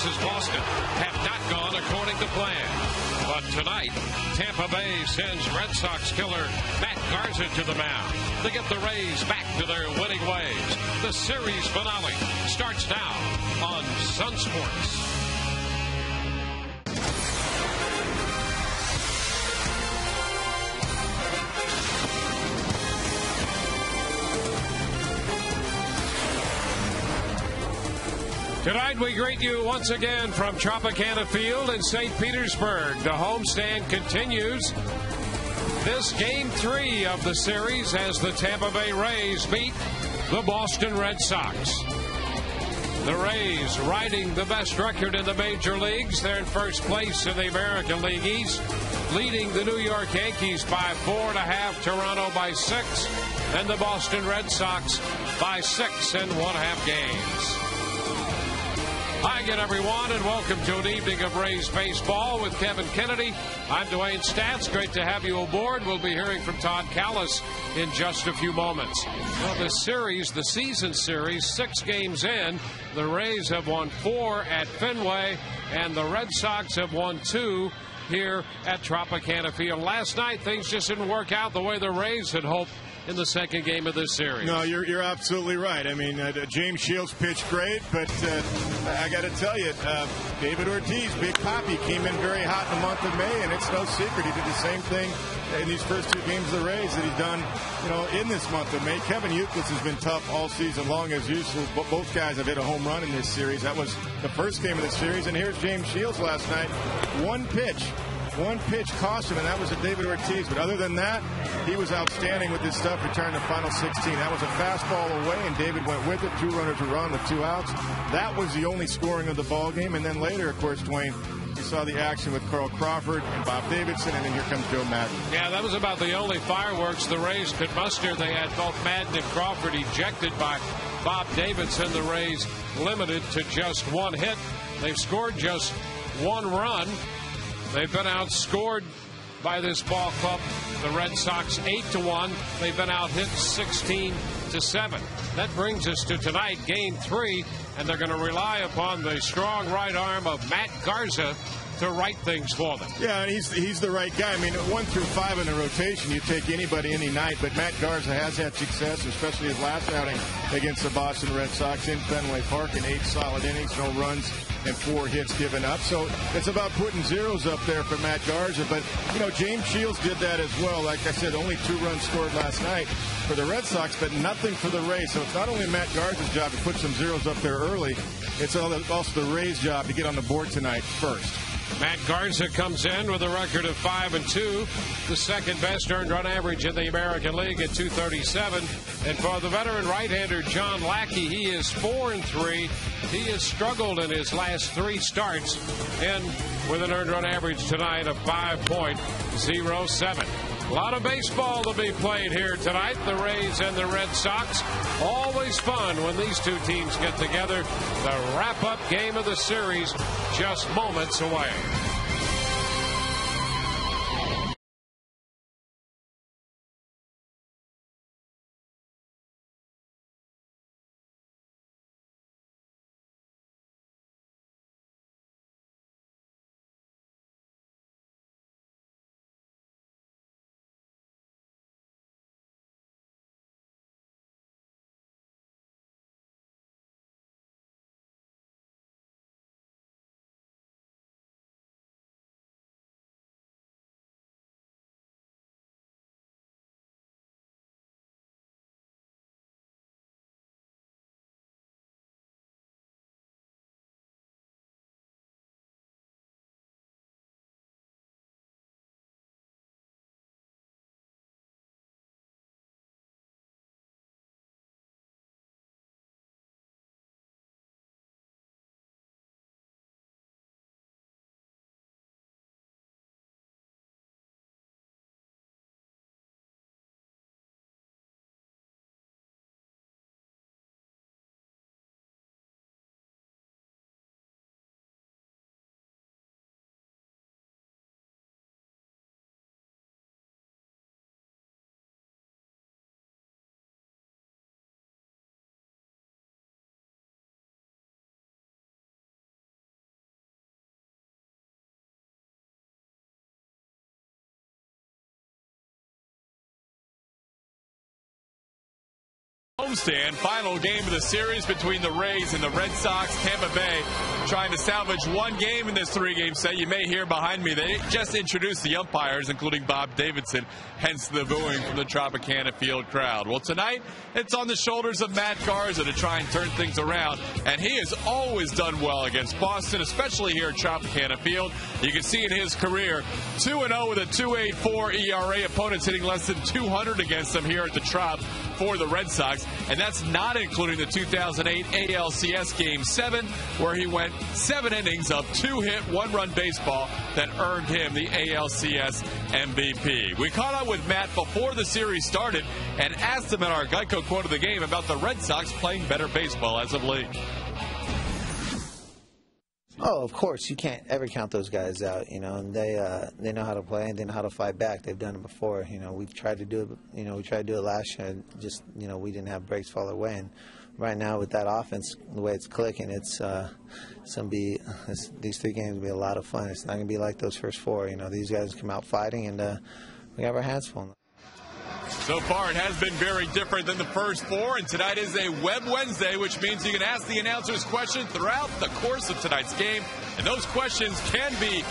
versus Boston have not gone according to plan. But tonight, Tampa Bay sends Red Sox killer Matt Garza to the mound to get the Rays back to their winning ways. The series finale starts now on Sun Sports. Tonight we greet you once again from Tropicana Field in St. Petersburg. The homestand continues. This Game 3 of the series as the Tampa Bay Rays beat the Boston Red Sox. The Rays riding the best record in the major leagues. They're in first place in the American League East, leading the New York Yankees by 4.5, Toronto by 6, and the Boston Red Sox by 6.5 games. Hi again, everyone, and welcome to an evening of Rays baseball with Kevin Kennedy. I'm Dwayne Stats. Great to have you aboard. We'll be hearing from Todd Callis in just a few moments. Well, the season series, 6 games in. The Rays have won 4 at Fenway, and the Red Sox have won 2 here at Tropicana Field. Last night, things just didn't work out the way the Rays had hoped in the second game of this series. No, you're absolutely right. I mean, James Shields pitched great, but I got to tell you, David Ortiz, Big Papi, came in very hot in the month of May, and it's no secret. He did the same thing in these first 2 games of the Rays that he's done, in this month of May. Kevin Youkilis has been tough all season long as usual. Both guys have hit a home run in this series. That was the first game of the series, and here's James Shields last night. One pitch cost him, and that was at David Ortiz. But other than that, he was outstanding with his stuff, returning the final 16. That was a fastball away, and David went with it. 2 runners were on with 2 outs. That was the only scoring of the ball game. And then later, of course, Dwayne, you saw the action with Carl Crawford and Bob Davidson, and then here comes Joe Madden. Yeah, that was about the only fireworks the Rays could muster. They had both Madden and Crawford ejected by Bob Davidson. The Rays limited to just 1 hit. They've scored just 1 run. They've been outscored by this ball club, the Red Sox, 8-1. They've been out-hit 16-7. That brings us to tonight, Game 3, and they're going to rely upon the strong right arm of Matt Garza to right things for them. Yeah, and he's the right guy. I mean, 1 through 5 in the rotation, you take anybody any night, but Matt Garza has had success, especially his last outing against the Boston Red Sox in Fenway Park in 8 solid innings, no runs, and 4 hits given up. So it's about putting zeros up there for Matt Garza. But, James Shields did that as well. Like I said, only 2 runs scored last night for the Red Sox, but nothing for the Rays. So it's not only Matt Garza's job to put some zeros up there early, it's also the Rays' job to get on the board tonight first. Matt Garza comes in with a record of 5-2, the second best earned run average in the American League at 237. And for the veteran right-hander John Lackey, he is 4-3. He has struggled in his last 3 starts, and with an earned run average tonight of 5.07. A lot of baseball to be played here tonight. The Rays and the Red Sox. Always fun when these 2 teams get together. The wrap-up game of the series just moments away. homestand. Final game of the series between the Rays and the Red Sox. Tampa Bay trying to salvage one game in this three-game set. You may hear behind me, they just introduced the umpires, including Bob Davidson, hence the booing from the Tropicana Field crowd. Well, tonight, it's on the shoulders of Matt Garza to try and turn things around, and he has always done well against Boston, especially here at Tropicana Field. You can see in his career, 2-0 with a 2.84 ERA. Opponents hitting less than 200 against him here at the Trop for the Red Sox, and that's not including the 2008 ALCS Game 7, where he went 7 innings of 2-hit, 1-run baseball that earned him the ALCS MVP. We caught up with Matt before the series started and asked him in our Geico quote of the game about the Red Sox playing better baseball as of late. Oh, of course, you can't ever count those guys out, and they know how to play and they know how to fight back. They've done it before. We've tried to do it, we tried to do it last year, and just, we didn't have breaks fall away. And right now with that offense, the way it's clicking, it's these 3 games will be a lot of fun. It's not going to be like those first 4. These guys come out fighting, and we have our hands full. So far, it has been very different than the first 4, and tonight is a Web Wednesday, which means you can ask the announcers questions throughout the course of tonight's game, and those questions can be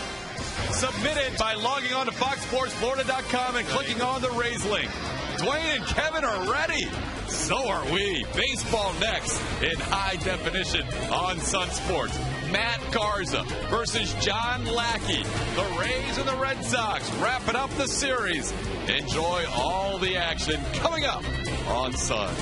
submitted by logging on to FoxSportsFlorida.com and clicking on the Rays link. Dwayne and Kevin are ready. So are we. Baseball next in high definition on Sun Sports. Matt Garza versus John Lackey. The Rays and the Red Sox wrapping up the series. Enjoy all the action coming up on Sun.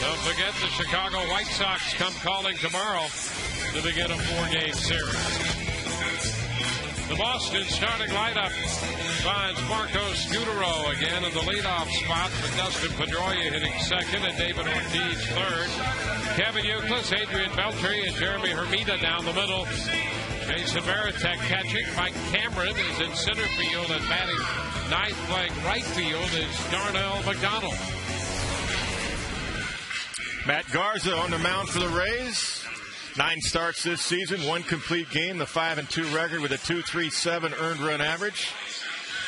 Don't forget the Chicago White Sox come calling tomorrow to begin a 4-game series. The Boston starting lineup finds Marco Scutaro again in the leadoff spot with Dustin Pedroia hitting second and David Ortiz third. Kevin Youkilis, Adrian Beltre, and Jeremy Hermida down the middle. Jason Varitek catching. Mike Cameron is in center field, and batting ninth playing right field is Darnell McDonald. Matt Garza on the mound for the Rays. 9 starts this season, 1 complete game, the 5-2 record with a 2.37 earned run average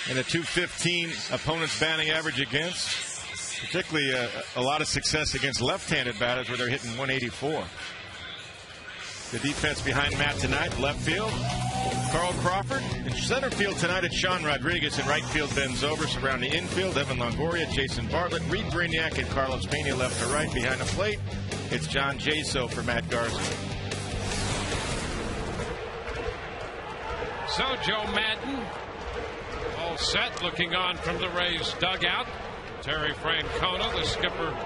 and a 2.15 opponent's batting average against. Particularly a lot of success against left-handed batters where they're hitting 184. The defense behind Matt tonight, left field, Carl Crawford. In center field tonight, it's Sean Rodriguez. In right field, Ben Zober. Surrounding the infield, Evan Longoria, Jason Bartlett, Reed Brignac, and Carlos Pena left to right. Behind the plate, it's John Jaso for Matt Garza. So Joe Madden, all set, looking on from the Rays dugout. Terry Francona, the skipper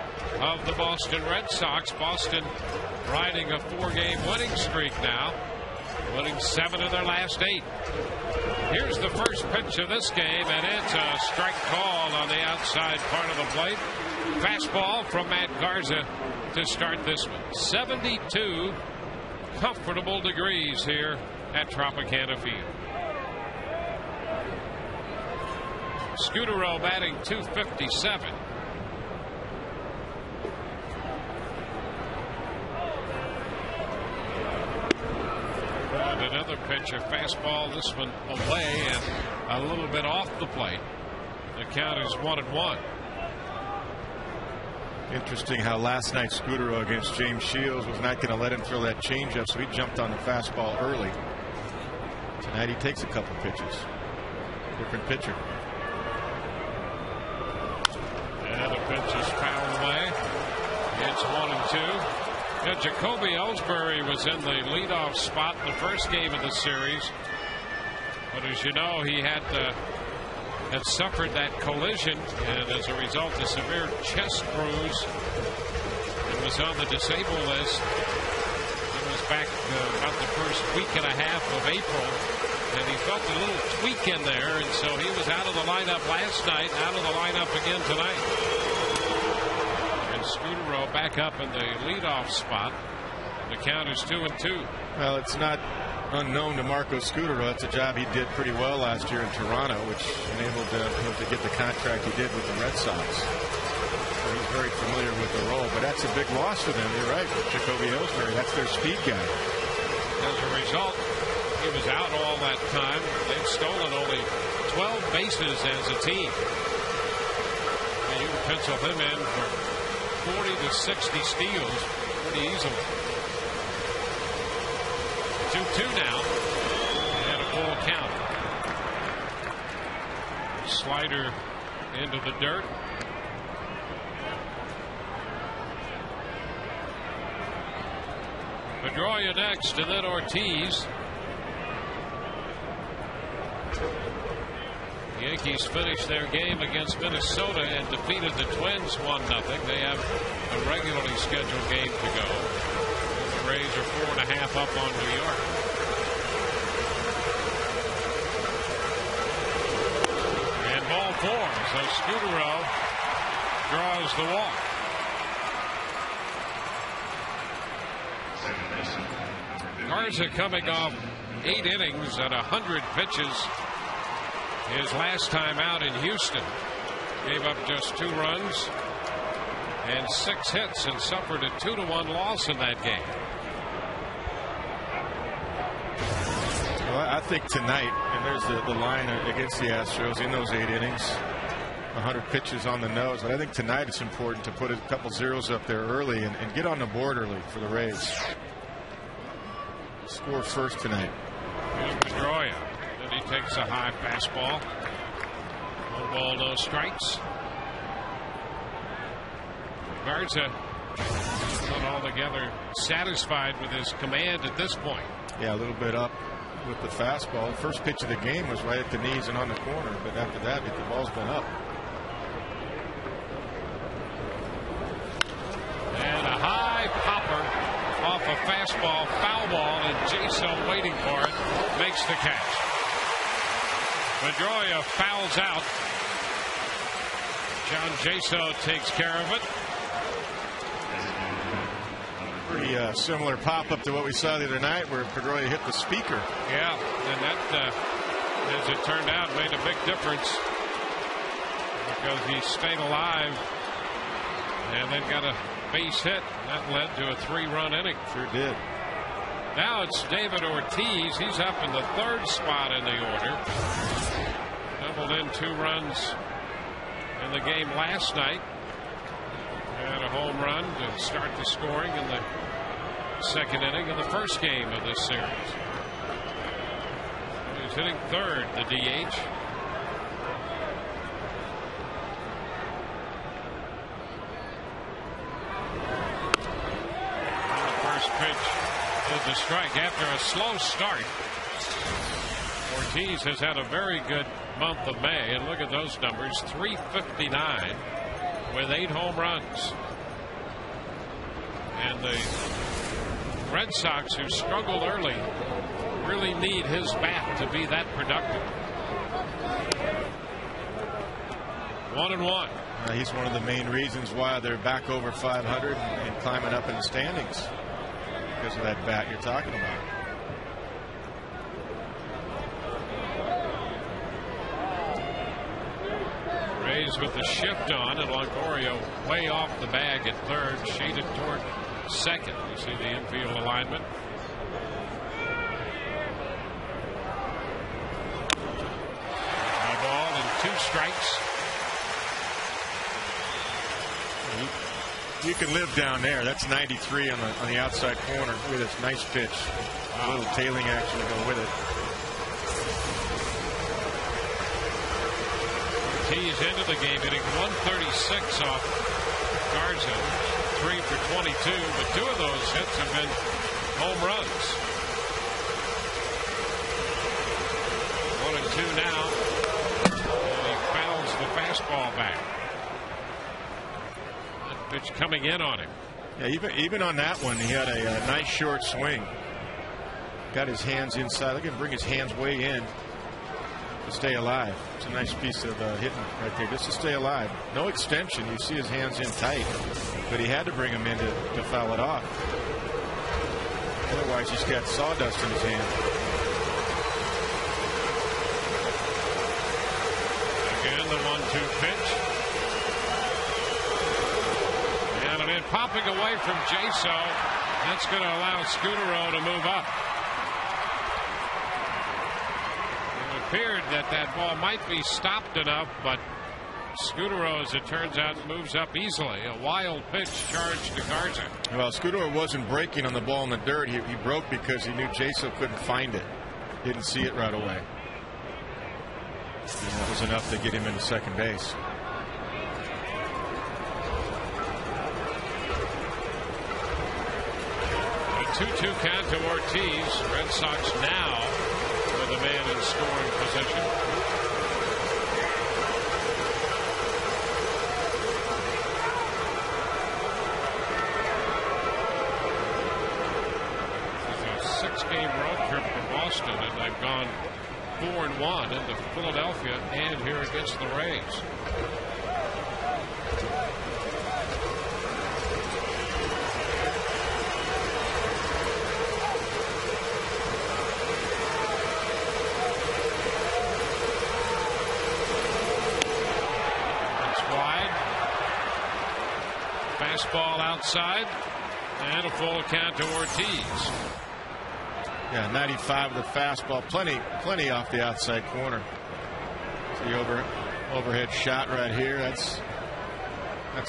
of the Boston Red Sox. Boston riding a 4-game winning streak now, winning 7 of their last 8. Here's the first pitch of this game, and it's a strike call on the outside part of the plate. Fastball from Matt Garza to start this one. 72 comfortable degrees here at Tropicana Field. Scudero batting .257. And another pitcher, fastball, this one away and a little bit off the plate. The count is 1-1. Interesting how last night Scudero against James Shields was not going to let him throw that changeup, so he jumped on the fastball early. Tonight he takes a couple pitches. Different pitcher. And the pitch is fouled away. It's 1-2. Yeah, Jacoby Ellsbury was in the leadoff spot in the first game of the series, but as you know, he had suffered that collision, and as a result, a severe chest bruise, and was on the disabled list. It was back about the first week and a half of April, and he felt a little tweak in there, and so he was out of the lineup last night, out of the lineup again tonight. And Scudero back up in the leadoff spot. The count is 2-2. Well, it's not unknown to Marco Scudero. That's a job he did pretty well last year in Toronto, which enabled him to get the contract he did with the Red Sox. So he's very familiar with the role, but that's a big loss for them. You're right, Jacoby Ellsbury. That's their speed guy. As a result, he was out all that time. They've stolen only 12 bases as a team. And you can pencil him in for 40 to 60 steals pretty easily. 2-2 now, and a full count. Slider into the dirt. Pedroia next, and then Ortiz. The Yankees finished their game against Minnesota and defeated the Twins 1-0. They have a regularly scheduled game to go. The Rays are 4.5 up on New York. And ball 4, so Scudero draws the walk. Garza coming off 8 innings and 100 pitches. His last time out in Houston, gave up just 2 runs and 6 hits and suffered a 2-1 loss in that game. Well, I think tonight, and there's the line against the Astros in those 8 innings, 100 pitches on the nose. But I think tonight it's important to put a couple zeros up there early and get on the board early for the Rays. Score first tonight. Here's Pedroia. And he takes a high fastball. 1 ball, no strikes. Garza not altogether satisfied with his command at this point. Yeah, a little bit up with the fastball. The first pitch of the game was right at the knees and on the corner, but after that, the ball's been up. And a high popper off a fastball, foul ball, and Jaso waiting for it, makes the catch. Pedroia fouls out. John Jaso takes care of it. Pretty similar pop-up to what we saw the other night where Pedroia hit the speaker. Yeah, and that, as it turned out, made a big difference because he stayed alive and then got a base hit. That led to a 3-run inning. Sure did. Now it's David Ortiz. He's up in the 3rd spot in the order. Doubled in 2 runs in the game last night. And a home run to start the scoring in the 2nd inning of the first game of this series. He's hitting 3rd, the DH. And the first pitch is the strike after a slow start. Ortiz has had a very good month of May, and look at those numbers, 359 with 8 home runs. And the Red Sox, who struggled early, really need his bat to be that productive. 1-1. He's one of the main reasons why they're back over 500 and climbing up in the standings, because of that bat you're talking about. Rays with the shift on, and Longoria way off the bag at third, shaded toward second. You see the infield alignment. A ball and 2 strikes. You can live down there. That's 93 on the outside corner. Look at this nice pitch. A little tailing action to go with it. Ortiz into the game hitting 136 off Garza, 3 for 22, but 2 of those hits have been home runs. 1-2 now, and he fouls the fastball back. That pitch coming in on him. Yeah, even on that one, he had a nice short swing. Got his hands inside. Look at him bring his hands way in to stay alive. It's a nice piece of hitting right there, just to stay alive. No extension. You see his hands in tight, but he had to bring them in to foul it off. Otherwise, he's got sawdust in his hand. Again, the 1-2 pitch. And a bit popping away from Jaso. That's going to allow Scutaro to move up. Appeared that ball might be stopped enough, but Scutaro, as it turns out, moves up easily. A wild pitch charged to Garza. Well, Scutaro wasn't breaking on the ball in the dirt. He broke because he knew Jaso couldn't find it. Didn't see it right away. And that was enough to get him into second base. A 2-2 count to Ortiz. Red Sox now with a man in scoring position. It's a 6-game road trip for Boston, and they've gone 4-1 into Philadelphia and here against the Rays. Fastball outside, and a full count to Ortiz. Yeah, 95 with the fastball, plenty off the outside corner. The overhead shot right here. That's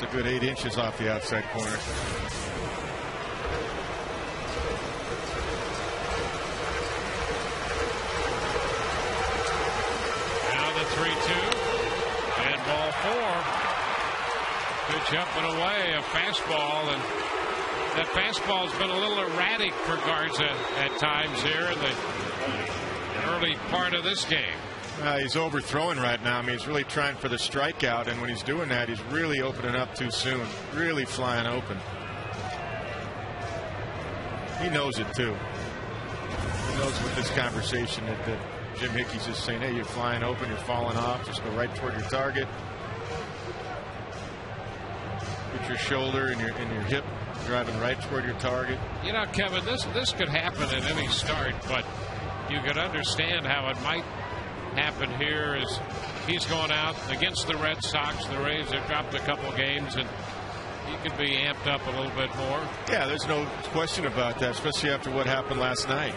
a good 8 inches off the outside corner. Now the 3-2 and ball 4. Pitch up and away, a fastball, and that fastball's been a little erratic for Garza at times here in the early part of this game. He's overthrowing right now. I mean, he's really trying for the strikeout, and when he's doing that, he's really opening up too soon, really flying open. He knows it too. He knows with this conversation that Jim Hickey's just saying, hey, you're flying open, you're falling off, just go right toward your target. Put your shoulder and your hip driving right toward your target. You know, Kevin, this could happen at any start, but you could understand how it might happen here as he's going out against the Red Sox. The Rays have dropped a couple games, and he could be amped up a little bit more. Yeah, there's no question about that, especially after what happened last night.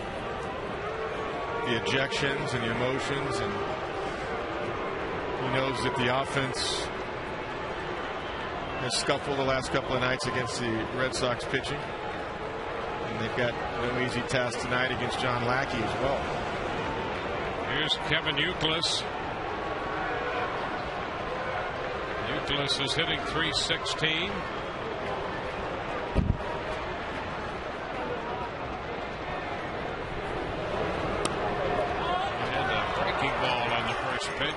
The ejections and the emotions, and he knows that the offense has scuffled the last couple of nights against the Red Sox pitching, and they've got no easy task tonight against John Lackey as well. Here's Kevin Youkilis. Youkilis is hitting .316. And a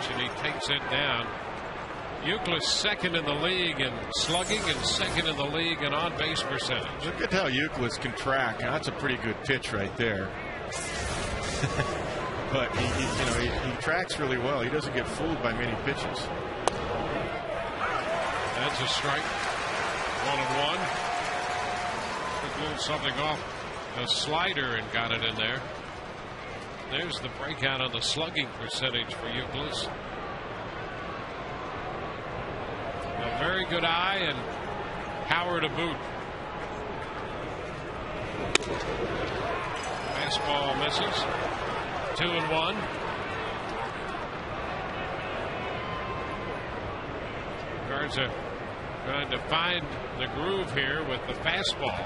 pitch, and he takes it down. Euclid second in the league in slugging and second in the league in on-base percentage. Look at how Euclid can track. Now, that's a pretty good pitch right there. But he tracks really well. He doesn't get fooled by many pitches. That's a strike. 1-1. Took a little something off a slider and got it in there. There's the breakout on the slugging percentage for Euclid. A very good eye and power to boot. Fastball misses. 2-1. Garza trying to find the groove here with the fastball.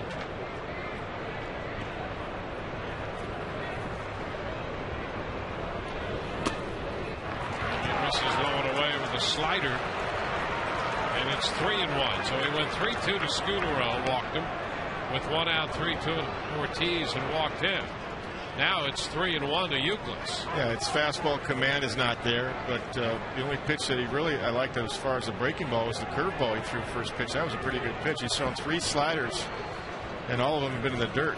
He misses low and away with a slider. And it's 3-1. So he went 3-2 to Scudero, walked him with 1 out, 3-2 to Ortiz, and walked him. Now it's 3-1 to Euclid. Yeah, its fastball command is not there, but the only pitch that I liked as far as the breaking ball was the curveball he threw first pitch. That was a pretty good pitch. He's thrown 3 sliders, and all of them have been in the dirt.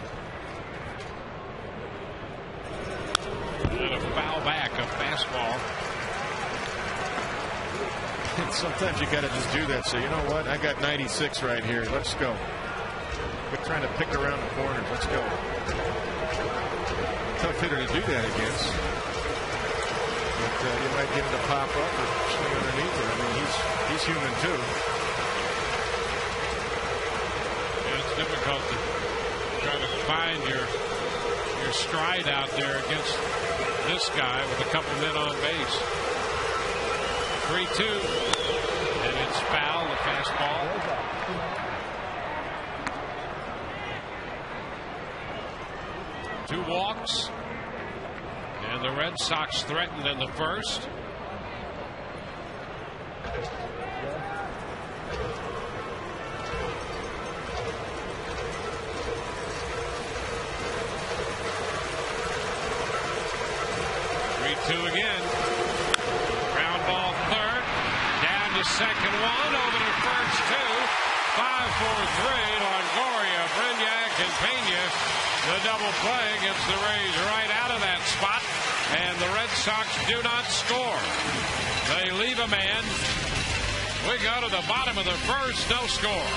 And a foul back, a fastball. And sometimes you got to just do that. So you know what? I got 96 right here. Let's go. Quit trying to pick around the corners. Let's go. Tough hitter to do that against. But you might get him to pop up or swing underneath it. I mean, he's human too. Yeah, it's difficult to try to find your stride out there against this guy with a couple men on base. 3-2, and it's foul, the fastball. Two walks, and the Red Sox threatened in the first. Again. Ground ball third. Down to second one. Over to first two. 5-4-3. Longoria, Brignac, and Pena. The double play gets the Rays right out of that spot. And the Red Sox do not score. They leave a man. We go to the bottom of the first. No score.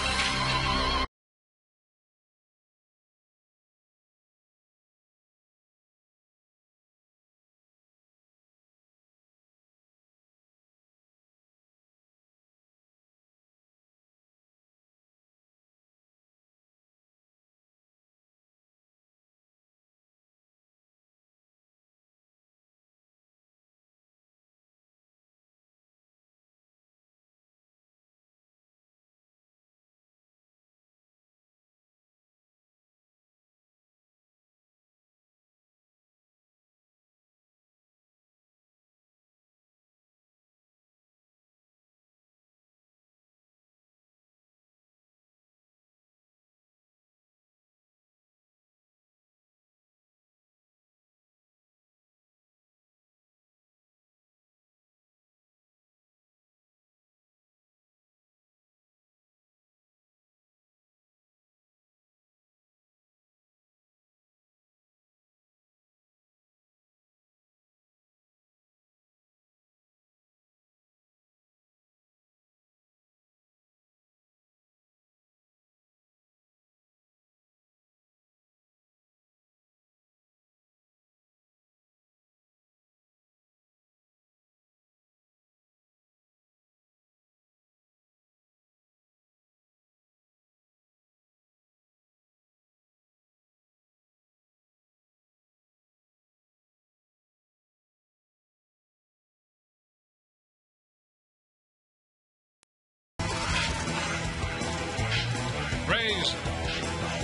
Rays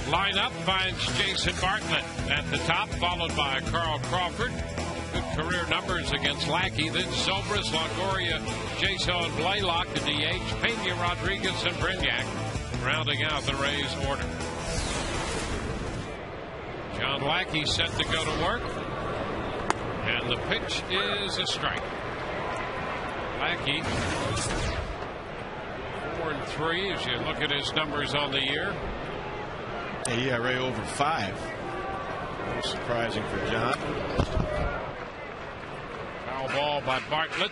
lineup finds Jason Bartlett at the top, followed by Carl Crawford. Good career numbers against Lackey. Then Zobrist, Longoria, Jason Blaylock, the DH, Pena, Rodriguez, and Brignac, rounding out the Rays order. John Lackey set to go to work. And the pitch is a strike. Lackey 4-3 as you look at his numbers on the year. ERA over 5. Surprising for John. Foul ball by Bartlett.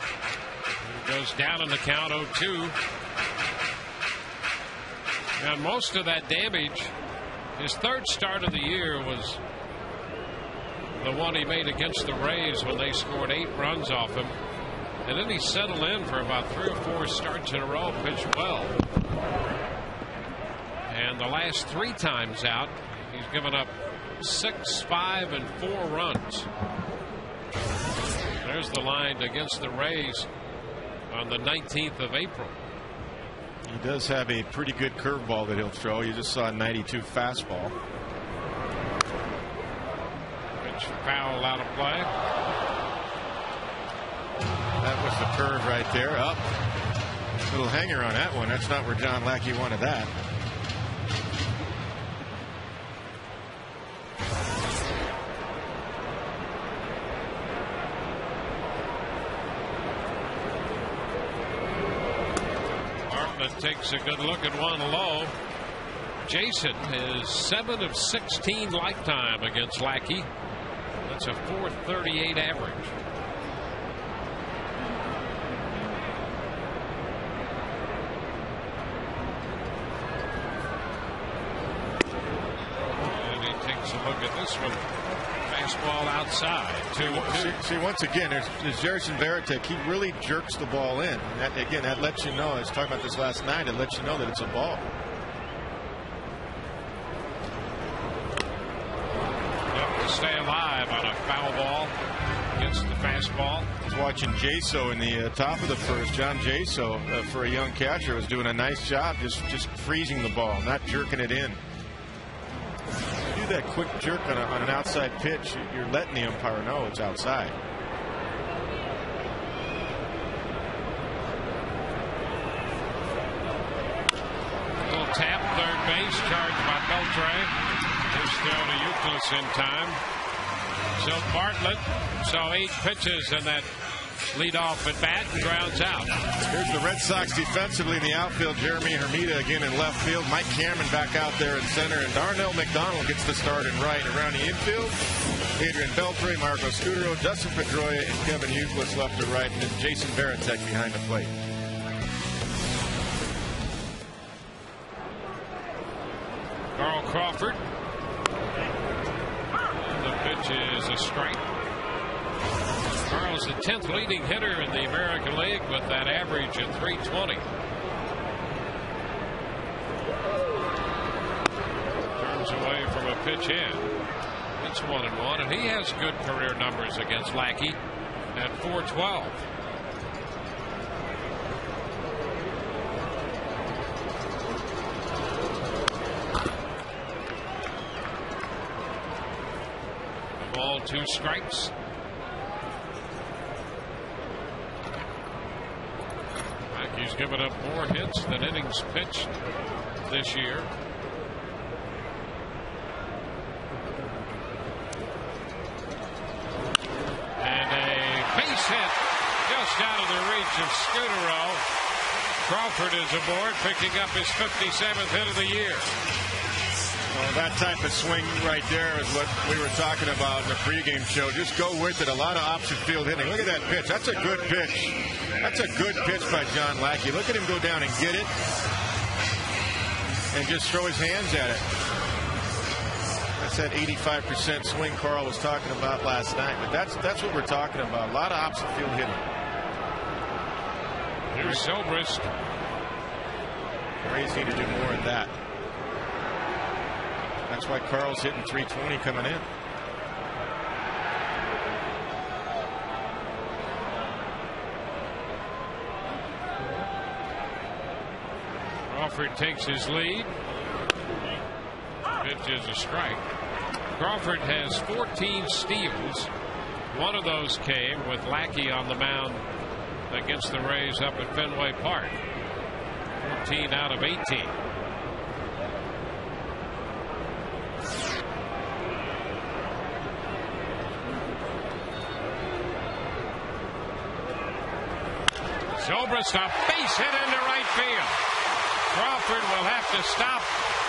He goes down in the count 0-2. And most of that damage, his third start of the year was the one he made against the Rays when they scored 8 runs off him. And then he settled in for about 3 or 4 starts in a row, pitched well. And the last 3 times out, he's given up 6, 5, and 4 runs. There's the line against the Rays on the 19th of April. He does have a pretty good curveball that he'll throw. You just saw a 92 fastball. Pitch foul out of play. That was the curve right there. Up. Little hanger on that one. That's not where John Lackey wanted that. Takes a good look at one low. Jason is 7 of 16 lifetime against Lackey. That's a .438 average. And he takes a look at this one. Fastball outside. 2-2. See, once again, there's Jerson Varitek. He really jerks the ball in. And that, again, that lets you know. I was talking about this last night. It lets you know that it's a ball. Up to stay alive on a foul ball against the fastball. I was watching Jaso in the top of the first. John Jaso, for a young catcher, was doing a nice job just freezing the ball, not jerking it in. That quick jerk on an outside pitch, you're letting the umpire know it's outside. Little tap, third base, charged by Beltre. He's thrown to Euclid in time. So Bartlett saw 8 pitches in that leadoff at bat and grounds out. Here's the Red Sox defensively in the outfield. Jeremy Hermida again in left field. Mike Cameron back out there in center. And Darnell McDonald gets the start in right. Around the infield, Adrian Beltre, Marco Scudero, Dustin Pedroia, and Kevin Euclid left to right. And then Jason Varitek behind the plate. Carl Crawford. And the pitch is a strike. Carl's the 10th leading hitter in the American League with that average at .320. Turns away from a pitch in. It's 1-1, and he has good career numbers against Lackey at .412. Ball, 2 strikes. He's given up more hits than innings pitched this year. And a base hit just out of the reach of Scudero. Crawford is aboard, picking up his 57th hit of the year. Well, that type of swing right there is what we were talking about in the pregame show. Just go with it. A lot of option field hitting. Look at that pitch. That's a good pitch. That's a good pitch by John Lackey. Look at him go down and get it and just throw his hands at it. That's that 85% swing Carl was talking about last night. But that's what we're talking about. A lot of option field hitting. Here's Zobrist. Rays need to do more of that. That's why Carl's hitting .320 coming in. Crawford takes his lead. Pitch is a strike. Crawford has 14 steals. One of those came with Lackey on the mound against the Rays up at Fenway Park. 14 out of 18. Zobrist, a base hit into right field. Crawford will have to stop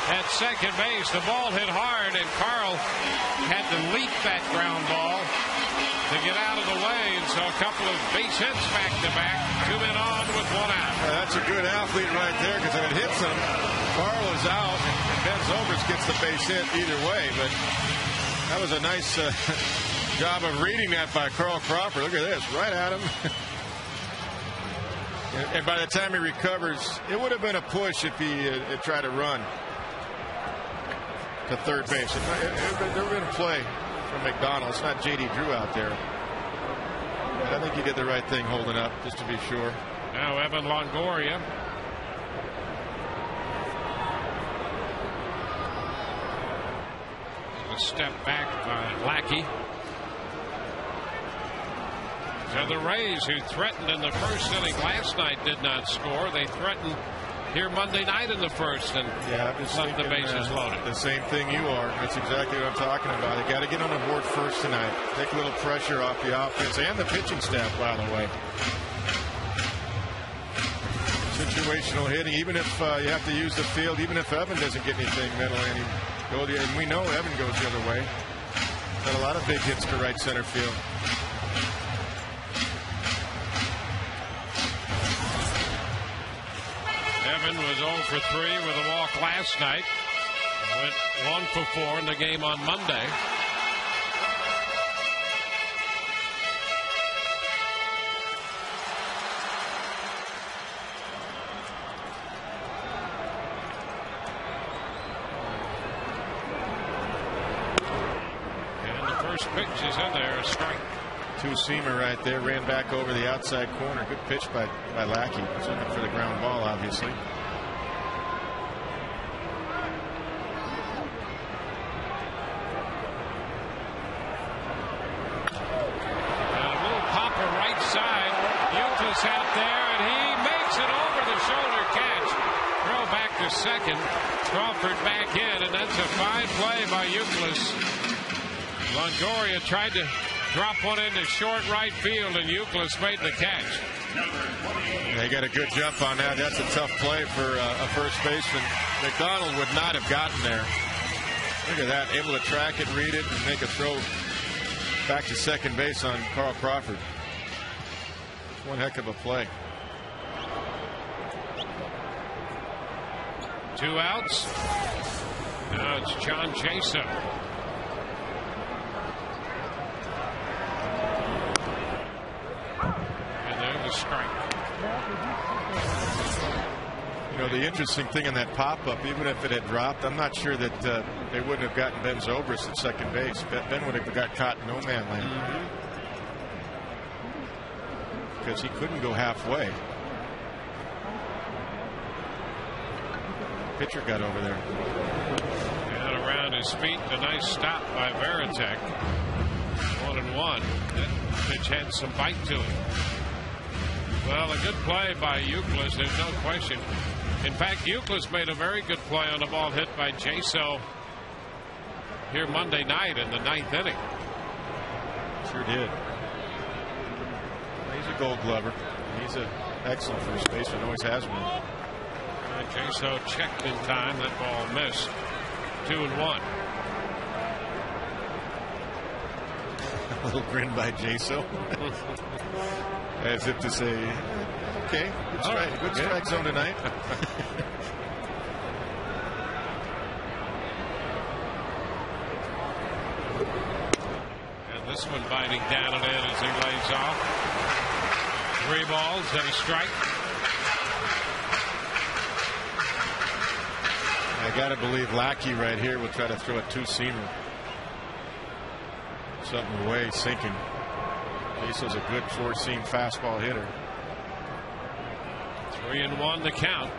at second base. The ball hit hard, and Carl had to leap that ground ball to get out of the way. And so a couple of base hits back to back. 2 men on with 1 out. That's a good athlete right there, because if it hits him, Carl is out, and Ben Zobrist gets the base hit either way. But that was a nice job of reading that by Carl Crawford. Look at this, right at him. And by the time he recovers, it would have been a push if he had tried to run to third base. There would have been a play from McDonald. It's not J.D. Drew out there. But I think he did the right thing holding up, just to be sure. Now Evan Longoria. A step back by Lackey. So the Rays, who threatened in the first inning last night, did not score. They threatened here Monday night in the first and left the bases loaded. The same thing you are. That's exactly what I'm talking about. They got to get on the board first tonight. Take a little pressure off the offense and the pitching staff, by the way. Situational hitting, even if you have to use the field, even if Evan doesn't get anything middle inning. And we know Evan goes the other way. Got a lot of big hits to right center field. Evan was 0 for 3 with a walk last night. Went 1 for 4 in the game on Monday. And the first pitch is in there, a strike. Two-seamer right there, ran back over the outside corner. Good pitch by Lackey. He's looking for the ground ball, obviously. And a little popper right side. Euclid out there, and he makes it over the shoulder catch. Throw back to second. Crawford back in, and that's a fine play by Euclid. Longoria tried to drop one into short right field, and Euclid made the catch. They got a good jump on that. That's a tough play for a first baseman. McDonald would not have gotten there. Look at that, able to track it, read it, and make a throw back to second base on Carl Crawford. One heck of a play. 2 outs. Now it's John Jaso. Strike. You know, the interesting thing in that pop-up, even if it had dropped, I'm not sure that they wouldn't have gotten Ben Zobrist at second base. Ben would have got caught in no man land. Because he couldn't go halfway. Pitcher got over there. And around his feet, a nice stop by Varitek. 1-1. That pitch had some bite to it. Well, a good play by Euclid, there's no question. In fact, Euclid made a very good play on the ball hit by Jaso here Monday night in the 9th inning. Sure did. He's a Gold Glover. He's an excellent first baseman, always has been. And Jaso checked in time. That ball missed. 2-1. A little grin by Jaso. As if to say, okay, good strike zone tonight. And this one biting down and in as he lays off. 3 balls and a strike. I got to believe Lackey right here will try to throw a two-seamer. Something away, sinking. Jaso's a good four-seam fastball hitter. 3-1 the count.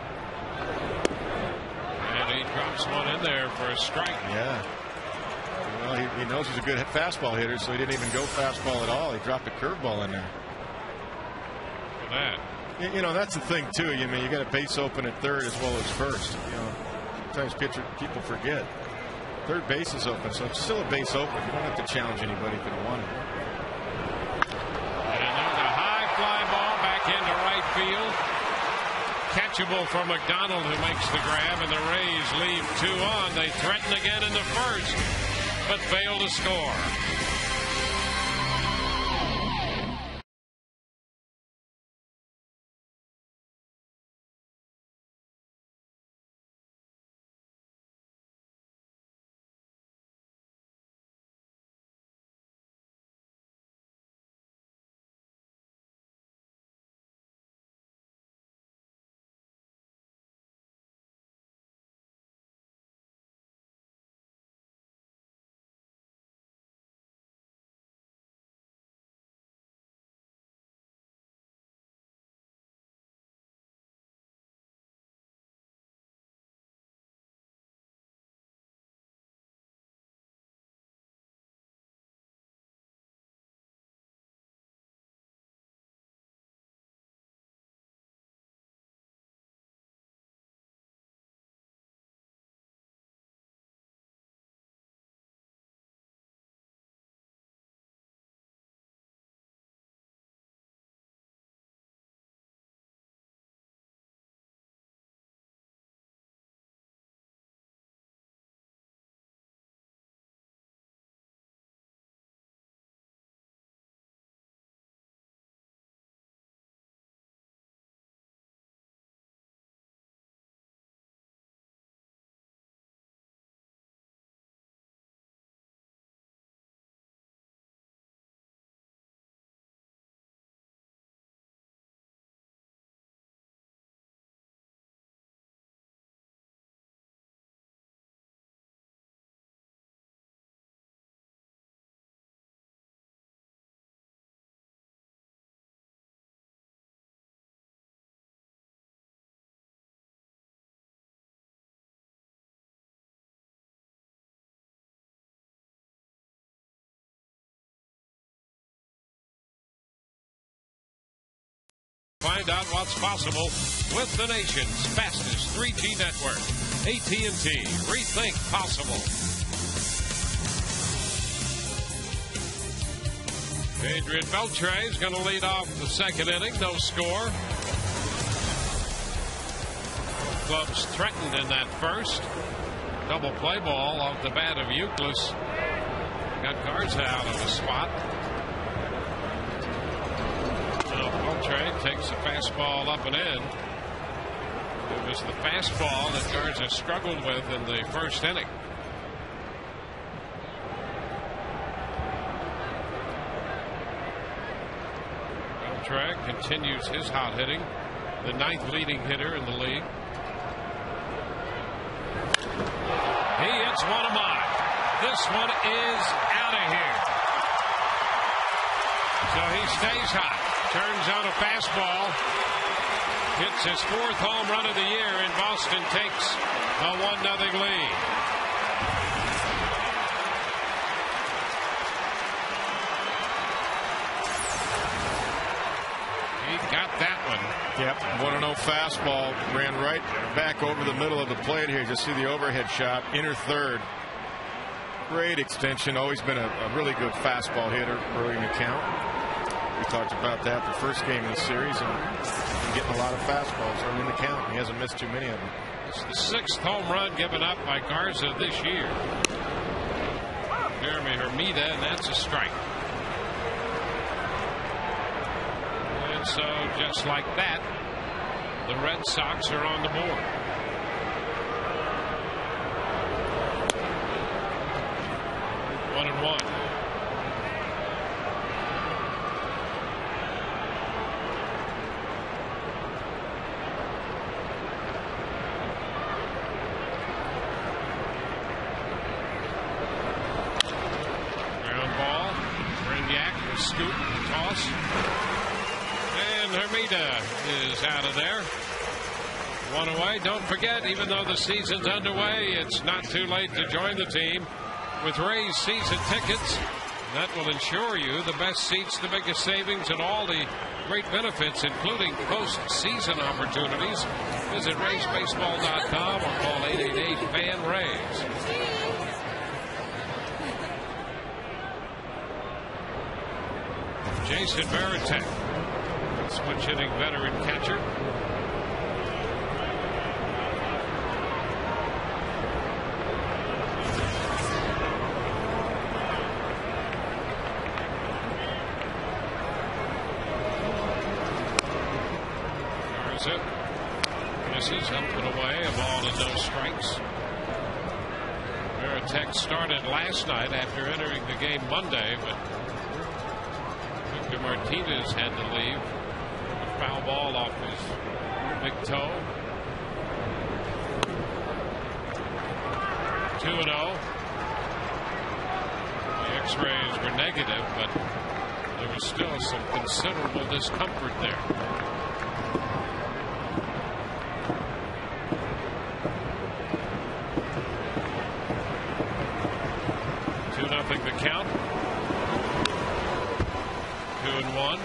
And he drops one in there for a strike. Yeah. Well, he knows he's a good fastball hitter, so he didn't even go fastball at all. He dropped a curveball in there. Look at that. You know, that's the thing, too. You mean, you got a base open at third as well as first. You know, sometimes people forget. Third base is open, so it's still a base open. You don't have to challenge anybody if you don't want it. And there's a high fly ball back into right field. Catchable for McDonald, who makes the grab, and the Rays leave 2 on. They threaten again in the first, but fail to score. Find out what's possible with the nation's fastest 3G network. AT&T. Rethink possible. Adrian Beltre is going to lead off the second inning. No score. Clubs threatened in that first. Double play ball off the bat of Euclid. Got Garza out of the spot. Beltre takes a fastball up and in. It was the fastball that Garza struggled with in the first inning. Beltre continues his hot hitting, the 9th leading hitter in the league. He hits one of mine. This one is out of here. So he stays hot. Turns on a fastball. Hits his 4th home run of the year, and Boston takes a 1-0 lead. He got that one. Yep, 1-0 fastball. Ran right back over the middle of the plate here. Just see the overhead shot. Inner third. Great extension. Always been a really good fastball hitter early in the count. We talked about that the first game of the series, and getting a lot of fastballs early in the count. He hasn't missed too many of them. It's the 6th home run given up by Garza this year. Jeremy Hermida, and that's a strike. And so, just like that, the Red Sox are on the board. One and one. Scoop, toss, and Hermida is out of there. One away. Don't forget, even though the season's underway, it's not too late to join the team with Rays season tickets. That will ensure you the best seats, the biggest savings, and all the great benefits, including post-season opportunities. Visit RaysBaseball.com or call 888-FAN-RAYS. Jason Varitek Switch hitting veteran catcher. Garza misses, up and away, a ball and no strikes. Veritek started last night after entering the game Monday, but Victor Martinez had to leave. A foul ball off his big toe. 2-0. The X-rays were negative, but there was still some considerable discomfort there. The count. 2-1.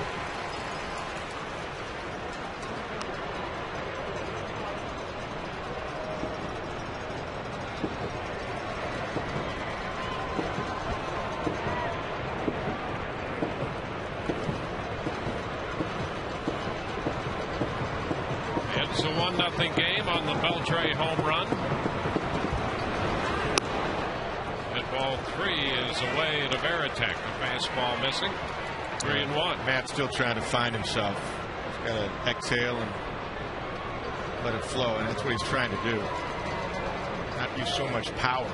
It's a 1-0 game on the Beltre home run. Ball 3 is away to Veritek. The fastball missing. 3-1. Matt's still trying to find himself. He's got to exhale and let it flow, and that's what he's trying to do. Not use so much power.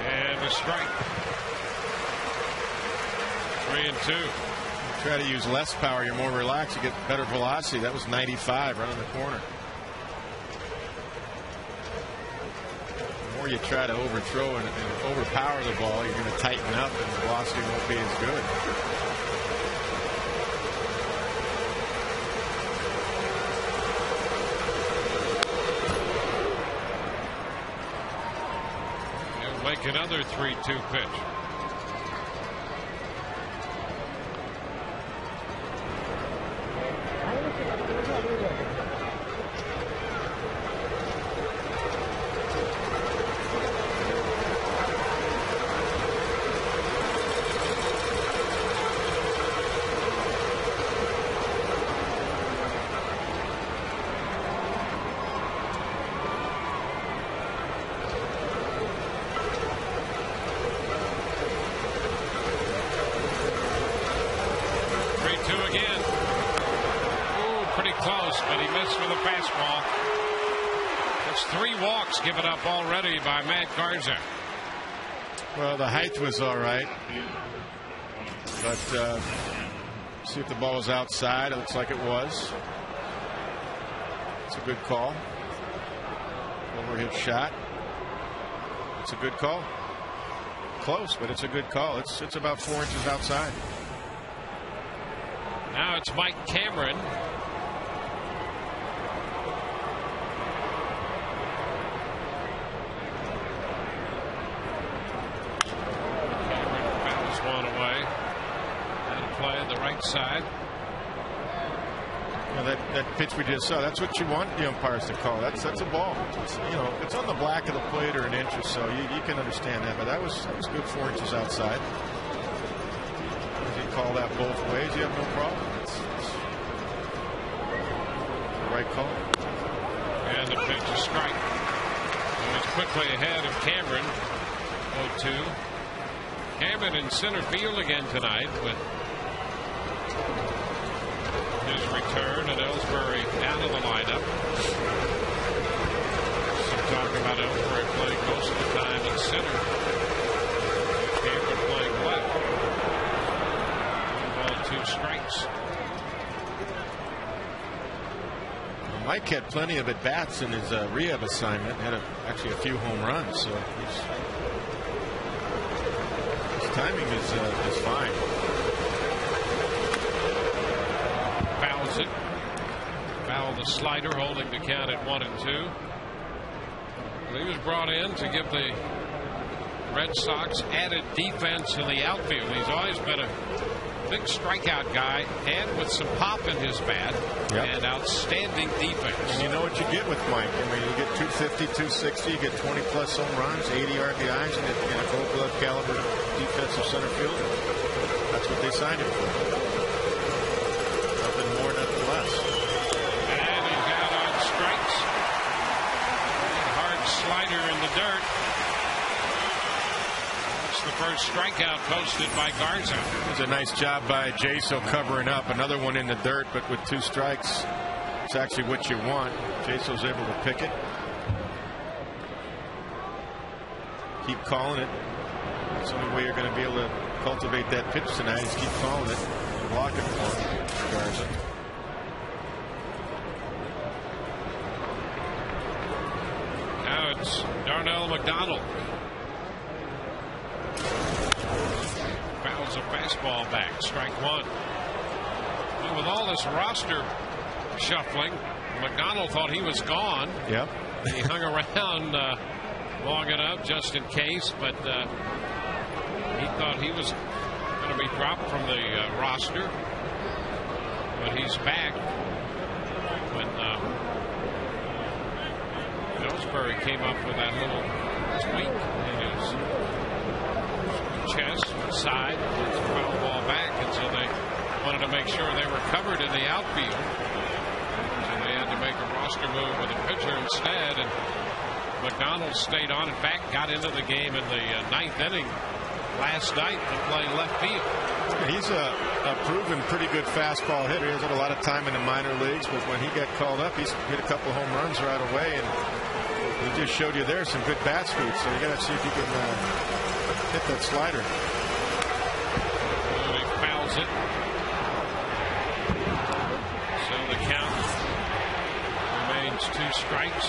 And a strike. 3-2. Try to use less power, you're more relaxed, you get better velocity. That was 95 right on the corner. The more you try to overthrow and overpower the ball, you're going to tighten up and the velocity won't be as good. He'll make another 3-2 pitch. Given up already by Matt Garza. Well, the height was all right, but see if the ball was outside. It looks like it was. It's a good call. Overhit shot. It's a good call. Close, but it's a good call. It's about 4 inches outside. Now it's Mike Cameron. The right side. You know, that pitch we just saw, that's what you want the umpires to call. That's a ball. It's, you know, if it's on the black of the plate or an inch or so, you can understand that. But that was good 4 inches outside. If you call that both ways, you have no problem. It's the right call. And the pitch is strike. It's quickly ahead of Cameron. 0-2. Cameron in center field again tonight with his return, and Ellsbury out of the lineup. Some talk about Ellsbury playing most of the time in center. Cameron playing left. 1 ball, 2 strikes. Well, Mike had plenty of at bats in his rehab assignment. Had actually a few home runs, so his timing is fine. It. Foul the slider, holding the count at 1-2. He was brought in to give the Red Sox added defense in the outfield. He's always been a big strikeout guy and with some pop in his bat. Yep. And outstanding defense. And you know what you get with Mike. I mean, you get 250, 260, you get 20-plus home runs, 80 RBIs, and a Gold Glove caliber defensive center fielder. That's what they signed him for. Nothing more, nothing less. And he's out on strikes. Hard slider in the dirt. That's the first strikeout posted by Garza. It was a nice job by Jaso covering up. Another one in the dirt, but with 2 strikes, it's actually what you want. Jaso's able to pick it. Keep calling it. It's the only way you're going to be able to cultivate that pitch tonight is keep calling it and block it for Garza. Now it's Darnell McDonald. Fouls a fastball back. Strike one. Well, with all this roster shuffling, McDonald thought he was gone. Yep. He hung around long enough just in case, but he thought he was going to be dropped from the roster. But he's back. When Ellsbury came up with that little tweak in his chest, side, it's a foul ball back, and so they wanted to make sure they were covered in the outfield. So they had to make a roster move with a pitcher instead, and McDonald stayed on. In fact, got into the game in the 9th inning last night to play left field. He's a proven pretty good fastball hitter. He hasn't had a lot of time in the minor leagues, but when he got called up, he's hit a couple home runs right away, and he just showed you there some good bat speed. So you got to see if he can hit that slider. He fouls it. So the count remains 2 strikes.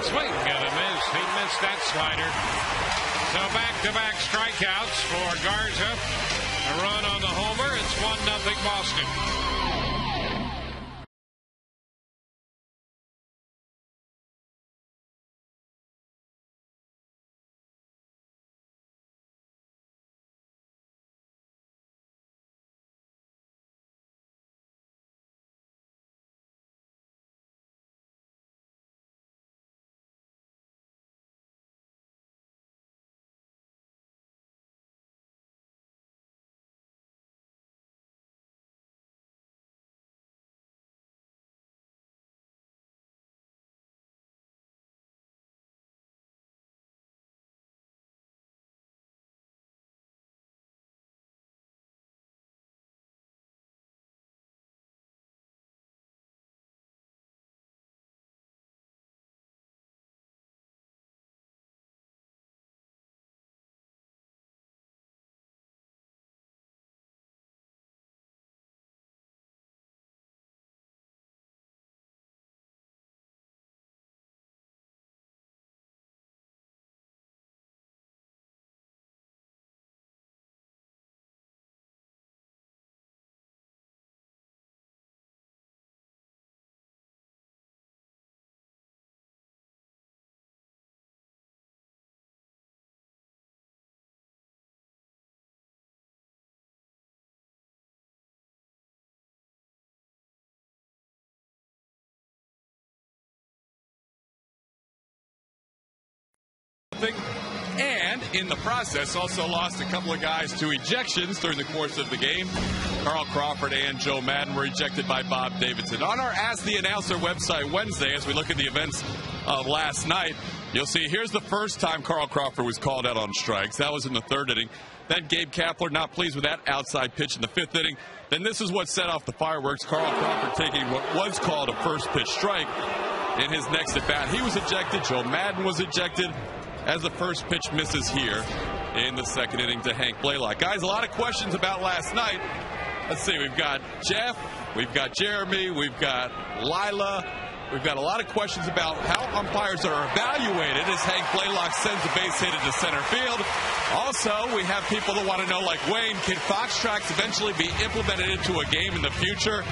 Swing and a miss. He missed that slider. So back-to-back strikeouts for Garza. A run on the homer. It's 1-0 Boston. And in the process, also lost a couple of guys to ejections during the course of the game. Carl Crawford and Joe Madden were ejected by Bob Davidson. On our Ask the Announcer website Wednesday, as we look at the events of last night, you'll see here's the first time Carl Crawford was called out on strikes. That was in the 3rd inning. Then Gabe Kapler not pleased with that outside pitch in the 5th inning. Then this is what set off the fireworks. Carl Crawford taking what was called a first pitch strike in his next at bat. He was ejected. Joe Madden was ejected as the first pitch misses here in the 2nd inning to Hank Blaylock. Guys, a lot of questions about last night. Let's see, we've got Jeff, we've got Jeremy, we've got Lila, We've got a lot of questions about how umpires are evaluated as Hank Blaylock sends a base hit into center field. Also, we have people that want to know, like Wayne, can Fox tracks eventually be implemented into a game in the future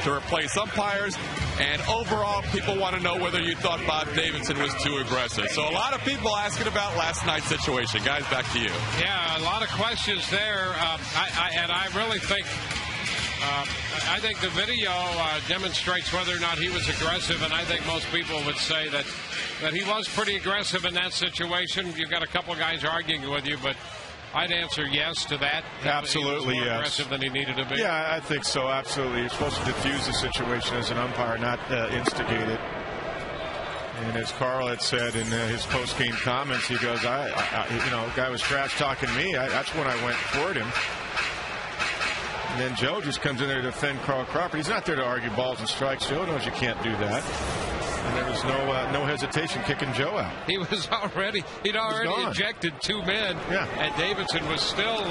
to replace umpires? And overall, people want to know whether you thought Bob Davidson was too aggressive. So a lot of people asking about last night's situation. Guys, back to you. Yeah, a lot of questions there. I really think I think the video demonstrates whether or not he was aggressive, and I think most people would say that he was pretty aggressive in that situation. You've got a couple guys arguing with you, but I'd answer yes to that. Absolutely, he was more yes. aggressive than he needed to be. Yeah, I think so, absolutely. You're supposed to diffuse the situation as an umpire, not instigate it. And as Carl had said in his post-game comments, he goes, the guy was trash-talking me. That's when I went toward him. And then Joe just comes in there to defend Carl Crawford. He's not there to argue balls and strikes. Joe knows you can't do that. And there was no hesitation kicking Joe out. He'd already ejected two men. Yeah. And Davidson was still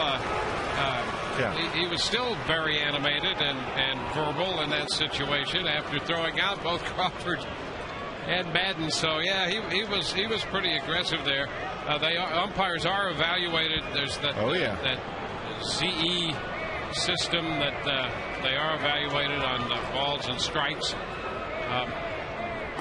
he was still very animated and verbal in that situation after throwing out both Crawford and Madden. So yeah, he was pretty aggressive there. Umpires are evaluated. There's that CE system that they are evaluated on balls and strikes.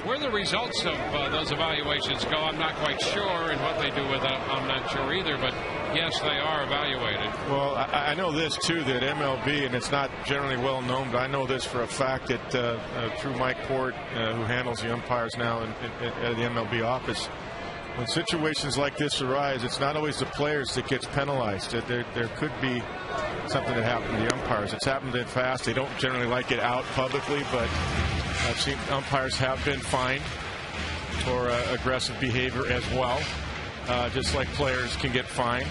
Where the results of those evaluations go, I'm not quite sure, and what they do with that, I'm not sure either. But yes, they are evaluated. Well, I know this too, that MLB, and it's not generally well known, but I know this for a fact that through Mike Port, who handles the umpires now at the MLB office, when situations like this arise, it's not always the players that gets penalized. There could be something that happened to the umpires. It's happened that fast. They don't generally like it out publicly, but I've seen umpires have been fined for aggressive behavior as well, just like players can get fined.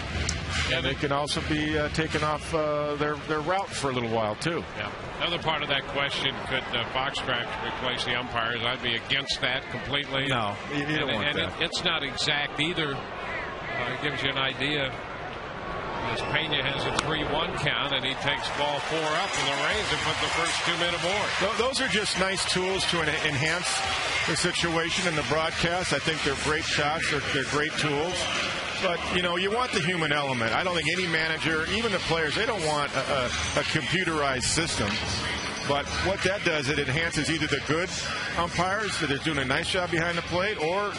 And they can also be taken off their route for a little while, too. Yeah. Another part of that question, could Fox tracks replace the umpires? I'd be against that completely. No, you don't want that. It's not exact either. It gives you an idea. As Pena has a 3-1 count, and he takes ball 4 up, and the Rays have put the first 2 men aboard. Those are just nice tools to enhance the situation in the broadcast. I think they're great shots. They're great tools. But, you want the human element. I don't think any manager, even the players, they don't want a computerized system. But what that does, it enhances either the good umpires that are doing a nice job behind the plate, or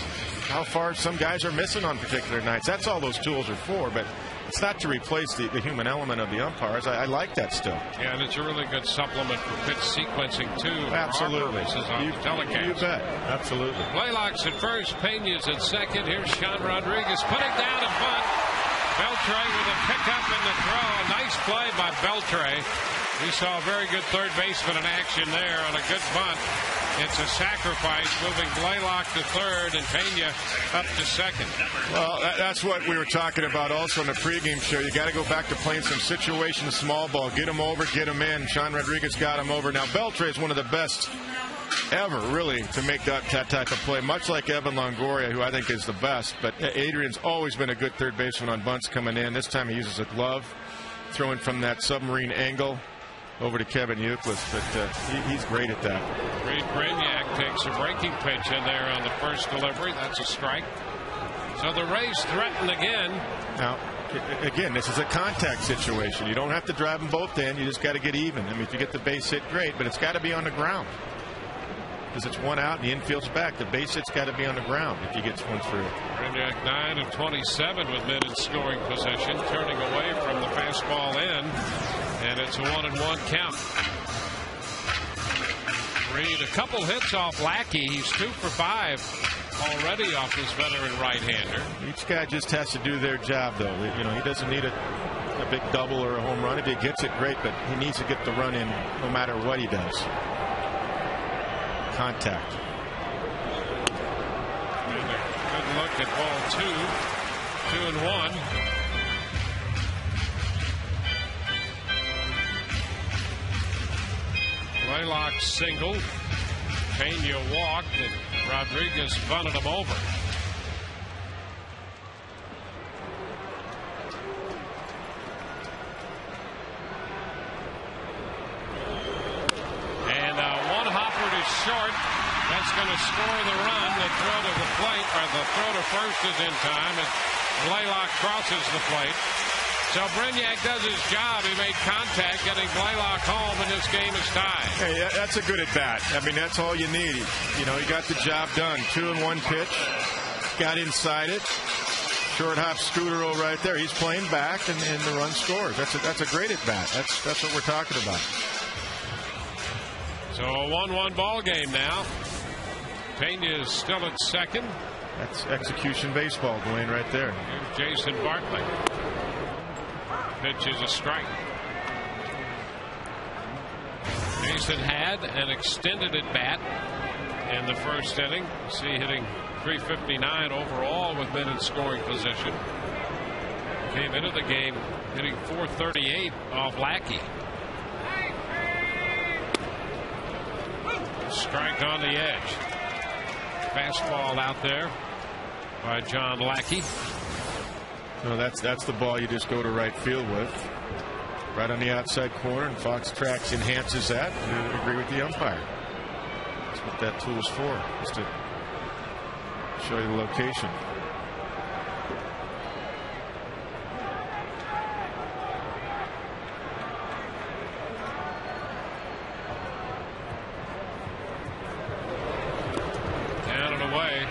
how far some guys are missing on particular nights. That's all those tools are for. But it's not to replace the human element of the umpires. I like that still. Yeah, and it's a really good supplement for pitch sequencing, too. Absolutely. On the telecast. You bet. Absolutely. Blaylock's at first. Pena's at second. Here's Sean Rodriguez putting down a bunt. Beltre with a pickup in the throw. A nice play by Beltre. We saw a very good third baseman in action there on a good bunt. It's a sacrifice, moving Blaylock to third and Pena up to second. Well, that's what we were talking about also in the pregame show. You got to go back to playing some situation small ball. Get him over, get him in. Sean Rodriguez got him over. Now, Beltre is one of the best ever, really, to make that type of play, much like Evan Longoria, who I think is the best. But Adrian's always been a good third baseman on bunts coming in. This time he uses a glove, throwing from that submarine angle over to Kevin Euclid, but he's great at that. Reed Brignac takes a breaking pitch in there on the first delivery. That's a strike. So the Rays threaten again. Now, again, this is a contact situation. You don't have to drive them both in. You just got to get even. I mean, if you get the base hit, great, but it's got to be on the ground. Because it's one out and the infield's back. The base hit's got to be on the ground if he gets one through. Brignac 9 of 27 with men in scoring position, turning away from the fastball in. And it's a 1-1 count. Reed, a couple hits off Lackey. He's 2 for 5 already off this veteran right-hander. Each guy just has to do their job, though. He doesn't need a big double or a home run. If he gets it, great, but he needs to get the run in no matter what he does. Contact. Good look at ball 2. 2-1. Blaylock singled. Pena walked, and Rodriguez bunted him over. And one hopper to short. That's going to score the run. The throw to the plate, or the throw to first is in time, and Blaylock crosses the plate. So Brignac does his job. He made contact, getting Blaylock home, and this game is tied. Hey, that's a good at bat. I mean, that's all you need. You know, he got the job done. 2-1 pitch, got inside it. Short hop scooter roll right there. He's playing back, and the run scores. That's a great at bat. That's what we're talking about. So a 1-1 ball game now. Pena is still at second. That's execution baseball, Dwayne, right there. Here's Jason Bartlett. Pitch is a strike. Jason had an extended at bat in the first inning. See, hitting .359 overall with men in scoring position. Came into the game hitting .438 off Lackey. Strike on the edge. Fastball out there by John Lackey. No, that's the ball you just go to right field with. Right on the outside corner, and Fox Tracks enhances that. We agree with the umpire. That's what that tool is for, just to show you the location. Down and away.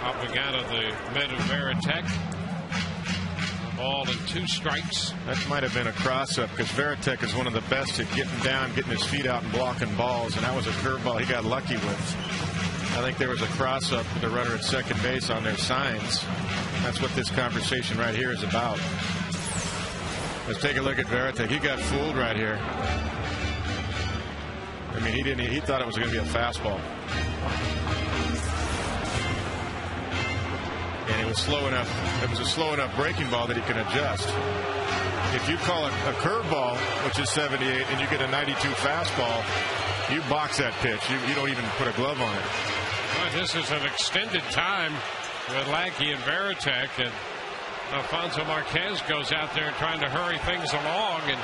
Popping out of the mid of Veritek. Ball and 2 strikes. That might have been a cross-up because Veritek is one of the best at getting down, getting his feet out, and blocking balls. And that was a curveball he got lucky with. I think there was a cross-up with the runner at second base on their signs. That's what this conversation right here is about. Let's take a look at Veritek. He got fooled right here. I mean, he thought it was going to be a fastball. And it was slow enough. It was a slow enough breaking ball that he can adjust. If you call it a curveball, which is 78, and you get a 92 fastball, you box that pitch. You don't even put a glove on it. Well, this is an extended time with Lackey and Veritek, and Alfonso Marquez goes out there trying to hurry things along, and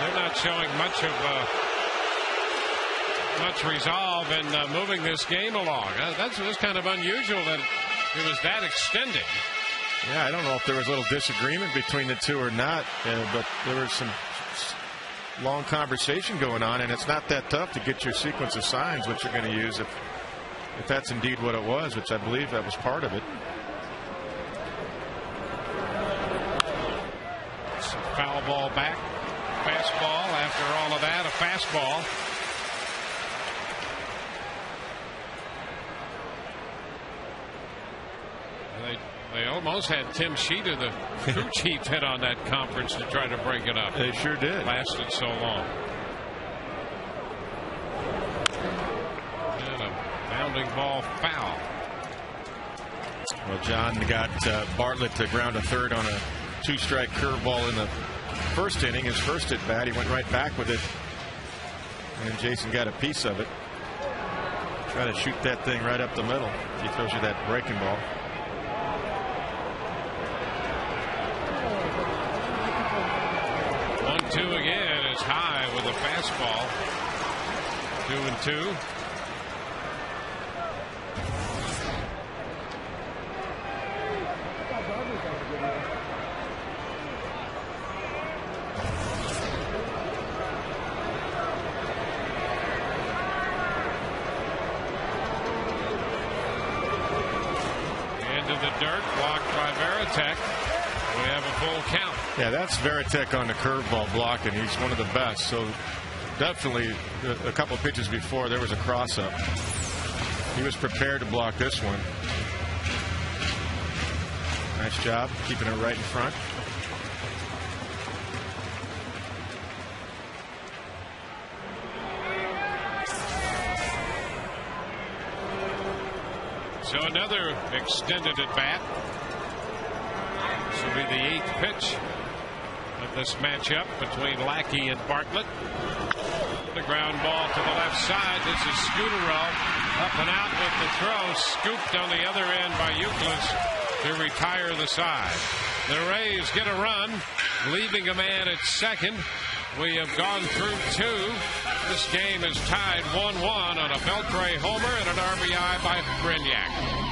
they're not showing much resolve in moving this game along. That's kind of unusual that it was that extended. Yeah, I don't know if there was a little disagreement between the two or not, but there was some long conversation going on, and it's not that tough to get your sequence of signs, which you're going to use if that's indeed what it was, which I believe that was part of it. Foul ball back. Fastball after all of that, a fastball. They almost had Tim Sheeta, the crew chief, hit on that conference to try to break it up. They sure did. It lasted so long. And a bounding ball foul. Well, John got Bartlett to ground a third on a 2-strike curveball in the first inning. His first at bat, he went right back with it, and Jason got a piece of it. Try to shoot that thing right up the middle. He throws you that breaking ball. Two again is high with a fastball. 2-2. Into the dirt, blocked by Veritek. We have a full count. Yeah, that's Veritek on the curveball blocking. He's one of the best. So definitely a couple of pitches before there was a cross-up. He was prepared to block this one. Nice job keeping it right in front. So another extended at bat. This will be the 8th pitch of this matchup between Lackey and Bartlett. The ground ball to the left side. This is Scudero up and out with the throw. Scooped on the other end by Euclid to retire the side. The Rays get a run, leaving a man at second. We have gone through 2. This game is tied 1-1 on a Beltre homer and an RBI by Brignac.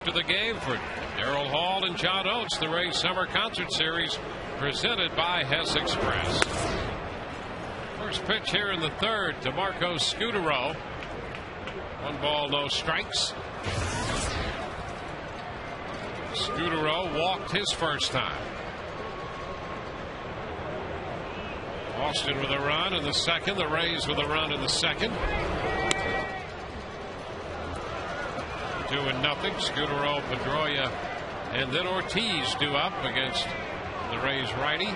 To the game for Darrell Hall and John Oates, the Rays Summer Concert Series presented by Hess Express. First pitch here in the 3rd to Marco Scutaro. 1 ball, no strikes. Scutaro walked his first time. Austin with a run in the 2nd. The Rays with a run in the 2nd. 2-0. Scutaro, Pedroia, and then Ortiz due up against the Rays righty,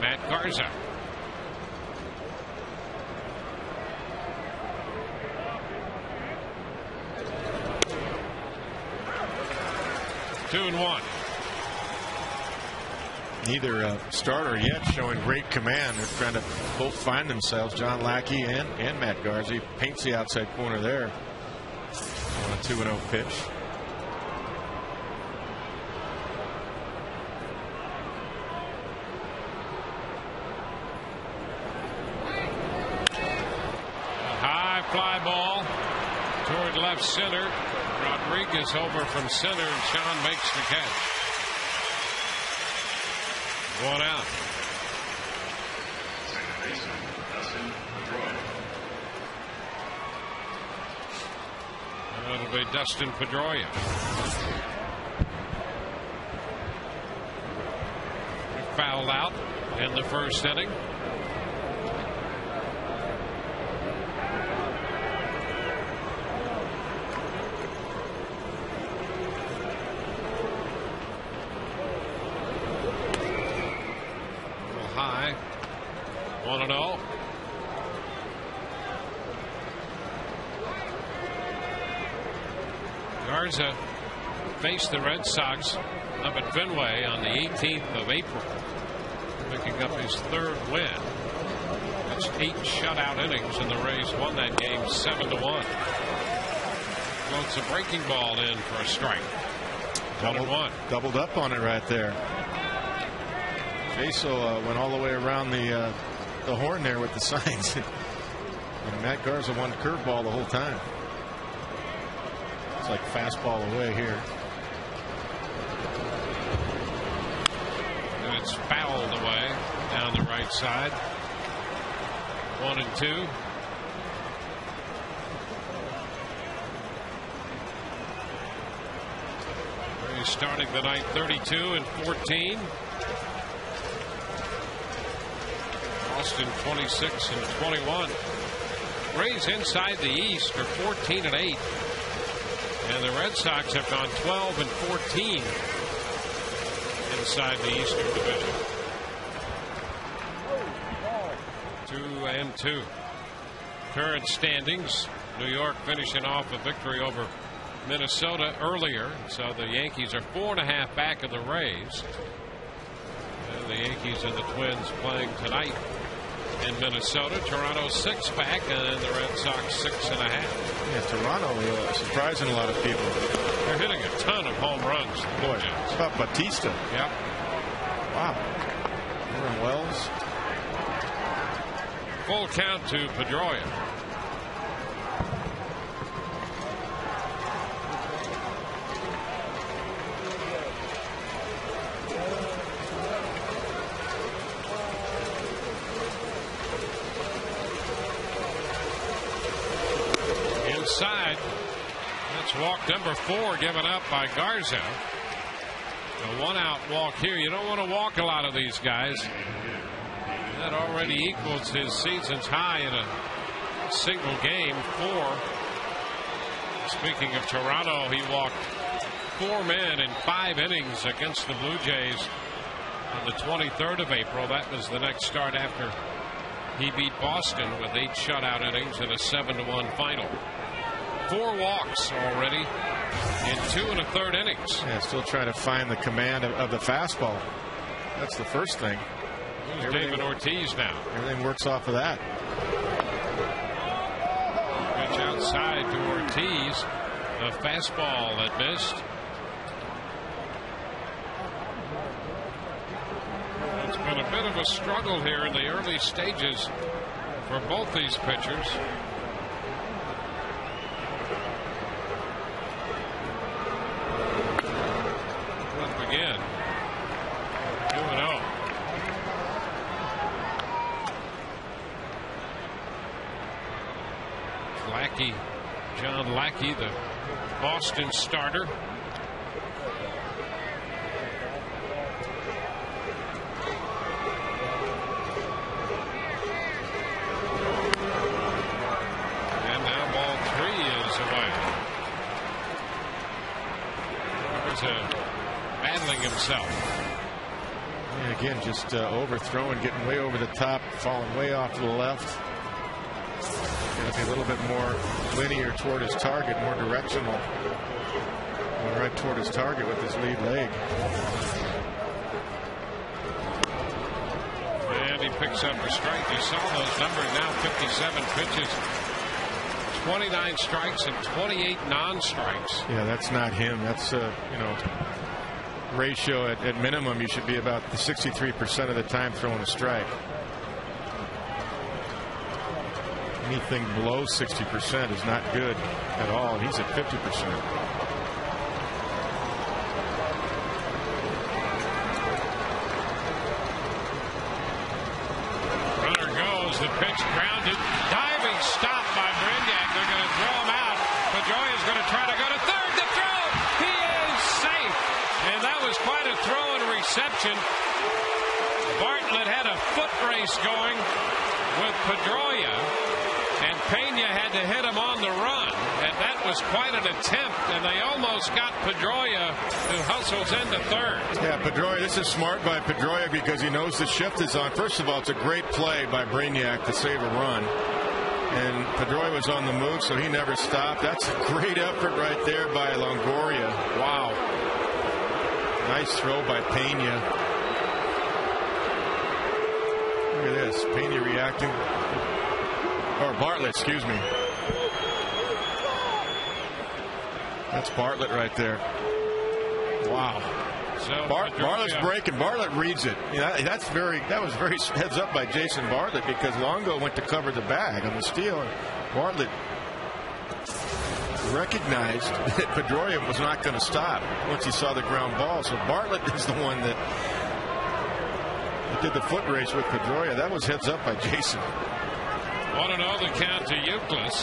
Matt Garza. Two and one. Neither starter yet showing great command. They're trying to both find themselves. John Lackey and Matt Garza. Paints the outside corner there on a 2-0 pitch. A high fly ball toward left center. Rodriguez over from center, and Sean makes the catch. 1 out. It'll be Dustin Pedroia. Fouled out in the 1st inning. High. 1-0. Garza faced the Red Sox up at Fenway on the 18th of April, picking up his 3rd win. That's 8 shutout innings, and the Rays won that game 7-1. Floats a breaking ball in for a strike. 1-1. Doubled up on it right there. Jaso went all the way around the horn there with the signs. And Matt Garza won curveball the whole time. It's like fastball away here. And it's fouled away down the right side. 1-2. He's starting the night 32-14. Austin 26-21. Rays inside the East are 14-8. And the Red Sox have gone 12-14 inside the Eastern Division. 2-2. Current standings. New York finishing off a victory over Minnesota earlier. So the Yankees are 4.5 back of the Rays. And the Yankees and the Twins playing tonight in Minnesota. Toronto 6 back, and the Red Sox 6.5. Yeah, Toronto surprising a lot of people. They're hitting a ton of home runs. Boy, it's about Batista. Yep. Wow. Aaron Wells. Full count to Pedroia. Inside. That's walk number 4 given up by Garza. A 1-out walk here. You don't want to walk a lot of these guys. That already equals his season's high in a single game, 4. Speaking of Toronto, he walked 4 men in 5 innings against the Blue Jays on the 23rd of April. That was the next start after he beat Boston with 8 shutout innings in a 7-1 final. 4 walks already in 2 1/3 innings. Yeah, still trying to find the command of the fastball. That's the first thing. David Ortiz now. Everything works off of that. Pitch outside to Ortiz. A fastball that missed. It's been a bit of a struggle here in the early stages for both these pitchers. Up again. 2-0. Lackey, John Lackey, the Boston starter. And now ball 3 is away. Battling himself. And again, just overthrowing, getting way over the top, falling way off to the left. Going to be a little bit more linear toward his target, more directional. Going right toward his target with his lead leg. And he picks up a strike. You saw those numbers now, 57 pitches. 29 strikes and 28 non-strikes. Yeah, that's not him. That's ratio at minimum. You should be about the 63% of the time throwing a strike. Anything below 60% is not good at all. He's at 50%. Runner goes. The pitch grounded. Diving stop by Brignac. They're going to throw him out. Pedroia is going to try to go to third. The throw. He is safe. And that was quite a throw and reception. Bartlett had a foot race going with Pedroia. And Pena had to hit him on the run. And that was quite an attempt. And they almost got Pedroia, who hustles into third. Yeah, Pedroia, this is smart by Pedroia because he knows the shift is on. First of all, it's a great play by Brainiac to save a run. And Pedroia was on the move, so he never stopped. That's a great effort right there by Longoria. Wow. Nice throw by Pena. Look at this. Pena reacting. Or Bartlett, excuse me. That's Bartlett right there. Wow. So Bartlett's breaking. Bartlett reads it. Yeah, that was very heads up by Jason Bartlett because Longo went to cover the bag on the steal, and Bartlett recognized that Pedroia was not going to stop once he saw the ground ball. So Bartlett is the one that did the foot race with Pedroia. That was heads up by Jason. 1-0 the count to Euclid.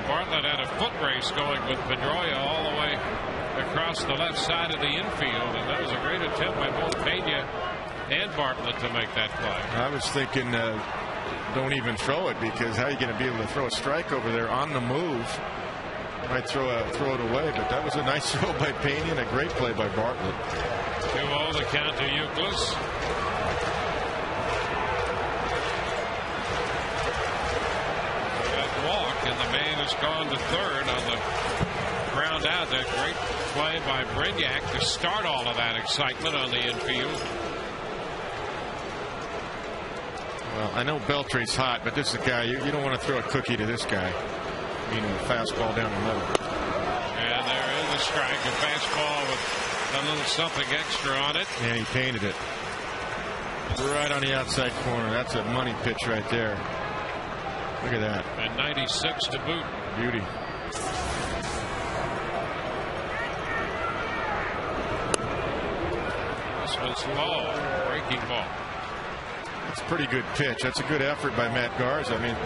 Bartlett had a foot race going with Pedroia all the way across the left side of the infield, and that was a great attempt by both Pena and Bartlett to make that play. I was thinking don't even throw it, because how are you going to be able to throw a strike over there on the move? Might throw it away, but that was a nice throw by Pena and a great play by Bartlett. 2-0 the count to Euclid. That walk, and the man has gone to third on the ground out. That great play by Brignac to start all of that excitement on the infield. Well, I know Beltre's hot, but this is a guy you don't want to throw a cookie to this guy. Meaning a fastball down the middle. And there is a strike, a fastball with a little something extra on it. And he painted it right on the outside corner. That's a money pitch right there. Look at that. And 96 to boot. Beauty. This one's low. Breaking ball. It's a pretty good pitch. That's a good effort by Matt Garza. I mean,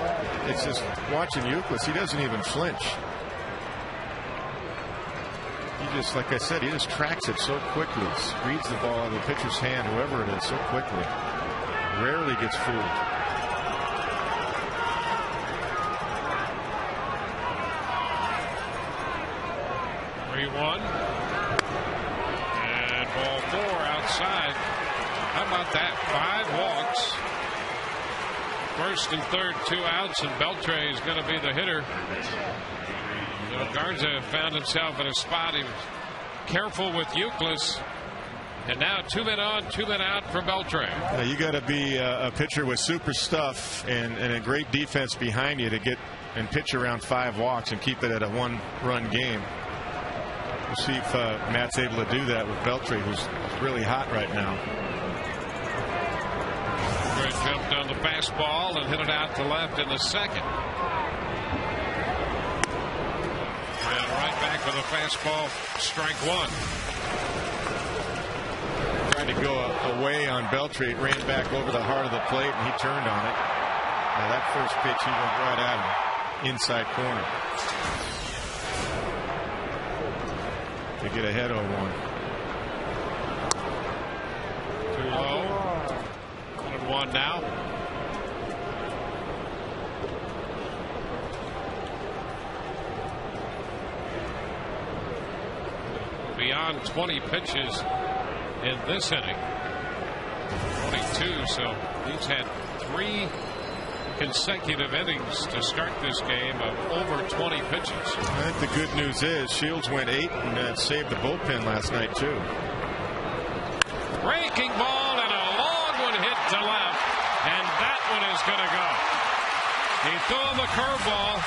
it's just watching Euclid. He doesn't even flinch. He just, like I said, he just tracks it so quickly. Reads the ball out of the pitcher's hand, whoever it is, so quickly. Rarely gets fooled. And ball 4 outside. How about that? 5 walks. First and third, 2 outs, and Beltre is going to be the hitter. So Garza found himself in a spot. He was careful with Euclid. And now 2 men on, 2 men out for Beltre. Now you got to be a pitcher with super stuff and a great defense behind you to get and pitch around 5 walks and keep it at a 1-run game. We'll see if Matt's able to do that with Beltre, who's really hot right now. Beltre jumped on the fastball and hit it out to left in the second. And right back with a fastball, strike 1. Tried to go away on Beltre. It ran back over the heart of the plate, and he turned on it. Now that first pitch, he went right at him, inside corner. To get ahead 0-1. Too low. 1-1 now. Beyond 20 pitches in this inning. 22, so he's had 3 consecutive innings to start this game of over 20 pitches. I think the good news is Shields went 8 and saved the bullpen last night too. Breaking ball and a long one hit to left, and that one is going to go. He threw him a curveball,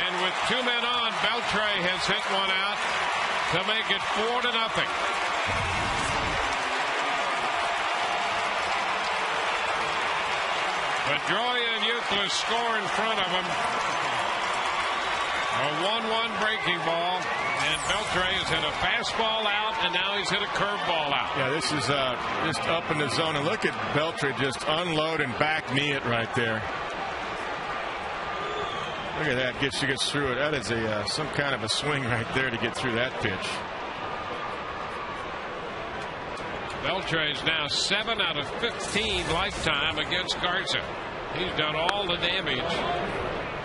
and with 2 men on, Beltre has hit one out to make it 4-0. Pedroia and Euclid score in front of him. A 1-1 breaking ball, and Beltre has hit a fastball out, and now he's hit a curveball out. Yeah, this is just up in the zone, and look at Beltre just unload and back knee it right there. Look at that, gets through it. That is some kind of a swing right there to get through that pitch. Beltre is now 7 out of 15 lifetime against Garza. He's done all the damage.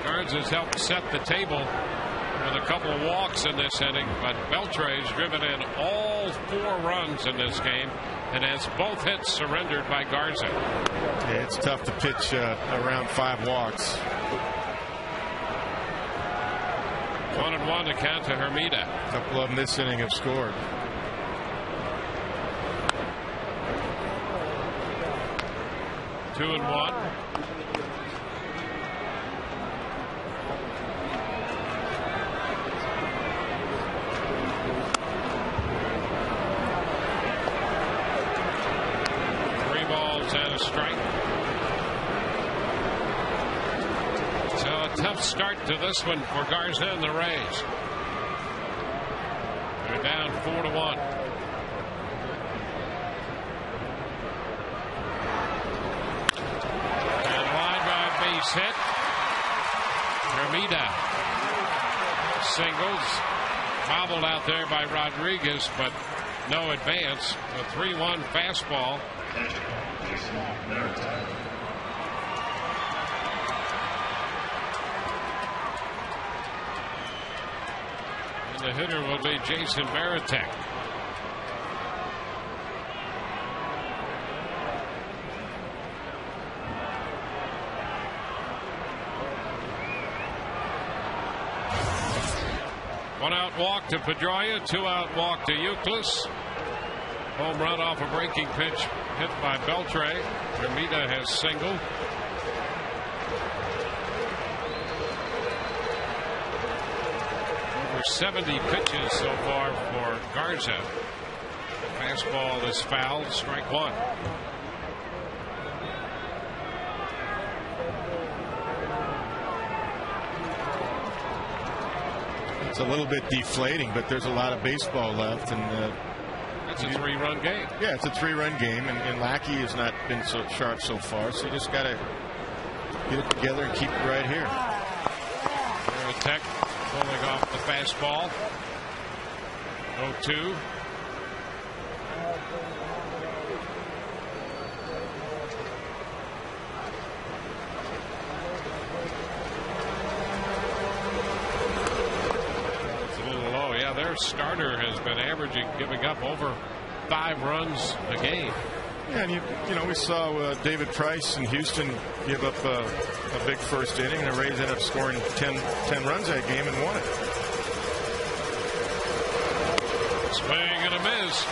Garza's helped set the table with a couple of walks in this inning, but Beltre's driven in all 4 runs in this game and has both hits surrendered by Garza. Yeah, it's tough to pitch around 5 walks. 1-1 to count to Hermida. A couple of them this inning have scored. Two and 1. Three balls and a strike. So a tough start to this one for Garza and the Rays. They're down 4-1. Hit. Hermida singles, bobbled out there by Rodriguez, but no advance. A 3-1 fastball. the hitter will be Jason Varitek. One out walk to Pedroia, 2 out walk to Euclid. Home run off a breaking pitch hit by Beltre. Hermida has singled. Over 70 pitches so far for Garza. The fastball is fouled, strike 1. It's a little bit deflating, but there's a lot of baseball left, and it's a 3-run game. Yeah, it's a 3-run game, and Lackey has not been so sharp so far, so you just got to get it together and keep it right here. Tech pulling off the fastball. 0-2. Their starter has been averaging, giving up over 5 runs a game. Yeah, and you know, we saw David Price in Houston give up a big first inning, and the Rays ended up scoring 10 runs that game and won it. Swing and a miss.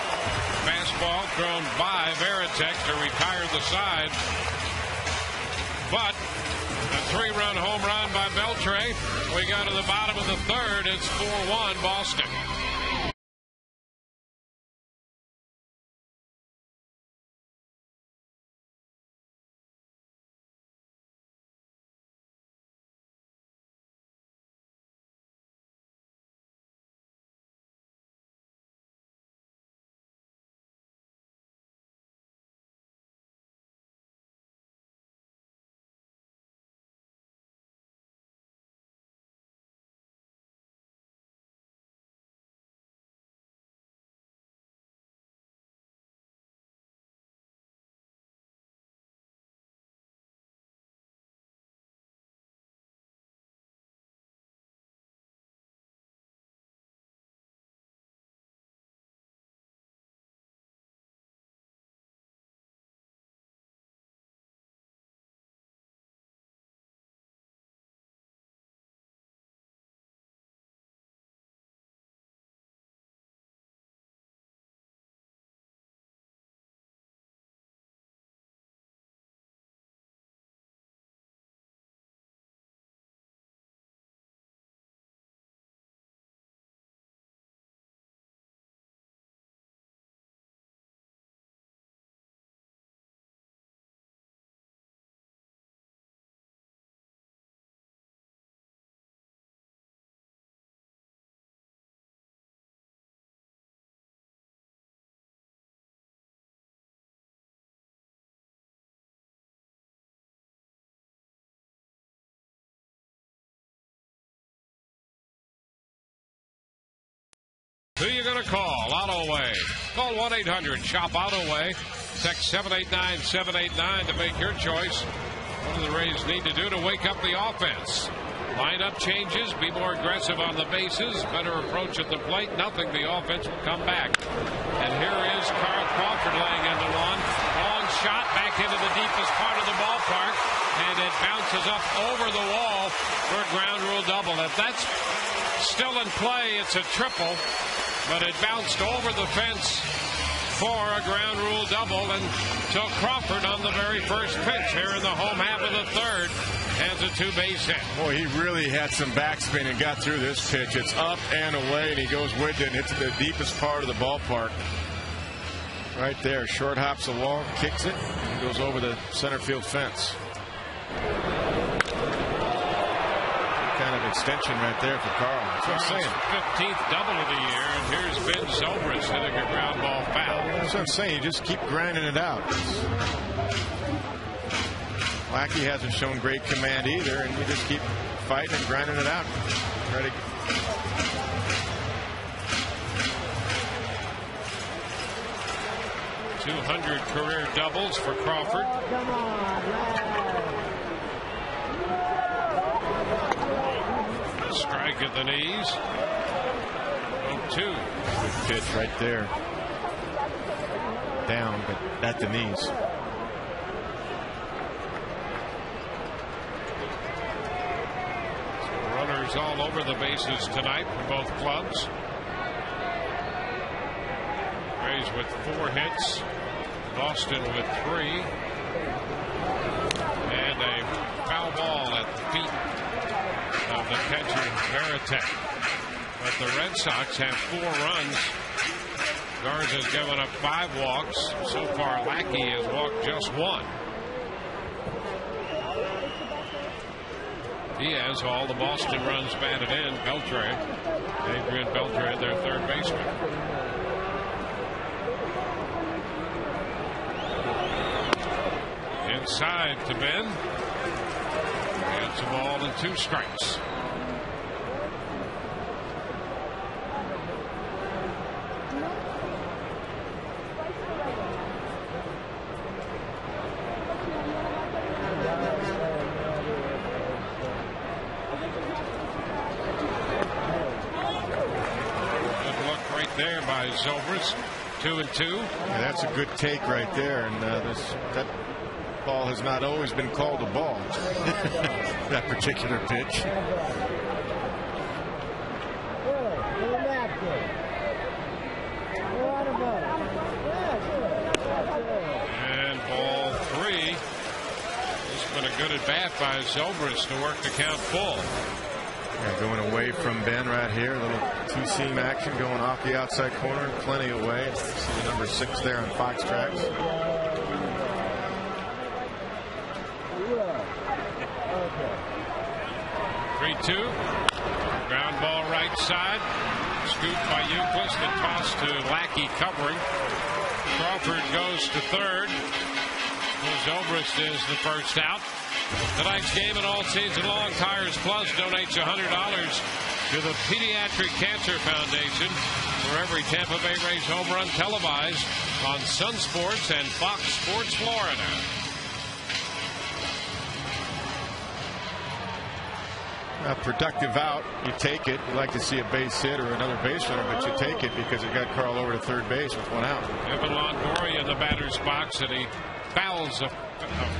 Fastball thrown by Varitek to retire the side. But a 3-run home run by Beltre. We go to the bottom of the 3rd. It's 4-1 Boston. Who you going to call? Auto-Way. Call 1-800-SHOP-AUTO-WAY. Text 789-789 to make your choice. What do the Rays need to do to wake up the offense? Lineup changes, be more aggressive on the bases, better approach at the plate. Nothing, the offense will come back. And here is Carl Crawford laying into one. Long shot back into the deepest part of the ballpark. And it bounces up over the wall for a ground rule double. If that's still in play, it's a triple. But it bounced over the fence for a ground rule double and took Crawford on the very first pitch here in the home half of the 3rd. Has a 2-base hit. Boy, he really had some backspin and got through this pitch. It's up and away, and he goes with it and hits the deepest part of the ballpark. Right there. Short hops along, kicks it, and goes over the center field fence. Kind of extension right there for Carl. That's what I'm saying. 15th double of the year, and here's Ben Zobrist hitting a ground ball foul. That's what I'm saying. You just keep grinding it out. Lackey hasn't shown great command either, and you just keep fighting and grinding it out. Try to 200 career doubles for Crawford. Strike at the knees. 2. Good pitch right there. Down, but at the knees. So runners all over the bases tonight for both clubs. Rays with 4 hits. Boston with 3. And a foul ball at the feet of the catcher, Veritek. But the Red Sox have 4 runs. Garza's given up 5 walks. So far, Lackey has walked just 1. He has all the Boston runs batted in. Beltre, Adrian Beltre, their third baseman. Inside to Ben. Gets a ball and 2 strikes. There by Zobrist. 2-2. Yeah, that's a good take right there, and that ball has not always been called a ball. That particular pitch. And ball 3. This has been a good at bat by Zobrist to work the count full. Yeah, going away from Ben right here. A little 2-seam action going off the outside corner. Plenty away. See the number 6 there on Fox Tracks. 3-2. Ground ball right side. Scooped by Euclid and tossed to Lackey covering. Crawford goes to third. Zobrist is the first out. Tonight's game and all season long, Tires Plus donates $100 to the Pediatric Cancer Foundation for every Tampa Bay Rays home run televised on Sun Sports and Fox Sports Florida. A productive out, you take it. You like to see a base hit or another base runner, but you take it because it got Carl over to third base with 1 out. Evan Longoria in the batter's box, and he fouls a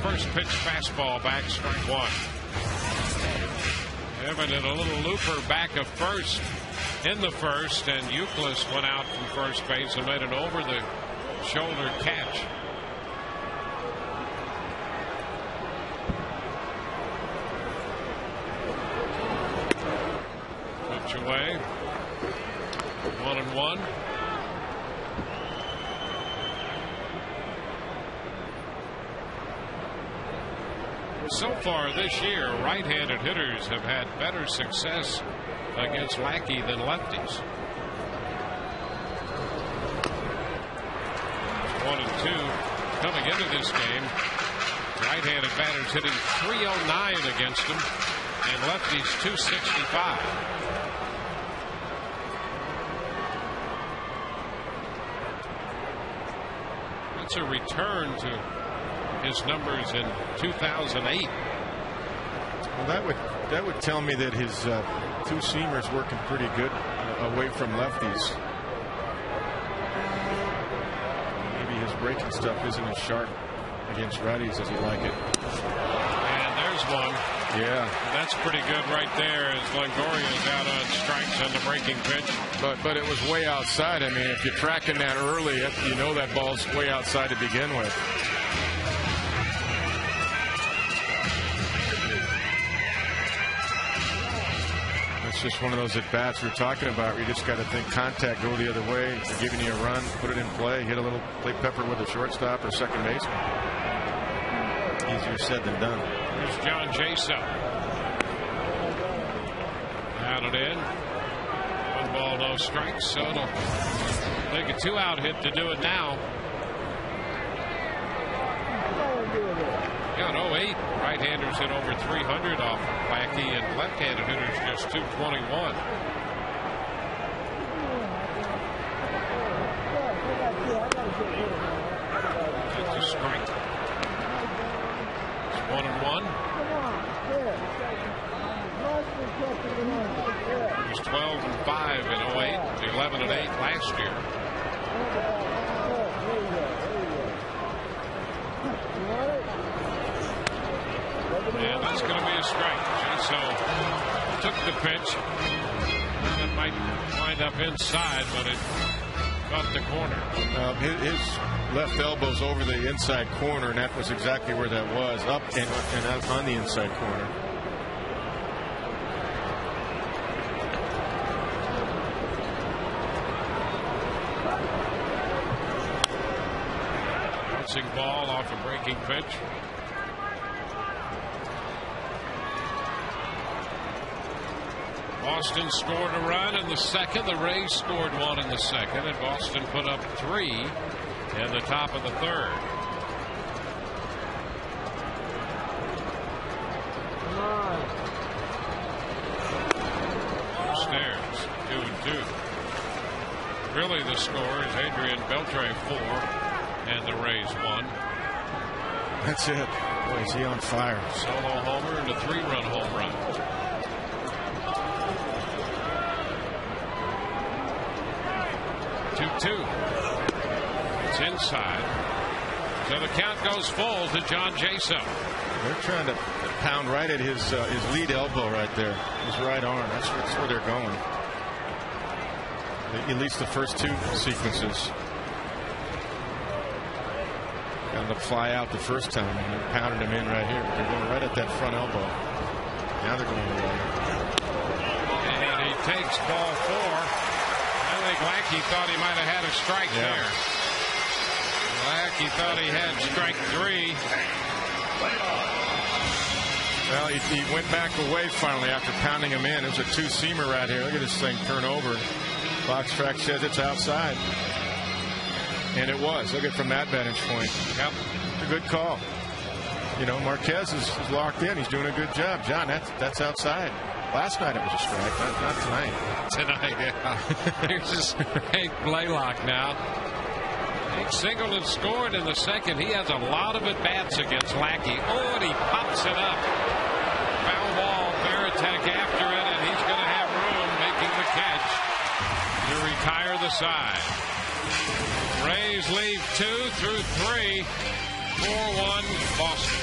first pitch fastball back, strike 1. Evan did a little looper back of first in the first, and Euclid went out from first base and made an over the shoulder catch. Pitch away. 1-1. So far this year, right-handed hitters have had better success against Lackey than lefties. 1-2 coming into this game. Right-handed batters hitting .309 against him, and lefties .265. That's a return to his numbers in 2008. Well, that would tell me that his 2-seamer's working pretty good away from lefties. Maybe his breaking stuff isn't as sharp against righties as he like it. And there's one. Yeah, that's pretty good right there as Longoria's out on strikes on the breaking pitch. But it was way outside. I mean, if you're tracking that early, you know that ball's way outside to begin with. It's just one of those at-bats we're talking about where you just got to think contact, go the other way. They're giving you a run, put it in play, hit a little play pepper with a shortstop or second baseman. Easier said than done. Here's John Jaso. Out and in. 1 ball, no strikes, so it'll take a 2-out hit to do it now. Yeah, in 08, right-handers hit over 300 off Lackey, and left-handed hitters just 221. That's a strike. It's 1-1. He was 12-5 in 08. He 11 and 8 last year. And that's going to be a strike. So took the pitch. And it might wind up inside, but it caught the corner. His left elbow's over the inside corner, and that was exactly where that was, up and out on the inside corner. Bouncing ball off a breaking pitch. Boston scored a run in the second. The Rays scored one in the second, and Boston put up 3 in the top of the third. Upstairs, 2-2. Really, the score is Adrian Beltre 4, and the Rays 1. That's it. Boy, is he on fire. Solo homer and a 3-run home run. 2-2. It's inside. So the count goes full to John Jaso. They're trying to pound right at his lead elbow right there. His right arm. That's where they're going. At least the first 2 sequences. Got him to fly out the first time, and they're pounding him in right here. But they're going right at that front elbow. Now they're going away. And he takes ball 4. I think Lackey thought he might have had a strike there. Lackey thought he had strike 3. Well, he went back away finally after pounding him in. It was a 2-seamer right here. Look at this thing turn over. Box track says it's outside. And it was. Look at it from that vantage point. Yep. It's a good call. You know, Marquez is locked in. He's doing a good job. John, that's outside. Last night it was a strike, not tonight. Tonight, yeah. Here's Hank Blaylock now. Hank Singleton scored in the second. He has a lot of at-bats against Lackey. Oh, and he pops it up. Foul ball, Veritek after it, and he's going to have room making the catch to retire the side. Rays lead 2 through 3. 4-1 Boston.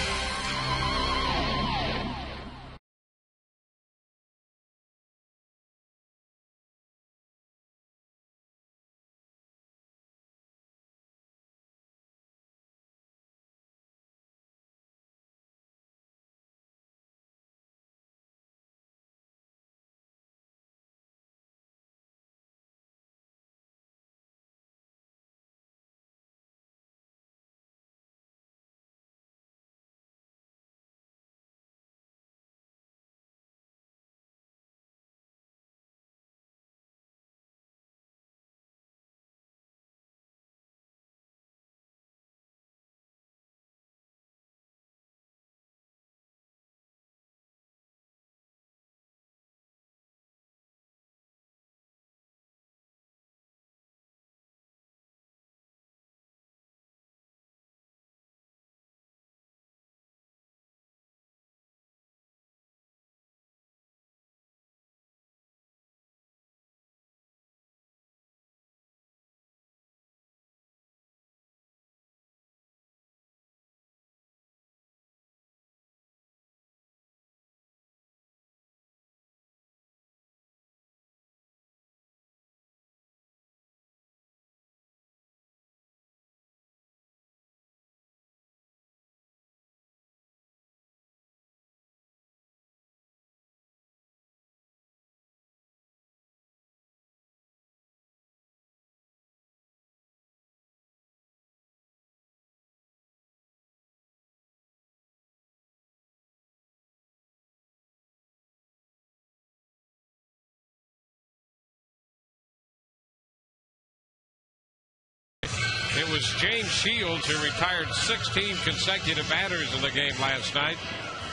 It was James Shields who retired 16 consecutive batters in the game last night.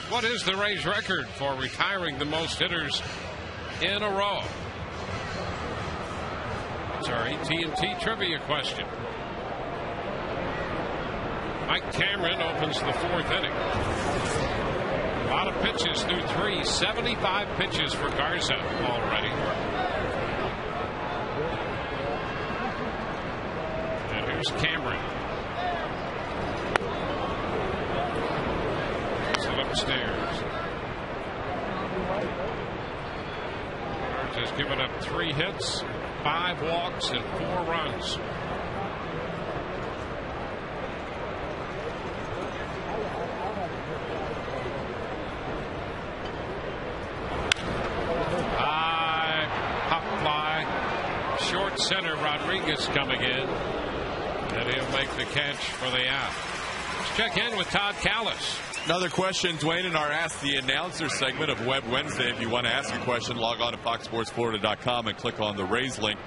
What is the Rays record for retiring the most hitters in a row? It's our AT&T trivia question. Mike Cameron opens the 4th inning. A lot of pitches through 3. 75 pitches for Garza already. Here's Cameron. Sit upstairs. Birds has given up 3 hits, 5 walks, and 4 runs. Short center, Rodriguez coming in, and he'll make the catch for the out. Let's check in with Todd Callis. Another question, Dwayne, in our Ask the Announcer segment of Web Wednesday. If you want to ask a question, log on to foxsportsflorida.com and click on the Rays link.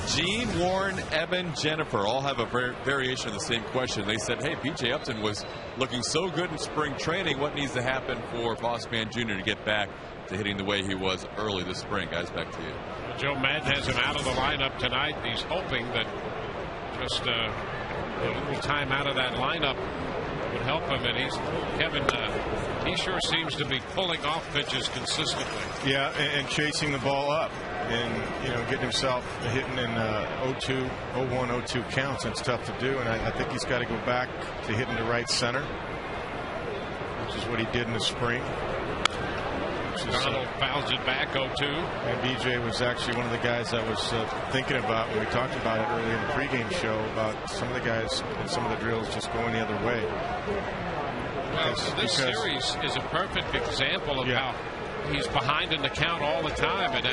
Gene, Warren, Evan, Jennifer all have a variation of the same question. They said, hey, B.J. Upton was looking so good in spring training. What needs to happen for Boss Man Jr. to get back to hitting the way he was early this spring? Guys, back to you. Joe Madden has him out of the lineup tonight. He's hoping that just a little time out of that lineup would help him. And he sure seems to be pulling off pitches consistently. Yeah, and chasing the ball up, and getting himself hitting in 0-2, 0-1, 0-2 counts. That's tough to do, and I think he's got to go back to hitting the right center, which is what he did in the spring. Donald fouls it back 0-2. And BJ was actually one of the guys I was thinking about when we talked about it earlier in the pregame show about some of the guys and some of the drills just going the other way. Well, this series is a perfect example of how he's behind in the count all the time, and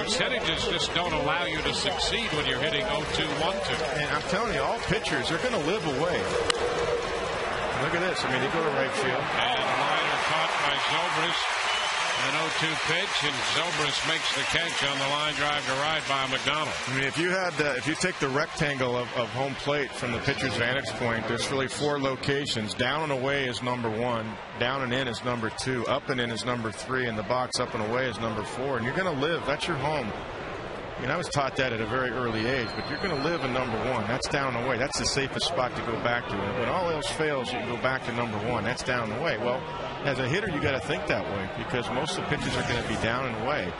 percentages just don't allow you to succeed when you're hitting 0-2, 1-2. And I'm telling you, all pitchers are going to live away. Look at this. I mean, they go to right field. And liner caught by Zobrist. An 0-2 pitch, and Zobrist makes the catch on the line drive to right by McDonald. I mean, if you take the rectangle of home plate from the pitcher's vantage point, there's really 4 locations. Down and away is number 1. Down and in is number 2. Up and in is number 3. And the box up and away is number 4. And you're going to live. That's your home. I mean, I was taught that at a very early age, but you're going to live in number 1. That's down and away. That's the safest spot to go back to. And when all else fails, you can go back to number 1. That's down and away. Well, as a hitter, you got to think that way because most of the pitchers are going to be down and away.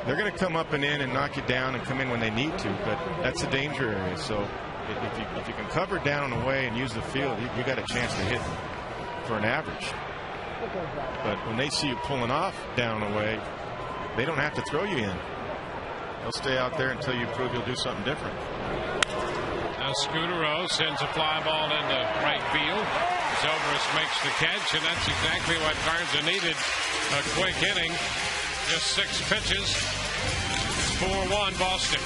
They're going to come up and in and knock you down and come in when they need to, but that's a danger area. So if you can cover down and away and use the field, you got a chance to hit for an average. But when they see you pulling off down and away, they don't have to throw you in. They'll stay out there until you prove you'll do something different. Now Scudero sends a fly ball into right field. Zobrist makes the catch, and that's exactly what Garza needed. A quick inning, just 6 pitches. 4-1 Boston.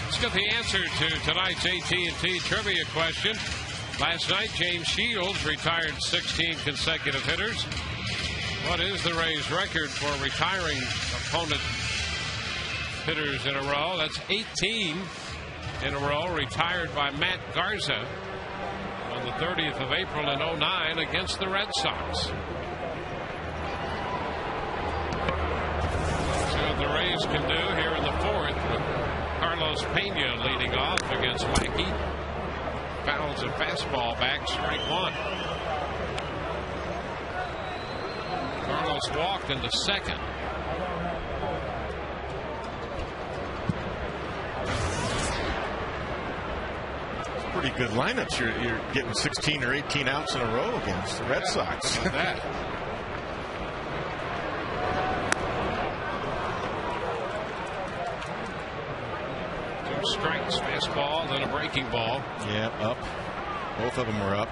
Let's get the answer to tonight's AT&T trivia question. Last night, James Shields retired 16 consecutive hitters. What is the Rays' record for retiring opponent hitters in a row? That's 18 in a row, retired by Matt Garza on the 30th of April in 09 against the Red Sox. Cardinals can do here in the fourth with Carlos Pena leading off against Lackey. Fouls a fastball back, strike one. Carlos walked into second. Pretty good lineups. You're getting 16 or 18 outs in a row against the Red Sox. That. Two strikes, fastball, then a breaking ball. Yeah, up. Both of them were up.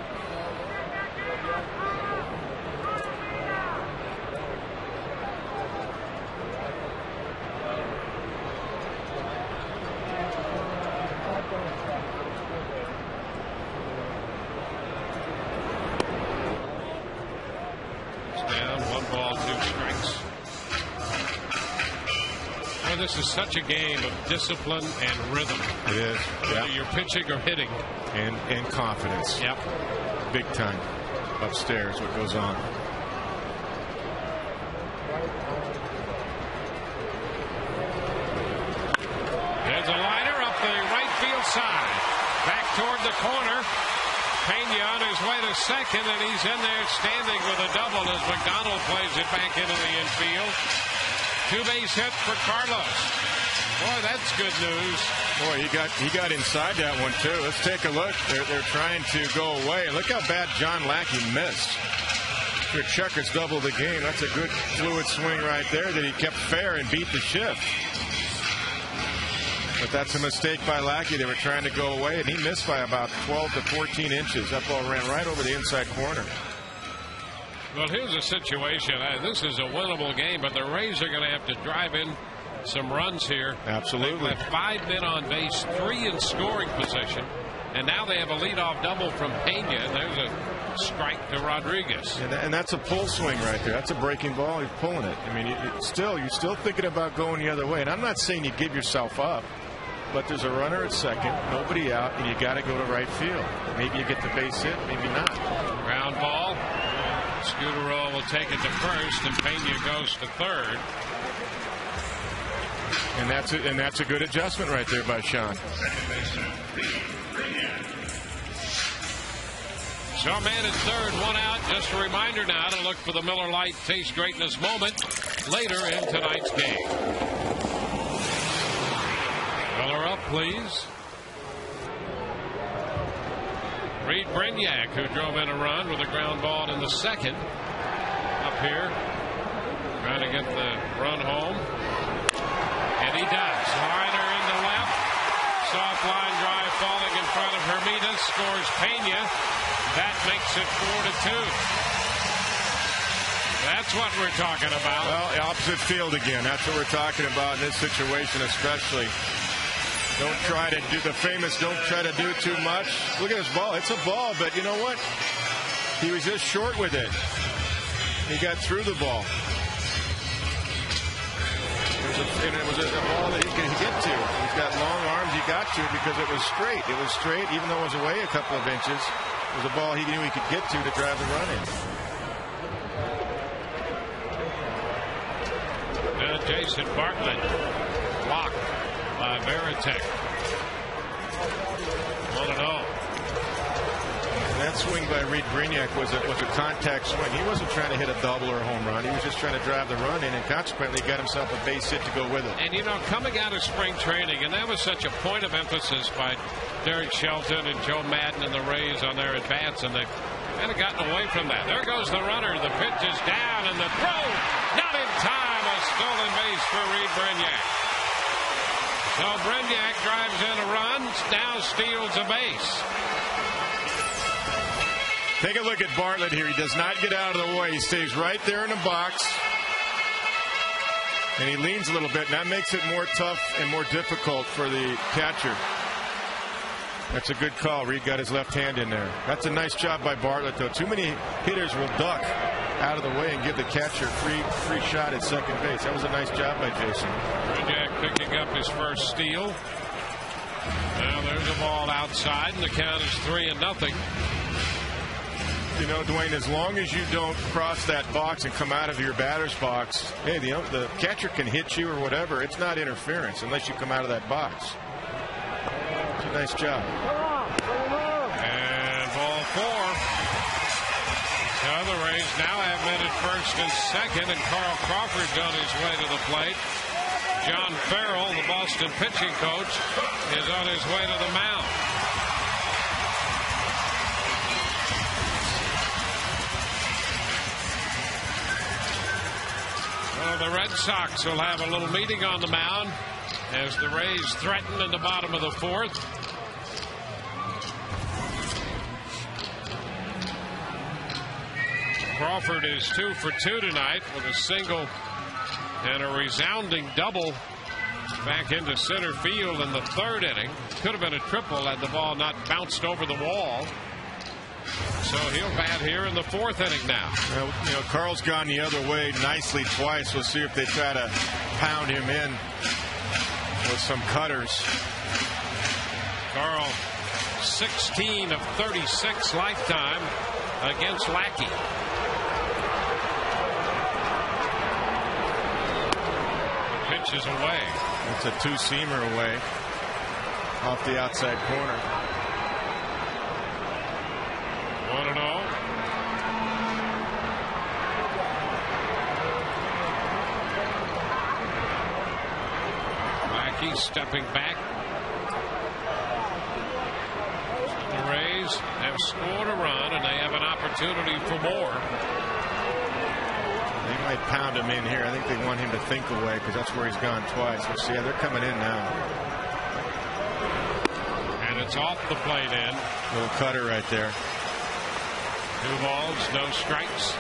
This is such a game of discipline and rhythm. It is. Whether you're pitching or hitting. And confidence. Yep. Big time. Upstairs, what goes on. There's a liner up the right field side. Back toward the corner. Pena on his way to second, and he's in there standing with a double as McDonald plays it back into the infield. Two-base hit for Carlos. Boy, that's good news. Boy, he got inside that one too. Let's take a look. They're trying to go away. Look how bad John Lackey missed. Your checkers double the game. That's a good fluid swing right there that he kept fair and beat the shift. But that's a mistake by Lackey. They were trying to go away, and he missed by about 12 to 14 inches. That ball ran right over the inside corner. Well, here's a situation. This is a winnable game, but the Rays are going to have to drive in some runs here. Absolutely. They've left 5 men on base, 3 in scoring position, and now they have a leadoff double from Pena, and there's a strike to Rodriguez. And that's a pull swing right there. That's a breaking ball. He's pulling it. I mean, you're still thinking about going the other way. And I'm not saying you give yourself up, but there's a runner at second, nobody out, and you got to go to right field. Maybe you get the base hit, maybe not. Ground ball. Scudero will take it to first, and Pena goes to third. And that's a good adjustment right there by Sean. So man at third, 1 out. Just a reminder now to look for the Miller Lite Taste Greatness moment later in tonight's game. Miller up, please. Reed Brignac, who drove in a run with a ground ball in the second. Up here, trying to get the run home. And he does. Liner in the left. Soft line drive falling in front of Hermitas. Scores Pena. That makes it 4-2. That's what we're talking about. Well, opposite field again. That's what we're talking about in this situation especially. Don't try to do the famous don't try to do too much. Look at this ball. It's a ball, but you know what? He was just short with it. He got through the ball. It was a ball that he could get to. He's got long arms. He got to it because it was straight. It was straight, even though it was away a couple of inches. It was a ball he knew he could get to drive the run in. Jason Bartlett blocked by Veritek. 1-0. That swing by Reed Brignac was a contact swing. He wasn't trying to hit a double or a home run. He was just trying to drive the run in, and consequently got himself a base hit to go with it. And you know, coming out of spring training, and that was such a point of emphasis by Derek Shelton and Joe Madden and the Rays on their advance, and they've kind of gotten away from that. There goes the runner. The pitch is down, and the throw not in time. A stolen base for Reed Brignac. So Brignac drives in a run, now steals a base. Take a look at Bartlett here. He does not get out of the way. He stays right there in the box. And he leans a little bit, and that makes it more tough and more difficult for the catcher. That's a good call. Reed got his left hand in there. That's a nice job by Bartlett, though. Too many hitters will duck out of the way and give the catcher free shot at second base. That was a nice job by Jason. Brignac picking up his first steal. Now there's a ball outside, and the count is 3-0. You know, Dwayne, as long as you don't cross that box and come out of your batter's box, hey, the catcher can hit you or whatever. It's not interference unless you come out of that box. It's a nice job. And ball 4. Now the Rays now have men at first and second, and Carl Crawford's on his way to the plate. John Farrell, the Boston pitching coach, is on his way to the mound. Well, the Red Sox will have a little meeting on the mound as the Rays threaten in the bottom of the 4th. Crawford is 2 for 2 tonight with a single and a resounding double back into center field in the 3rd inning. Could have been a triple had the ball not bounced over the wall. So he'll bat here in the 4th inning now. Well, you know, Carl's gone the other way nicely twice. We'll see if they try to pound him in with some cutters. Carl, 16 of 36 lifetime against Lackey. Pitch is away. It's a 2-seamer away off the outside corner. 1-0. Lackey stepping back. The Rays have scored a run and they have an opportunity for more. They might pound him in here. I think they want him to think away because that's where he's gone twice. We'll see. They're coming in now. And it's off the plate in. Little cutter right there. 2 balls, no strikes.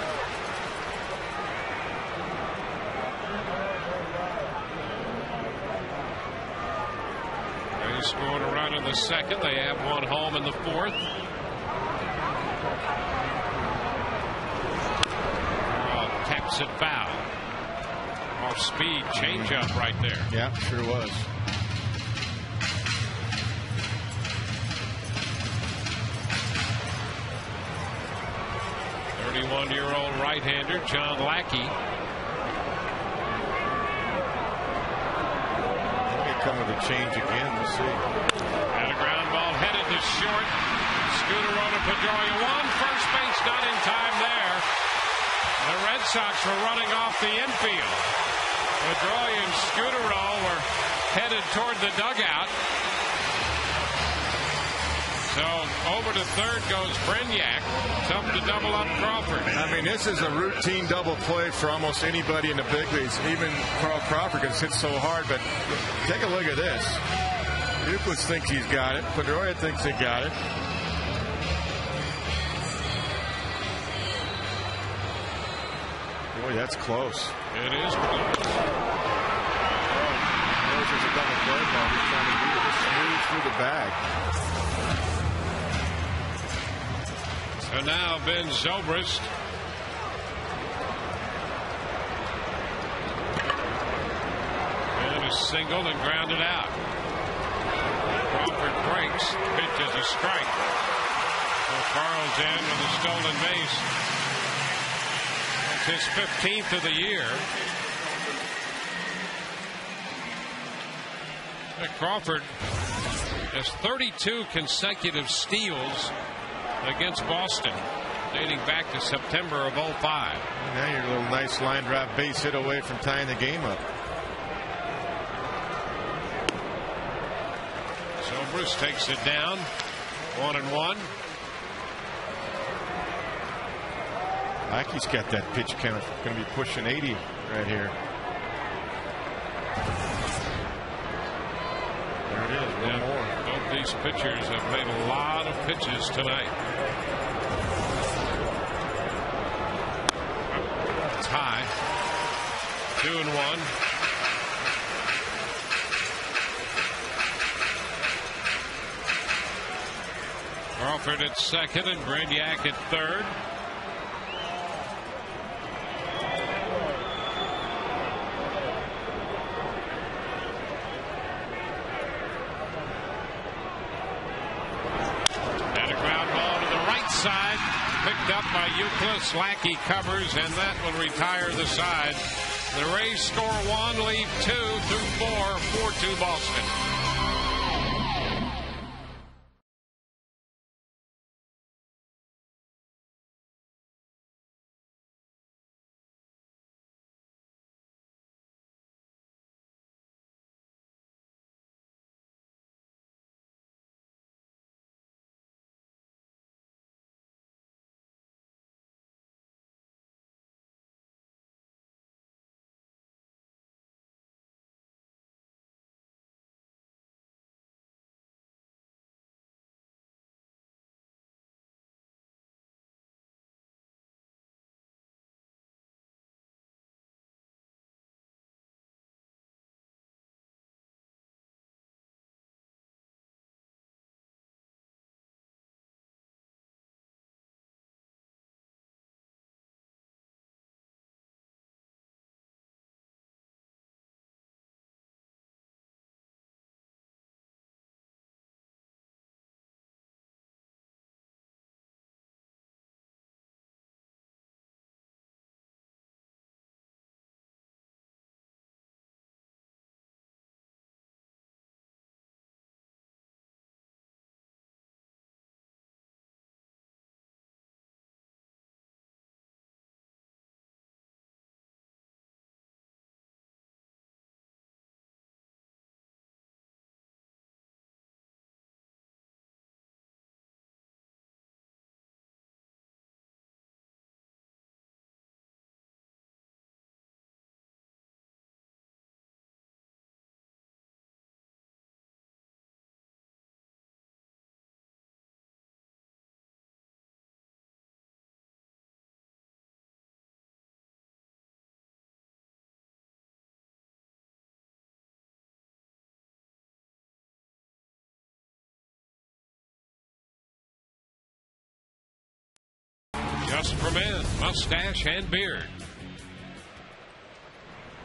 They scored a run in the 2nd. They have 1 home in the 4th. Taps it foul. Off speed changeup right there. Yeah, sure was. Year-old right-hander John Lackey. May come with a change again. We'll see. And a ground ball headed to short. Scooter to Pedroia. 1 first base, not in time there. The Red Sox were running off the infield. Pedroia and Scooter were headed toward the dugout. So over to 3rd goes Brignac. Something to double up Crawford. I mean, this is a routine double play for almost anybody in the big leagues. Even Carl Crawford gets hit so hard. But take a look at this. Dupless thinks he's got it. Pedroia thinks he got it. Boy, that's close. It is close. There's a double play ball. He's trying to beat it smooth through the bag. So now Ben Zobrist. And a single and grounded out. Crawford breaks. Pitch is a strike. So Carl's in with a stolen base. It's his 15th of the year. Crawford has 32 consecutive steals against Boston, dating back to September of 05. Now you're a little nice line drive base hit away from tying the game up. So Bruce takes it down, 1-1. Lackey's got that pitch count. Going to be pushing 80 right here. There it is. One more. Both these pitchers have made a lot of pitches tonight. It's high. 2-1. Crawford at 2nd and Brignac at 3rd. up by Euclid. Lackey covers, and that will retire the side. The Rays score 1, leave 2 through 4, 4-2 Boston. Just for men, mustache and beard.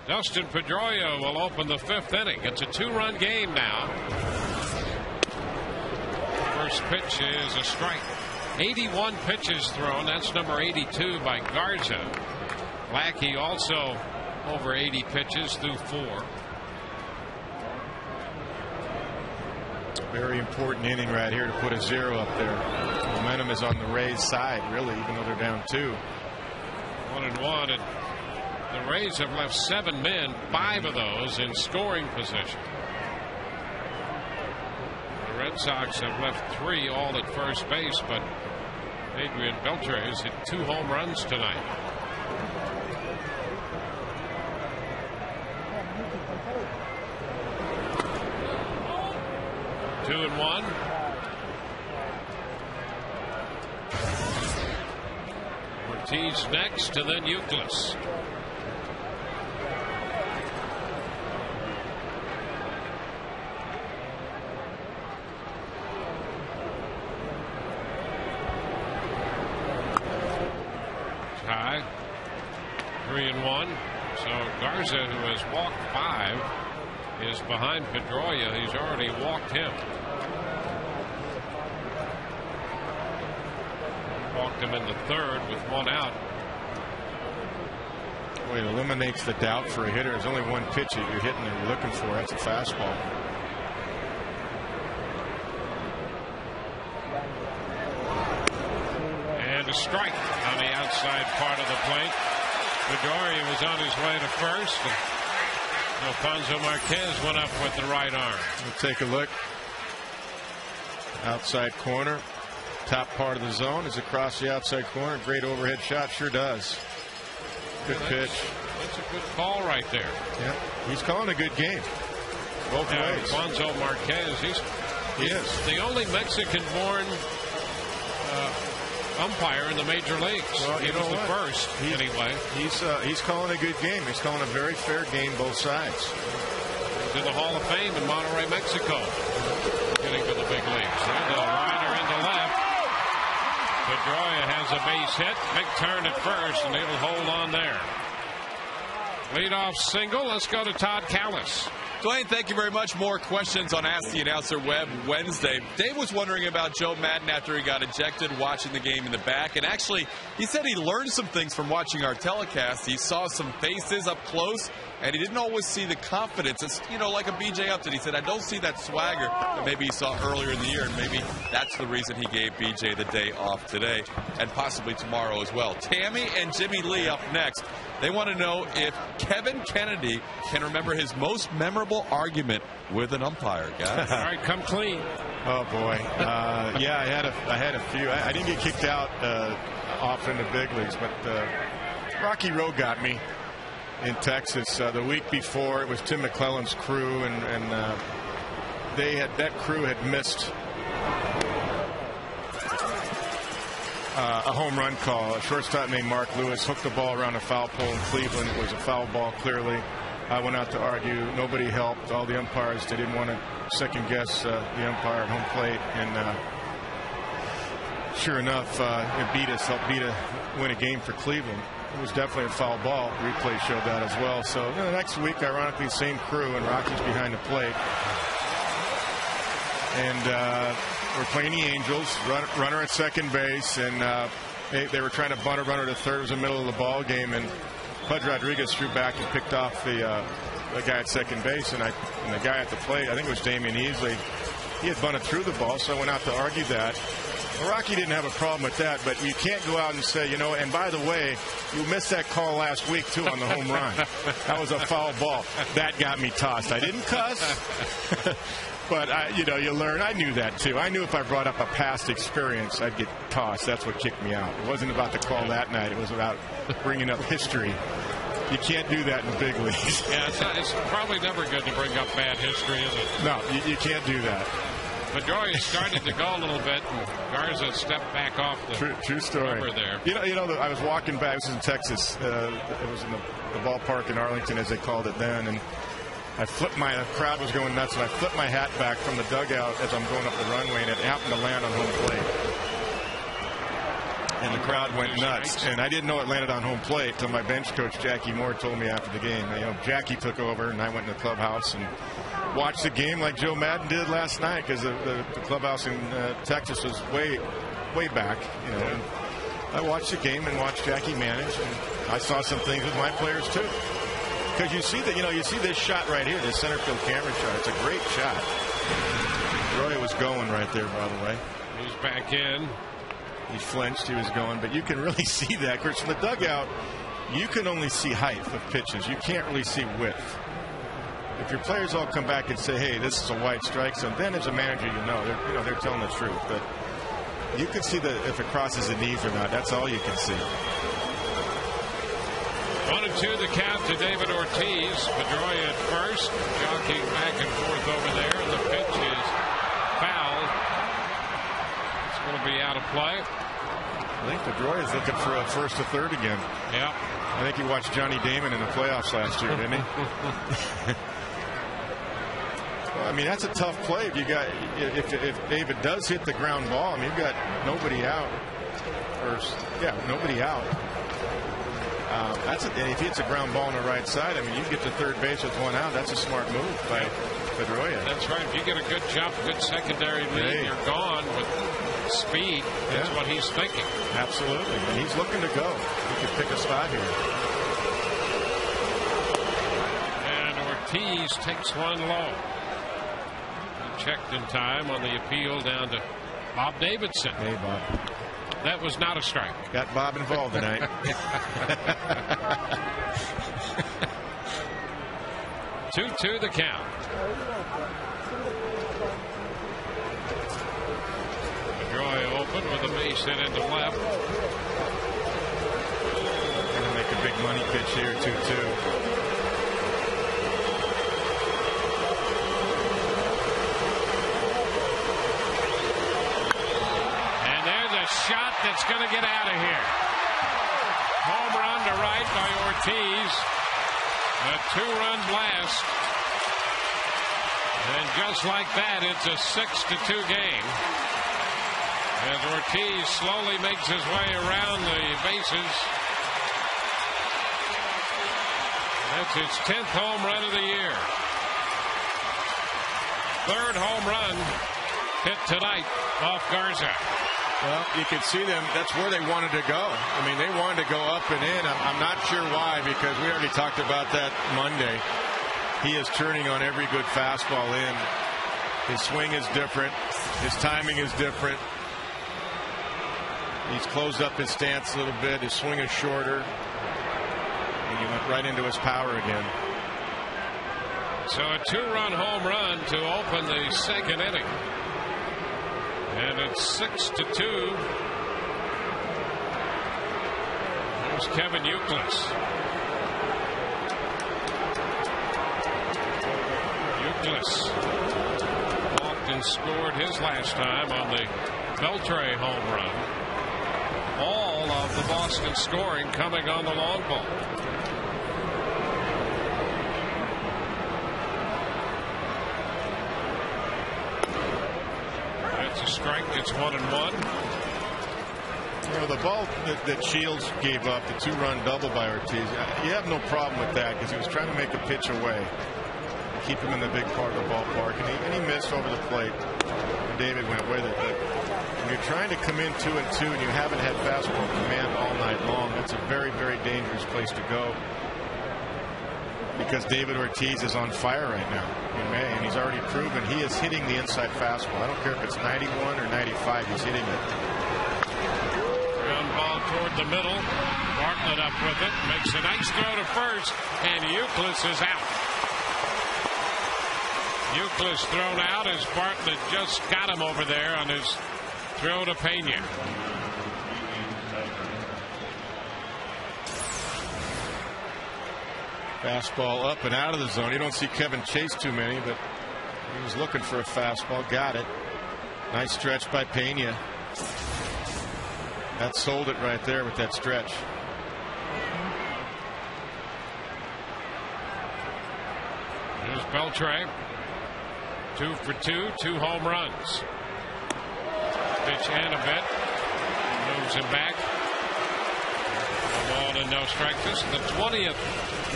Dustin Pedroia will open the 5th inning. It's a 2-run game now. First pitch is a strike. 81 pitches thrown. That's number 82 by Garza. Lackey also over 80 pitches through 4. Very important inning right here to put a 0 up there. Momentum is on the Rays' side, really, even though they're down 2. 1-1, and the Rays have left 7 men, 5 of those in scoring position. The Red Sox have left 3, all at first base, but Adrian Beltre has hit 2 home runs tonight. Two and 1. Ortiz next, and then Euclid. Tie. 3-1. So Garza, who has walked 5, is behind Pedroia. He's already walked him. Walked him in the 3rd with 1 out. Boy, it eliminates the doubt for a hitter. There's only one pitch that you're hitting and you're looking for. That's a fastball. And a strike on the outside part of the plate. Pedroia was on his way to first. Alfonso Marquez went up with the right arm. We'll take a look. Outside corner. Top part of the zone is across the outside corner. Great overhead shot. Sure does. Good pitch. That's a good call right there. Yeah. He's calling a good game. Both ways. Alfonso Marquez. He is the only Mexican-born umpire in the major leagues. Well, he was the first, anyway. He's calling a good game. He's calling a very fair game, both sides. To the Hall of Fame in Monterrey, Mexico. Getting to the big leagues. There's a rider into left. Pedroia has a base hit. Big turn at first, and it'll hold on there. Leadoff single. Let's go to Todd Callis. Dwayne, thank you very much. More questions on Ask the Announcer Web Wednesday. Dave was wondering about Joe Madden after he got ejected, watching the game in the back. And actually, he said he learned some things from watching our telecast. He saw some faces up close, and he didn't always see the confidence. It's, like a BJ Upton. He said, I don't see that swagger that maybe he saw earlier in the year, and maybe that's the reason he gave BJ the day off today and possibly tomorrow as well. Tammy and Jimmy Lee up next. They want to know if Kevin Kennedy can remember his most memorable argument with an umpire, guys. All right, come clean. Oh, boy. Yeah, I had a few. I didn't get kicked out often in the big leagues, but Rocky Road got me in Texas. The week before, it was Tim McClellan's crew, and that crew had missed a home run call. A shortstop named Mark Lewis hooked the ball around a foul pole in Cleveland. It was a foul ball, clearly. I went out to argue. Nobody helped. All the umpires, they didn't want to second guess the umpire at home plate. And sure enough, it helped beat win a game for Cleveland. It was definitely a foul ball. Replay showed that as well. So the next week, ironically, same crew, and Rocky's behind the plate. And we're playing the Angels, runner at second base, and they were trying to bunt a runner to third. It was the middle of the ball game, and Pudge Rodriguez threw back and picked off the guy at second base, and the guy at the plate, I think it was Damian Easley, he had bunted through the ball, so I went out to argue that. Well, Rocky didn't have a problem with that, but you can't go out and say, and by the way, you missed that call last week, too, on the home run. That was a foul ball. That got me tossed. I didn't cuss. But, you learn. I knew that, too. I knew if I brought up a past experience, I'd get tossed. That's what kicked me out. It wasn't about the call that night. It was about bringing up history. You can't do that in the big leagues. Yeah, it's probably never good to bring up bad history, is it? No, you can't do that. Pedroia started to go a little bit, and Garza stepped back off the true story. cover there. I was walking back. This was in Texas. It was in the ballpark in Arlington, as they called it then, and the crowd was going nuts, and I flipped my hat back from the dugout as I'm going up the runway, and it happened to land on home plate. And the crowd went nuts, and I didn't know it landed on home plate until my bench coach, Jackie Moore, told me after the game. Jackie took over, and I went in the clubhouse and watched the game like Joe Madden did last night, because the clubhouse in Texas was way back. And I watched the game and watched Jackie manage, and I saw some things with my players, too. Because you see that, you see this shot right here, this center field camera shot. It's a great shot. Roy was going right there, by the way. He's back in. He flinched. He was going, but you can really see that. Of course, from the dugout, you can only see height of pitches. You can't really see width. If your players all come back and say, "Hey, this is a wide strike zone," then as a manager, they're telling the truth. But you can see if it crosses the knees or not. That's all you can see. 1-2 the count to David Ortiz. Pedroia at first, jockeying back and forth over there, and the pitch is foul. It's going to be out of play. I think Pedroia is looking for a first to third again. Yeah. I think he watched Johnny Damon in the playoffs last year, didn't he? Well, I mean, that's a tough play. If David does hit the ground ball, you've got nobody out. Nobody out. And if he hits a ground ball on the right side, you get to third base with one out. That's a smart move by Pedroia. That's right. If you get a good jump, good secondary lead, you're gone with speed. That's what he's thinking. Absolutely. And he's looking to go. He could pick a spot here. And Ortiz takes one low. He checked in time on the appeal down to Bob Davidson. Hey, Bob. That was not a strike. Got Bob involved tonight. 2-2 the count. Pedroia open with a base hit into left. Going to make a big money pitch here, 2-2. Shot that's going to get out of here. Home run to right by Ortiz. A 2-run blast. And just like that, it's a 6-2 game. As Ortiz slowly makes his way around the bases. Then That's its 10th home run of the year. Third home run hit tonight off Garza. Well, you can see them. That's where they wanted to go. I mean, they wanted to go up and in. I'm not sure why, because we already talked about that Monday. He is turning on every good fastball in. His swing is different. His timing is different. He's closed up his stance a little bit. His swing is shorter. And he went right into his power again. So a 2-run home run to open the second inning. And it's 6-2. There's Kevin Youkilis. Youkilis walked and scored his last time on the Beltre home run. All of the Boston scoring coming on the long ball. That's a strike. It's 1-1. You know, the ball that Shields gave up, the 2-run double by Ortiz, you have no problem with that because he was trying to make a pitch away, keep him in the big part of the ballpark, and he missed over the plate. And David went with it. But when you're trying to come in 2-2 and you haven't had fastball command all night long, that's a very, very dangerous place to go. Because David Ortiz is on fire right now in May, and he's already proven he is hitting the inside fastball. I don't care if it's 91 or 95, he's hitting it. Ground ball toward the middle. Bartlett up with it. Makes a nice throw to first, and Youkilis is out. Youkilis thrown out as Bartlett just got him over there on his throw to Pena. Fastball up and out of the zone. You don't see Kevin chase too many, but he was looking for a fastball. Got it. Nice stretch by Pena. That sold it right there with that stretch. Here's Beltre. 2 for 2, 2 home runs. Pitch and a bit. Moves him back. No ball and no strike. This is the 20th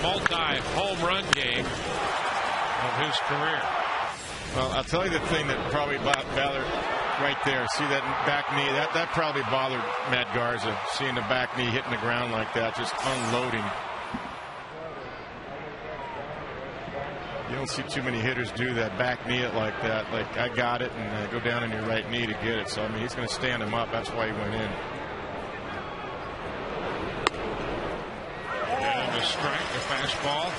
multi-home run game of his career. Well, I'll tell you the thing that probably bothered right there. See that back knee? That probably bothered Matt Garza. Seeing the back knee hitting the ground like that, just unloading. You don't see too many hitters do that, back knee it like that. Like, I got it, and go down on your right knee to get it. So, I mean, he's going to stand him up. That's why he went in. And a strike, a fastball.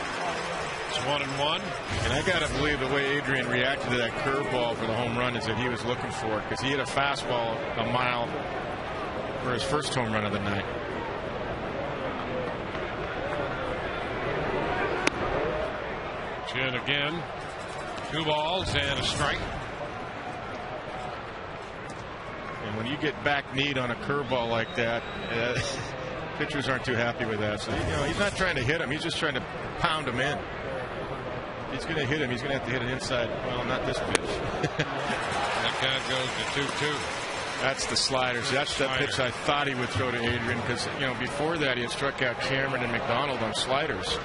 It's 1-1. And I got to believe the way Adrian reacted to that curveball for the home run is that he was looking for it, because he hit a fastball a mile for his first home run of the night. Chin again. 2 balls and a strike. And when you get back kneed on a curveball like that, pitchers aren't too happy with that. So, you know, he's not trying to hit him. He's just trying to pound him in. He's going to hit him. He's going to have to hit it inside. Well, not this pitch. That count goes to 2-2. That's the sliders. That's the pitch I thought he would throw to Adrian, because, you know, before that he had struck out Cameron and McDonald on sliders.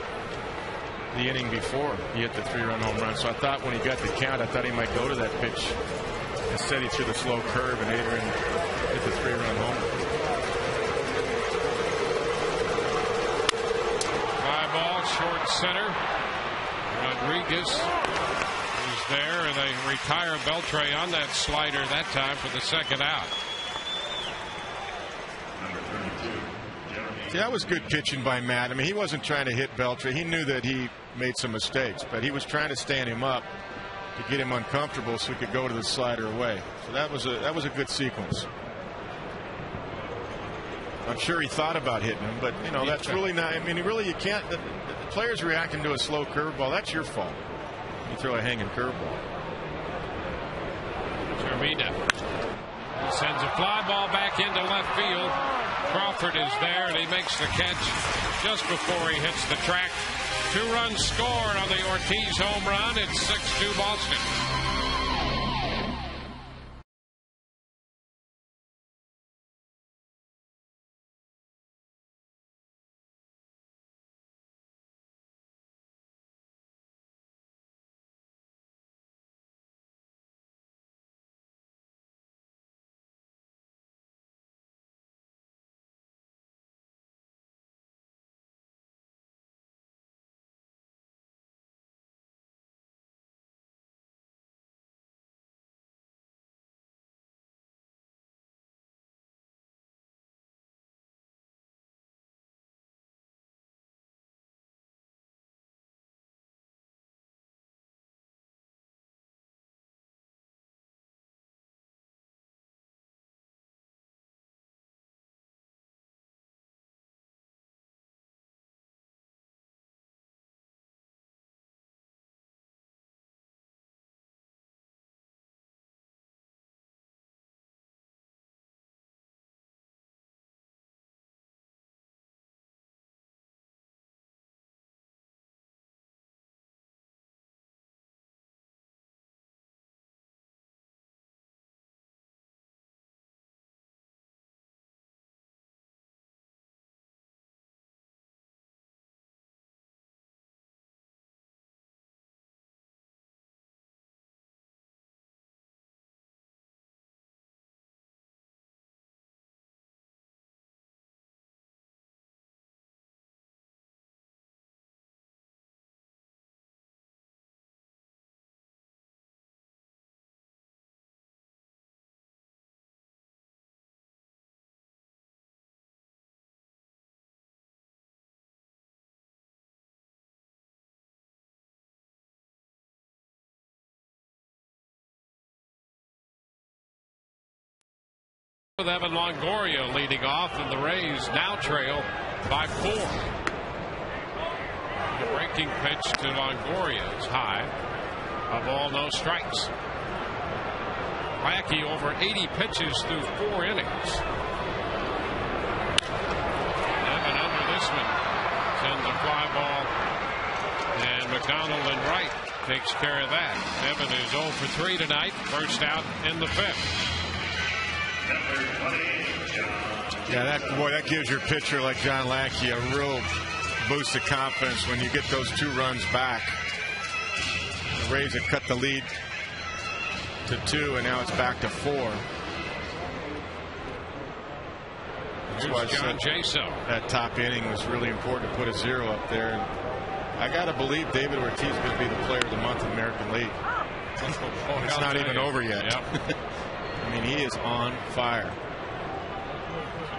The inning before he hit the 3-run home run. So I thought when he got the count, I thought he might go to that pitch. Instead, he threw the slow curve, and Adrian hit the 3-run home. Fly ball, short center. Rodriguez is there, and they retire Beltre on that slider that time for the second out. See, that was good pitching by Matt. I mean, he wasn't trying to hit Beltre. He knew that he made some mistakes, but he was trying to stand him up to get him uncomfortable so he could go to the slider away. So that was a good sequence. I'm sure he thought about hitting him, but, you know, that's really not. I mean, really, you can't. The player's reacting to a slow curveball. That's your fault. You throw a hanging curveball. Jermina sends a fly ball back into left field. Crawford is there, and he makes the catch just before he hits the track. 2 runs scored on the Ortiz home run. It's 6-2 Boston. with Evan Longoria leading off, and the Rays now trail by 4. The breaking pitch to Longoria is high. A ball, no strikes. Lackey over 80 pitches through 4 innings. Evan under this one sends a fly ball, and McDonald and Wright takes care of that. Evan is 0 for 3 tonight. First out in the 5th. Yeah, that gives your pitcher like John Lackey a real boost of confidence when you get those 2 runs back. The Rays have cut the lead to 2, and now it's back to 4. That's why John Jaso. That top inning was really important to put a 0 up there. And I got to believe David Ortiz is going to be the player of the month in the American League. It's not even over yet. Yep. I mean, he is on fire.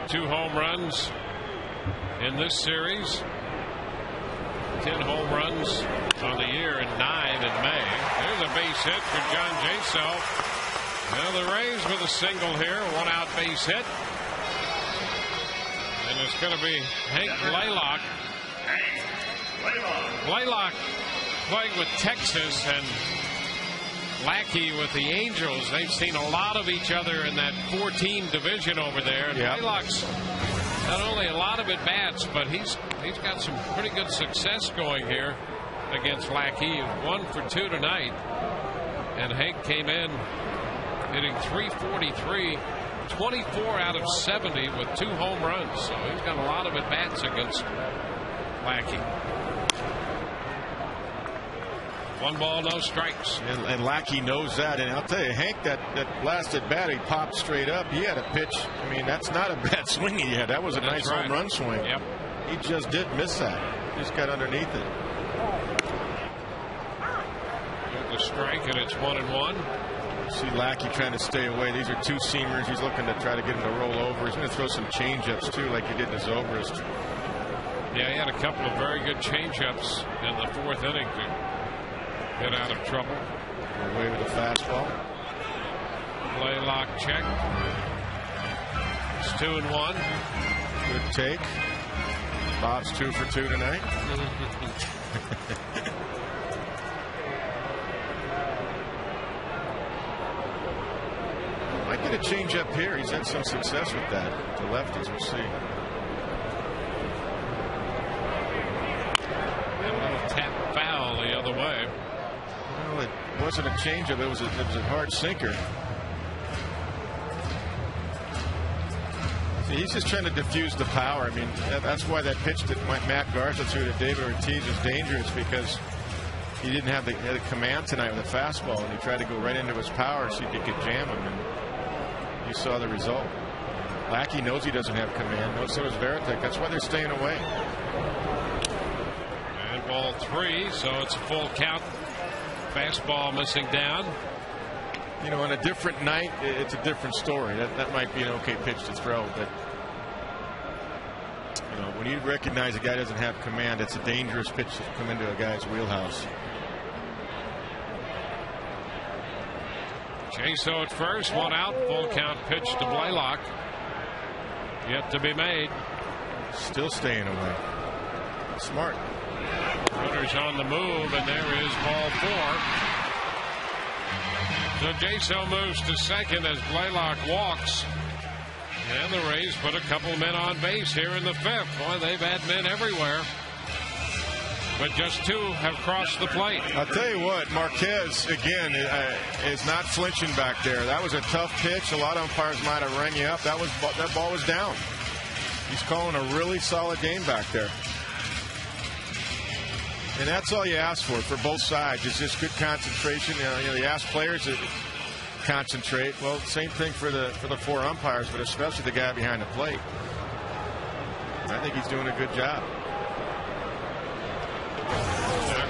2 home runs in this series. 10 home runs on the year and 9 in May. There's a base hit for John Jaso. Now the Rays with a single here. 1 out base hit. And it's going to be Hank Blaylock. Blaylock playing with Texas and Lackey with the Angels. They've seen a lot of each other in that 4-team division over there. And yep. Blaylock's not only a lot of at-bats, but he's got some pretty good success going here against Lackey. 1 for 2 tonight. And Hank came in hitting .343, 24 out of 70 with 2 home runs. So he's got a lot of at-bats against Lackey. 1 ball, no strikes. And Lackey knows that. And I'll tell you, Hank, that last at bat, he popped straight up. He had a pitch. I mean, that's not a bad swing he had. That was a nice home run swing. Yep. He just did miss that. Just got underneath it. Get the strike, and it's 1-1. See Lackey trying to stay away. These are 2 seamers. He's looking to try to get him to roll over. He's going to throw some changeups too, like he did in his Zobrist. Yeah, he had a couple of very good changeups in the 4th inning to get out of trouble. Away with a fastball. Blaylock check. It's 2-1. Good take. Bob's 2 for 2 tonight. Might get a change up here. He's had some success with that. The lefties, we'll see. And a little tap foul the other way. Well, it wasn't a changeup. It was a hard sinker. See, he's just trying to diffuse the power. I mean, that's why that pitch that Matt Garza threw to David Ortiz is dangerous, because he didn't have the command tonight with a fastball, and he tried to go right into his power so he could jam him, and you saw the result. Lackey knows he doesn't have command. So does Veritek. That's why they're staying away. And ball 3, so it's a full count. Fastball missing down. You know, on a different night, it's a different story. That might be an okay pitch to throw, but you know, when you recognize a guy doesn't have command, it's a dangerous pitch to come into a guy's wheelhouse. Jaso at first, 1 out, full count pitch to Blaylock. Yet to be made. Still staying away. Smart. Runners on the move, and there is ball 4. So Jaso moves to second as Blaylock walks. And the Rays put a couple men on base here in the 5th. Boy, they've had men everywhere. But just 2 have crossed the plate. I'll tell you what, Marquez, again, is not flinching back there. That was a tough pitch. A lot of umpires might have rang you up. That ball was down. He's calling a really solid game back there. And that's all you ask for both sides. It's just good concentration. You know, you ask players to concentrate. Well, same thing for the 4 umpires, but especially the guy behind the plate. I think he's doing a good job.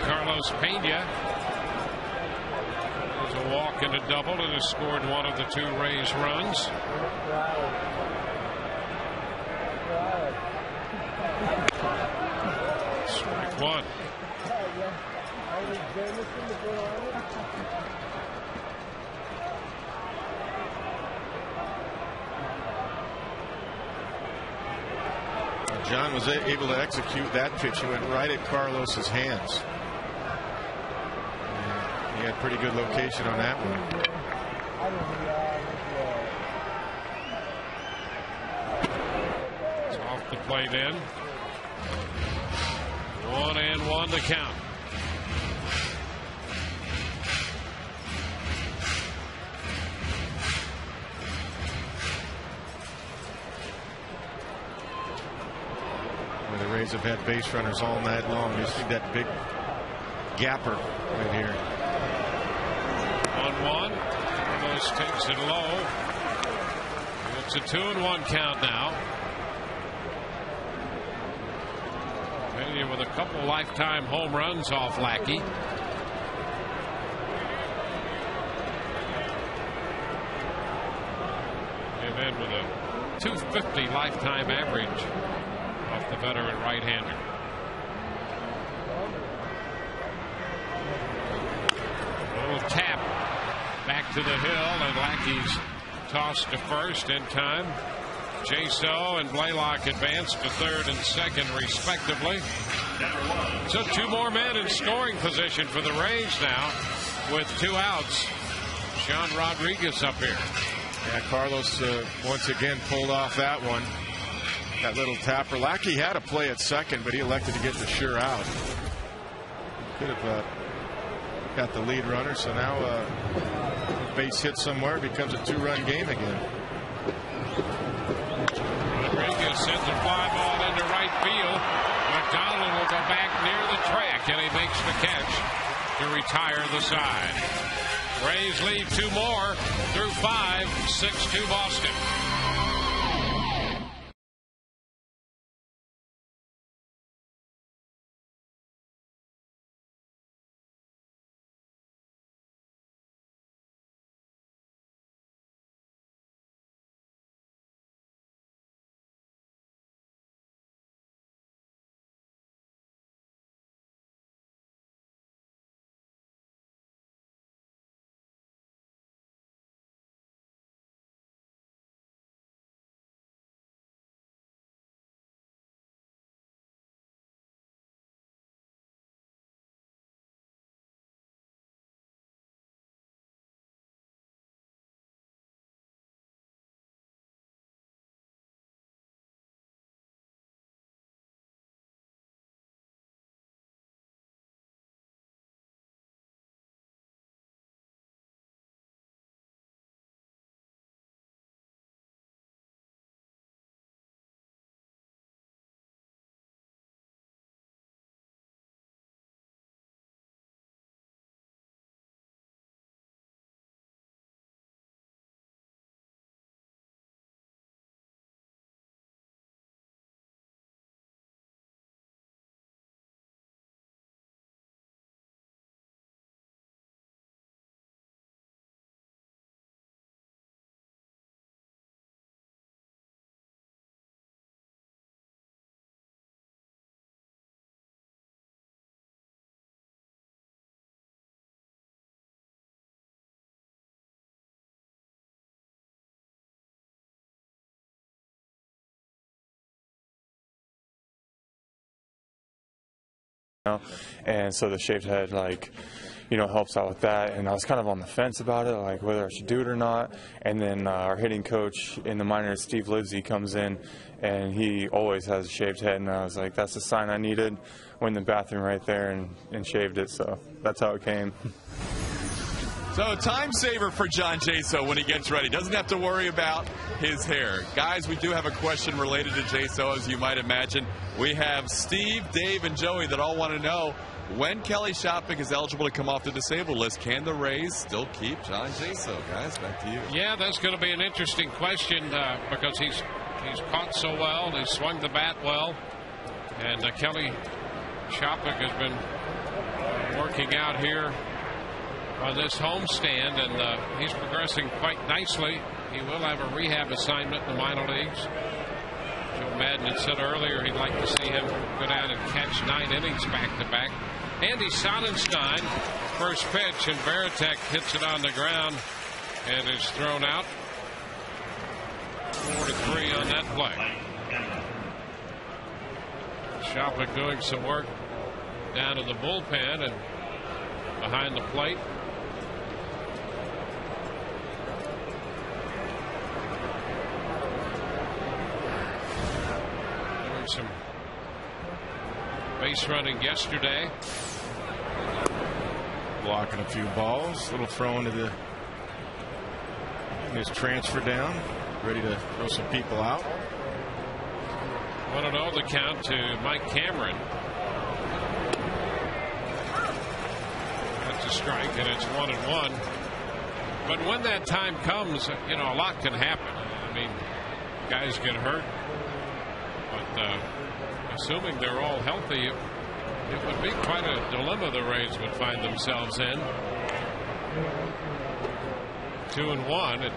Carlos Pena. There's a walk and a double, and has scored 1 of the 2 Rays runs. Strike 1. John was able to execute that pitch. It went right at Carlos's hands. And he had pretty good location on that one. It's off the plate in. 1-1 to count. The Rays have had base runners all night long. You see that big gapper right here. 1-1. Carlos takes it low. It's a 2-1 count now. Pena with a couple lifetime home runs off Lackey. And then with a 250 lifetime average off the veteran right-hander. A little tap back to the hill, and Lackey's tossed to first in time. Jaso and Blaylock advanced to third and second, respectively. So 2 more men in scoring position for the Rays now, with 2 outs. Sean Rodriguez up here. Yeah, Carlos once again pulled off that one. That little tapper. Lackey had a play at second, but he elected to get the sure out. Could have got the lead runner, so now base hit somewhere, becomes a 2-run game again. Rodriguez sends a fly ball into right field. McDonald will go back near the track, and he makes the catch to retire the side. Rays lead 2 more through 5, 6-2 Boston. And so the shaved head, helps out with that. And I was kind of on the fence about it, like whether I should do it or not. And then our hitting coach in the minors, Steve Livesey, comes in, and he always has a shaved head. And I was like, that's the sign I needed. Went in the bathroom right there and shaved it. So that's how it came. So time saver for John Jaso when he gets ready. Doesn't have to worry about his hair. Guys, we do have a question related to Jaso, as you might imagine. We have Steve, Dave, and Joey that all want to know when Kelly Shopping is eligible to come off the disabled list. Can the Rays still keep John Jaso? Guys, back to you. Yeah, that's going to be an interesting question because he's caught so well and he's swung the bat well. And Kelly Shopping has been working out here on this homestand, and he's progressing quite nicely. He will have a rehab assignment in the minor leagues. Joe Madden had said earlier he'd like to see him go down and catch 9 innings back-to-back. Andy Sonnenstein, first pitch, and Veritek hits it on the ground and is thrown out. 4-3 on that play. Shopik doing some work down in the bullpen and behind the plate. Doing some base running yesterday. Blocking a few balls. Little throw into his transfer down. Ready to throw some people out. 1-0 the count to Mike Cameron. That's a strike, and it's 1-1. But when that time comes, you know, a lot can happen. I mean, guys get hurt. But assuming they're all healthy, it would be quite a dilemma the Rays would find themselves in. 2-1.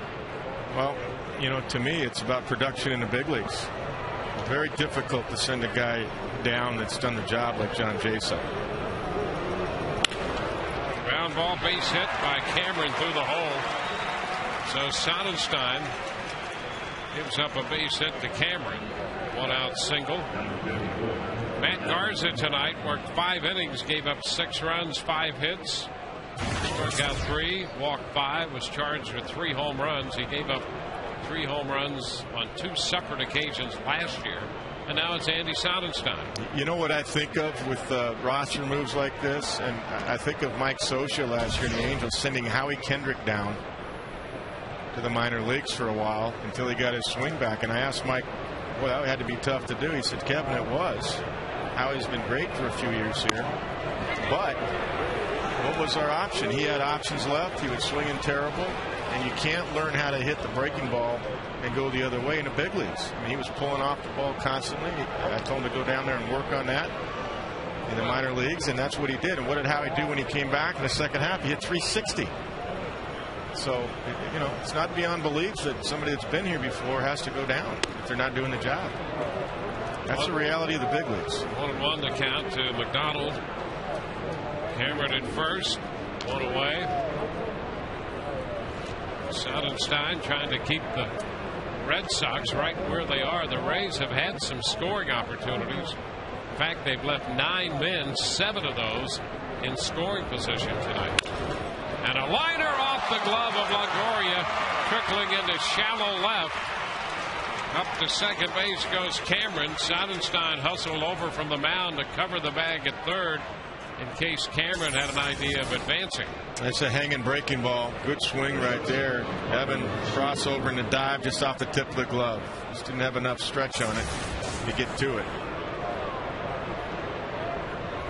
Well, you know, to me, it's about production in the big leagues. Very difficult to send a guy down that's done the job like John Jason. Ground ball, base hit by Cameron through the hole. So Sonnenstein gives up a base hit to Cameron. 1 out single. Matt Garza tonight worked 5 innings, gave up 6 runs, 5 hits, struck out 3, walked 5, was charged with 3 home runs. He gave up 3 home runs on 2 separate occasions last year, and now it's Andy Sonnenstein. You know what I think of with roster moves like this, and I think of Mike Scioscia last year in the Angels sending Howie Kendrick down to the minor leagues for a while until he got his swing back. And I asked Mike, well, that had to be tough to do. He said, Kevin, it was. Howie's been great for a few years here, but what was our option? He had options left. He was swinging terrible. And you can't learn how to hit the breaking ball and go the other way in the big leagues. I mean, he was pulling off the ball constantly. I told him to go down there and work on that in the minor leagues, and that's what he did. And what did Howie do when he came back in the second half? He hit 360. So, you know, it's not beyond belief that somebody that's been here before has to go down if they're not doing the job. That's the reality of the big leagues. 1-1 the count to McDonald. Cameron at first, 1 away. Sonnenstein trying to keep the Red Sox right where they are. The Rays have had some scoring opportunities. In fact, they've left 9 men, 7 of those in scoring position tonight. And a liner off the glove of Longoria, trickling into shallow left. Up to second base goes Cameron. Sonnenstein hustled over from the mound to cover the bag at third in case Cameron had an idea of advancing. That's a hanging breaking ball. Good swing right there. Evan crossover and a dive just off the tip of the glove. Just didn't have enough stretch on it to get to it.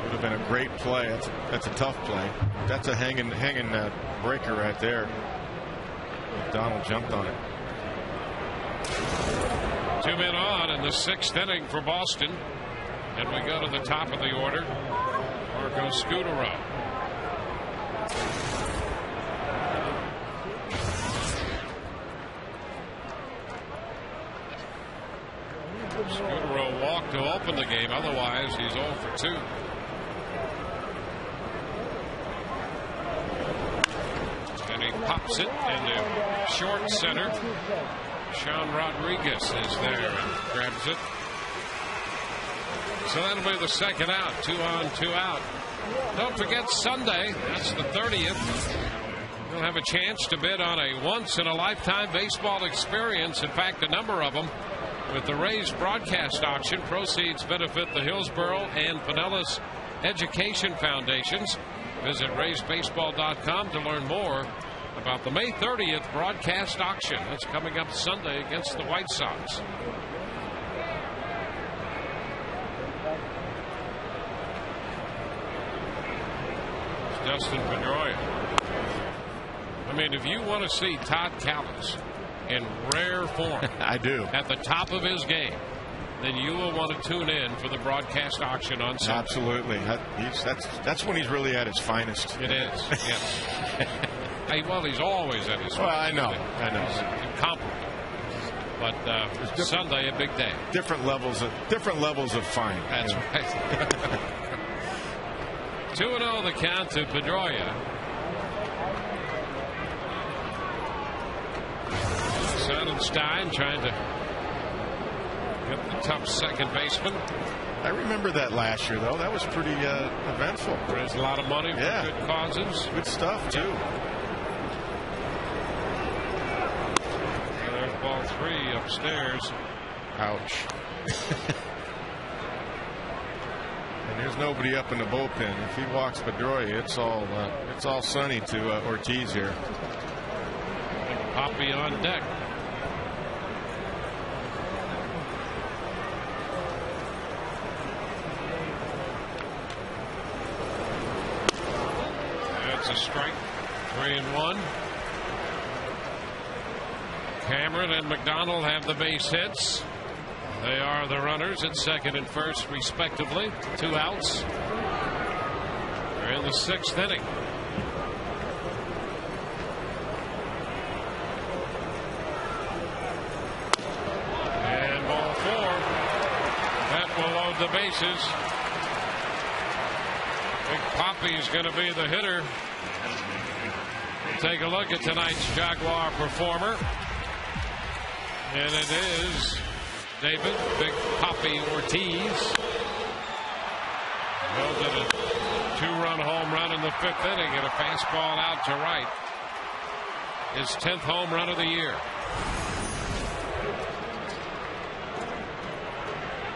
Would have been a great play. That's a tough play. That's a hanging breaker right there. McDonald jumped on it. 2 men on in the 6th inning for Boston. And we go to the top of the order. Marco Scutaro. Scutaro walked to open the game. Otherwise, he's 0 for 2. And he pops it into short center. Sean Rodriguez is there and grabs it. So that'll be the second out. 2 on, 2 out. Don't forget Sunday, that's the 30th. You'll have a chance to bid on a once-in-a-lifetime baseball experience. In fact, a number of them. With the Rays broadcast auction, proceeds benefit the Hillsborough and Pinellas Education Foundations. Visit RaysBaseball.com to learn more about the May 30th broadcast auction. That's coming up Sunday against the White Sox. It's Dustin Pedroia. I mean, if you want to see Todd Callis in rare form, I do, at the top of his game, then you will want to tune in for the broadcast auction on Sunday. Absolutely. That's when he's really at his finest. It is, yes. Hey, well, he's always at his finest. Well, I know. He's incomparable. But Sunday, a big day. Different levels of fine. That's right. 2-0 the count to Pedroia. Sonnenstein trying to Get the tough second baseman. I remember that last year, though. That was pretty eventful. Raised a lot of money for good causes. Good stuff, too. There's ball 3 upstairs. Ouch. And there's nobody up in the bullpen. If he walks Pedroia, it's all sunny to Ortiz here. Poppy on deck. That's a strike. 3-1. Cameron and McDonald have the base hits. They are the runners at second and first, respectively. 2 outs. They're in the 6th inning. And ball 4. That will load the bases. Big Poppy is going to be the hitter. We'll take a look at tonight's Jaguar performer. And it is David Big Poppy Ortiz. Goes at a 2-run home run in the 5th inning and a fastball out to right. His 10th home run of the year.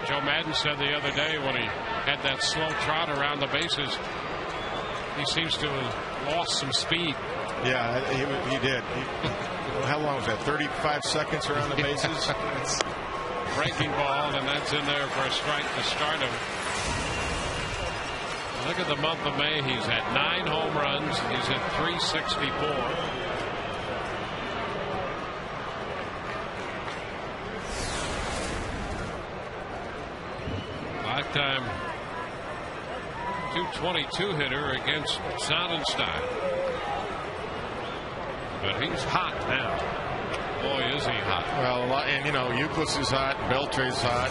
Joe Madden said the other day when he had that slow trot around the bases, he seems to have lost some speed. Yeah, he did. How long was that? 35 seconds around the bases? Breaking ball, and that's in there for a strike to start him. Look at the month of May. He's at 9 home runs. He's at 364. Lifetime 222 hitter against Sonnenstein. But he's hot now. Boy, is he hot. Well, and Euclid is hot, Beltre's hot,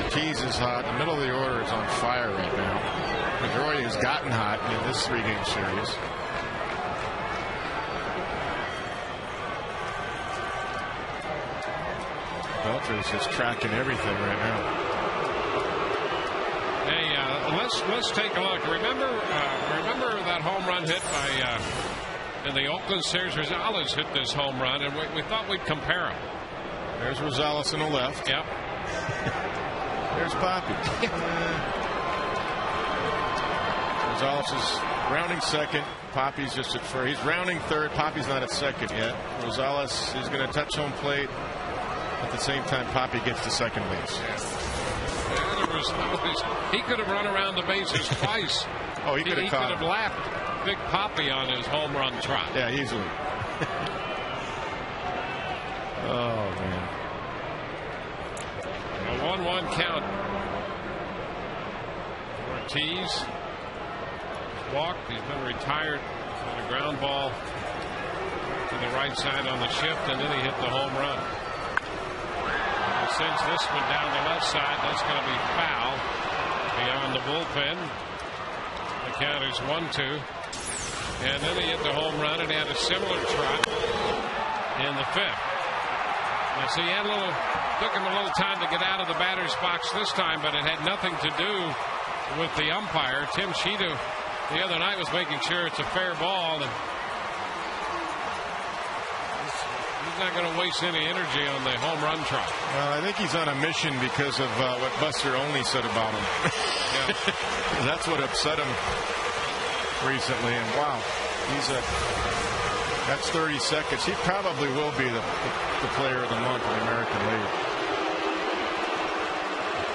Ortiz is hot. The middle of the order is on fire right now. Pedroia has gotten hot in this 3-game series. Beltre's just tracking everything right now. Hey, let's take a look. Remember that home run hit by in the Oakland series? Rosales hit this home run, and we thought we'd compare them. There's Rosales on the left. Yep. There's Poppy. Rosales is rounding second. Poppy's just at first. He's rounding third. Poppy's not at second yet. Rosales is going to touch home plate. At the same time, Poppy gets to second base. He could have run around the bases twice. Oh, he could have lapped Big Poppy on his home run trot. Yeah, easily. Oh, man. A 1-1 count. Ortiz walked. He's been retired on a ground ball to the right side on the shift, and then he hit the home run. He sends this one down the left side. That's going to be foul beyond the bullpen. The count is 1-2. And then he hit the home run, and he had a similar trot in the 5th. Now, see, took him a little time to get out of the batter's box this time, but it had nothing to do with the umpire. Tim Sheeta the other night was making sure it's a fair ball, and he's not going to waste any energy on the home run trot. Well, I think he's on a mission because of what Buster Olney said about him. Yeah. That's what upset him recently, and wow, that's 30 seconds. He probably will be the player of the month in the American League.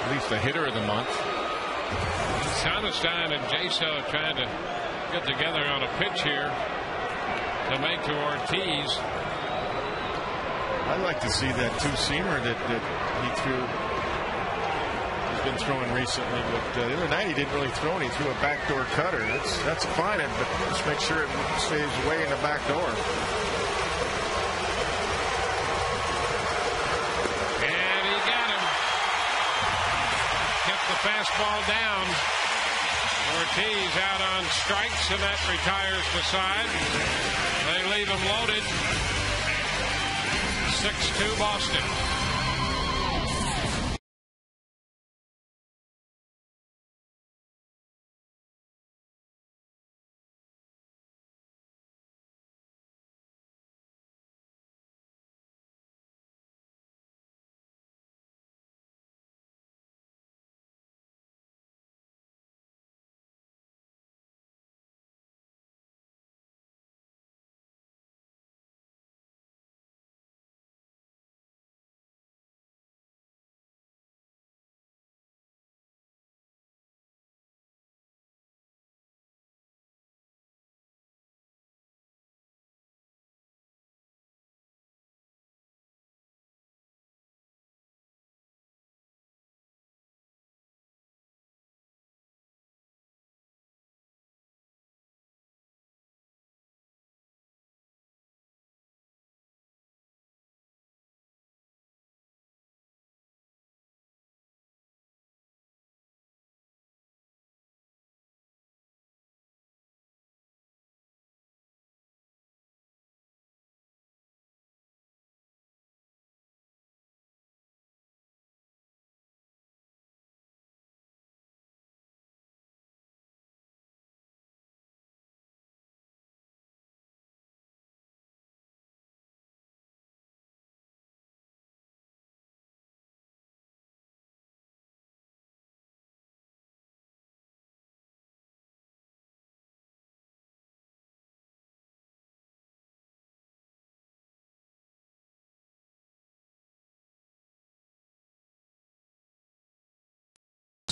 At least the hitter of the month. Sonnenstein and Jaso trying to get together on a pitch here to make to Ortiz. I'd like to see that two-seamer that he threw. He's been throwing recently, but the other night he didn't really throw it. He threw a backdoor cutter. That's fine, but just make sure it stays way in the back door. And he got him. Kept the fastball down. Ortiz out on strikes, and that retires the side. They leave him loaded. 6-2 Boston.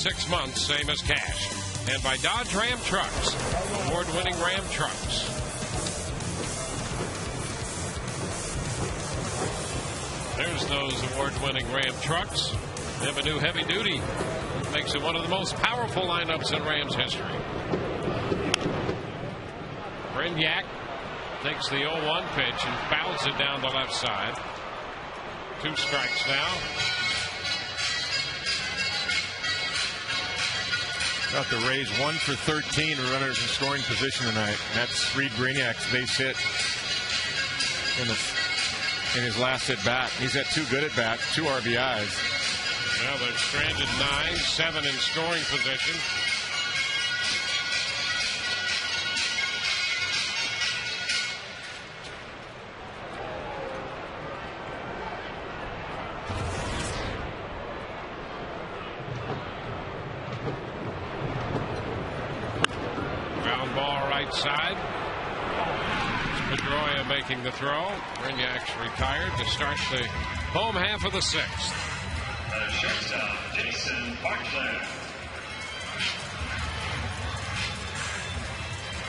6 months, same as cash. And by Dodge Ram Trucks, award-winning Ram trucks. There's those award-winning Ram trucks. They have a new heavy-duty. Makes it one of the most powerful lineups in Rams history. Brignac takes the 0-1 pitch and fouls it down the left side. 2 strikes now. Got the Rays 1 for 13 runners in scoring position tonight. And that's Reed Brignac's base hit in his last at bat. He's had 2 good at bats, 2 RBIs. Well, they're stranded 9, 7 in scoring position. Ground ball right side. Pedroia making the throw. Brignac's retired to start the home half of the 6th. Shortstop, Jason Bartlett.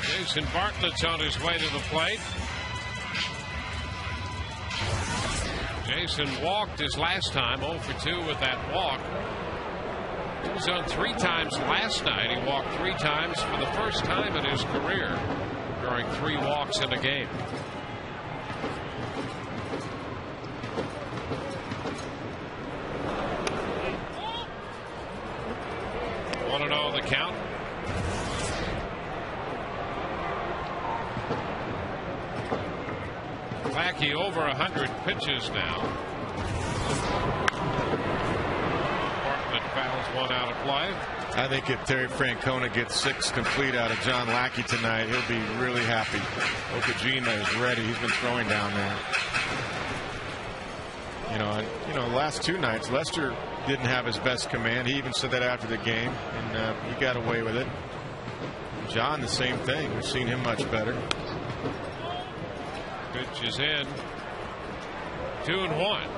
Jason Bartlett's on his way to the plate. Jason walked his last time, 0 for 2 with that walk. He was on 3 times last night. He walked 3 times for the first time in his career, drawing 3 walks in a game. 1-0 the count. Lackey over 100 pitches now. Bartlett fouls 1 out of play. I think if Terry Francona gets 6 complete out of John Lackey tonight, he'll be really happy. Okajima is ready. He's been throwing down there. Last 2 nights, Lester didn't have his best command. He even said that after the game, and he got away with it. John, the same thing. We've seen him much better. Pitch is in. 2-1.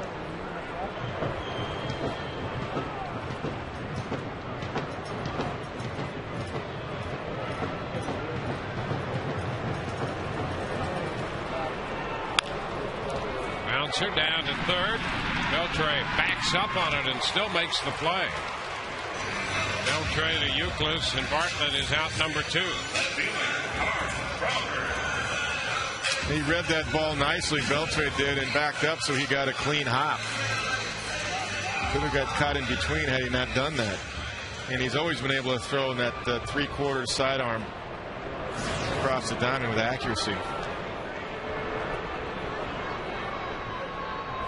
Bouncer down to third. Beltre backs up on it and still makes the play. Beltre to Euclid, and Bartlett is out number 2. He read that ball nicely, Beltre did, and backed up, so he got a clean hop. Could have got caught in between had he not done that. And he's always been able to throw in that 3/4 sidearm across the diamond with accuracy.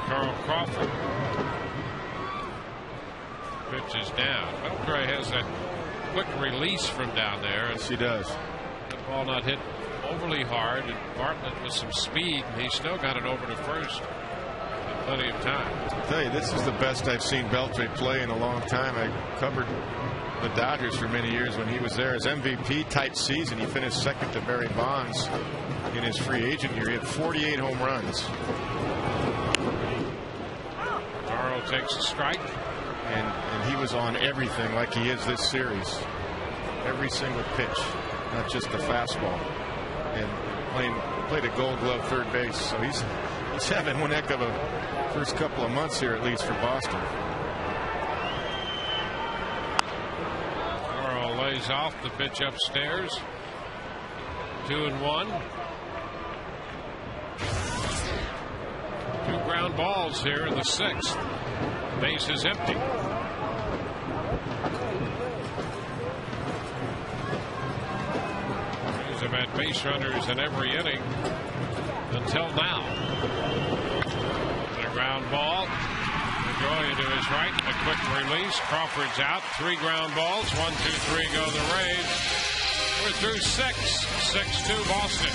Carl Crawford. Pitch is down. Beltre has that quick release from down there. Yes, he does. The ball not hit overly hard, and Bartlett with some speed, and he still got it over to first in plenty of time. I'll tell you, this is the best I've seen Beltre play in a long time. I covered the Dodgers for many years when he was there. His MVP type season, he finished second to Barry Bonds in his free agent year. He had 48 home runs. Morrow takes a strike. And he was on everything like he is this series. Every single pitch, not just the fastball. And played a Gold Glove third base. So he's having one heck of a first couple of months here, at least for Boston. Morrow lays off the pitch upstairs. 2-1. 2 ground balls here in the 6th. Base is empty. He's have had base runners in every inning until now. The ground ball. Pedroia to his right. A quick release. Crawford's out. 3 ground balls. 1, 2, 3 go the Rays. We're through 6. 6-2 Boston.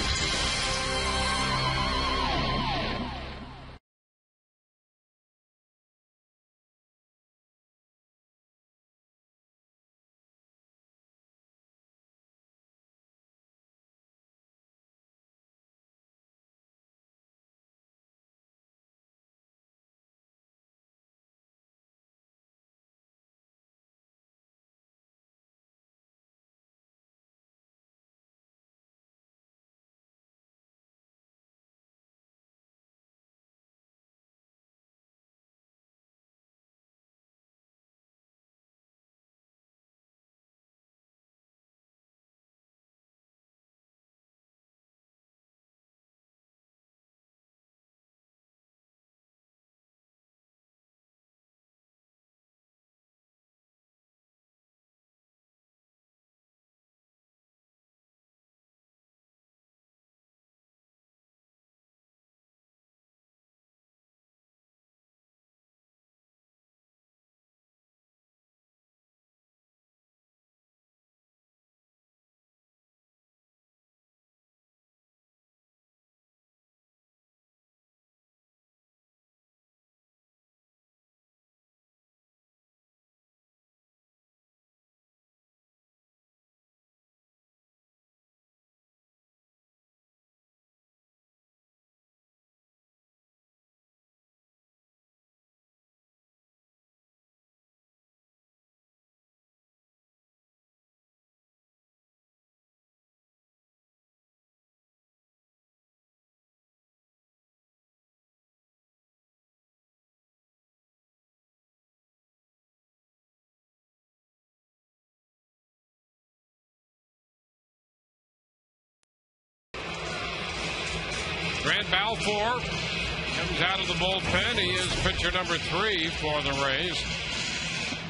Grant Balfour comes out of the bullpen. He is pitcher number 3 for the Rays,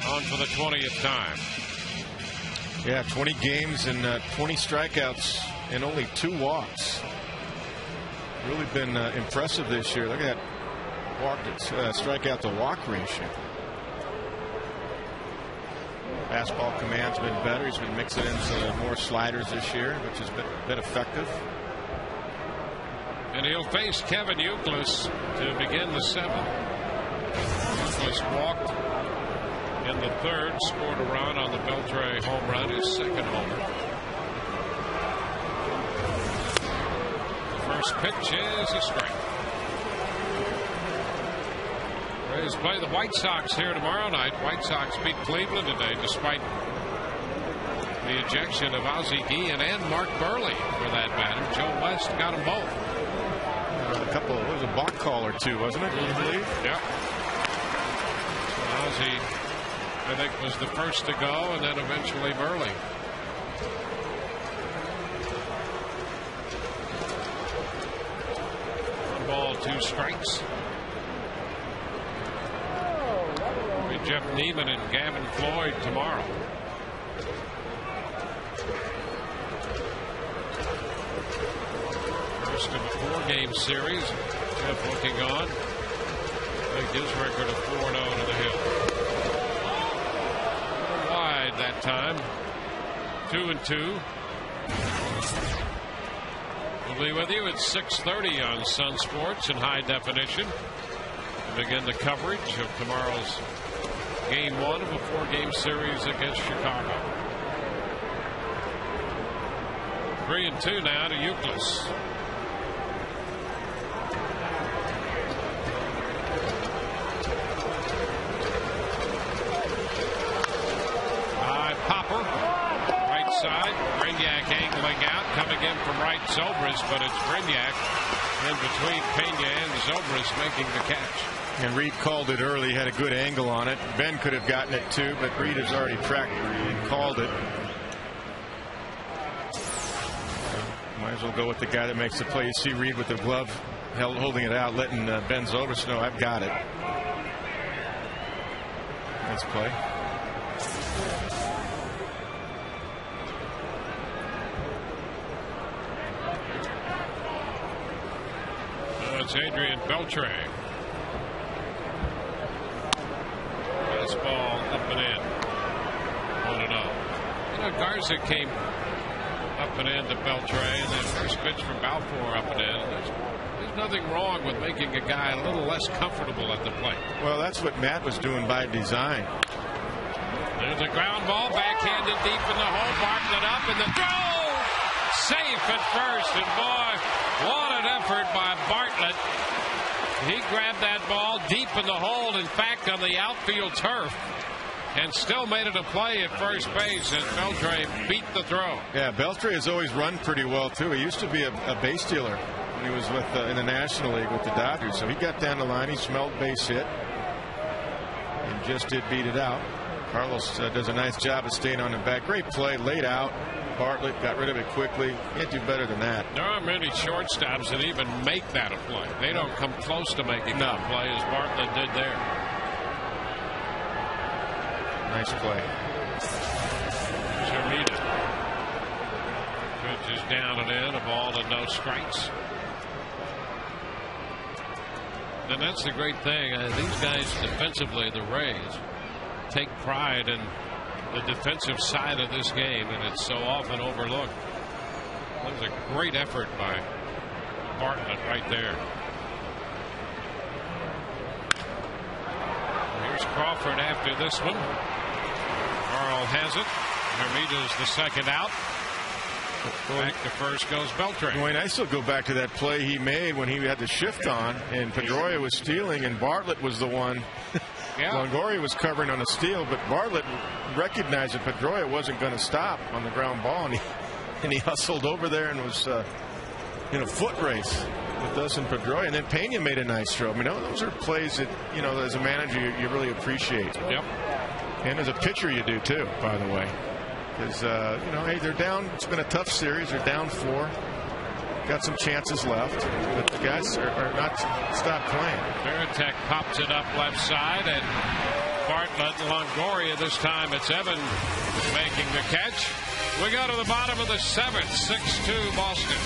on for the 20th time. Yeah, 20 games and 20 strikeouts and only 2 walks. Really been impressive this year. Look at that strikeout to walk ratio. Fastball command's been better. He's been mixing in some more sliders this year, which has been effective. And he'll face Kevin Youkilis to begin the 7th. Youkilis walked in the 3rd, scored a run on the Beltre home run, his 2nd homer. The first pitch is a strike. Rays play the White Sox here tomorrow night. White Sox beat Cleveland today despite the ejection of Ozzie Guillen and Mark Burley for that matter. Joe West got them both. A couple, it was a balk call or 2, wasn't it? I believe. Yeah. Ozzie, I think, was the first to go, and then eventually Burley. One ball, 2 strikes. Jeff Neiman and Gavin Floyd tomorrow. First of a 4-game series. Jeff looking on. Take his record of 4-0 to the hill. Wide that time. 2-2. We'll be with you at 6:30 on Sun Sports in high definition to begin the coverage of tomorrow's Game 1 of a 4-game series against Chicago. 3-2 now to Youkilis. High popper. Right side. Brignac angling out. Coming in from right, Zobrist, but it's Brignac in between Pena and Zobrist making the catch. And Reed called it early, had a good angle on it. Ben could have gotten it too, but Reed has already tracked and called it. Might as well go with the guy that makes the play. You see Reed with the glove holding it out, letting Ben Zobrist know, I've got it. Nice play. It's Adrian Beltre. Fastball up and in. 1-0. You know, Garza came up and in to Beltre, and then first pitch from Balfour up and in. There's nothing wrong with making a guy a little less comfortable at the plate. Well, that's what Matt was doing by design. There's a ground ball backhanded deep in the hole. Bartlett up and the throw! Safe at first, and boy, what an effort by Bartlett. He grabbed that ball deep in the hole, in fact, on the outfield turf, and still made it a play at first base, and Beltre beat the throw. Yeah, Beltre has always run pretty well, too. He used to be a base stealer when he was with in the National League with the Dodgers, so he got down the line, he smelled base hit, and just did beat it out. Carlos does a nice job of staying on the back. Great play, laid out. Bartlett got rid of it quickly. Can't do better than that. There aren't many shortstops that even make that a play. They don't come close to making that a play as Bartlett did there. Nice play. Jermita. Pitch is down and in, a ball and no strikes. And that's the great thing. These guys defensively, the Rays, take pride in the defensive side of this game, and it's so often overlooked. That was a great effort by Bartlett right there. Here's Crawford after this one. Carl has it. Hermita's the second out. Back to first goes Beltre. Wayne, I still go back to that play he made when he had the shift on, and Pedroia was stealing, and Bartlett was the one. Yeah. Longoria was covering on a steal, but Bartlett recognized that Pedroia wasn't going to stop on the ground ball, and he hustled over there and was in a foot race with Dustin Pedroia. And then Pena made a nice throw. I mean, those are plays that, you know, as a manager, you really appreciate. Yep. And as a pitcher, you do too, by the way. Because, you know, hey, they're down. It's been a tough series. They're down 4. got some chances left, but the guys are not stop playing. Veritek pops it up left side, and Bartlett, Longoria this time. It's Evan making the catch. We go to the bottom of the 7th, 6-2 Boston.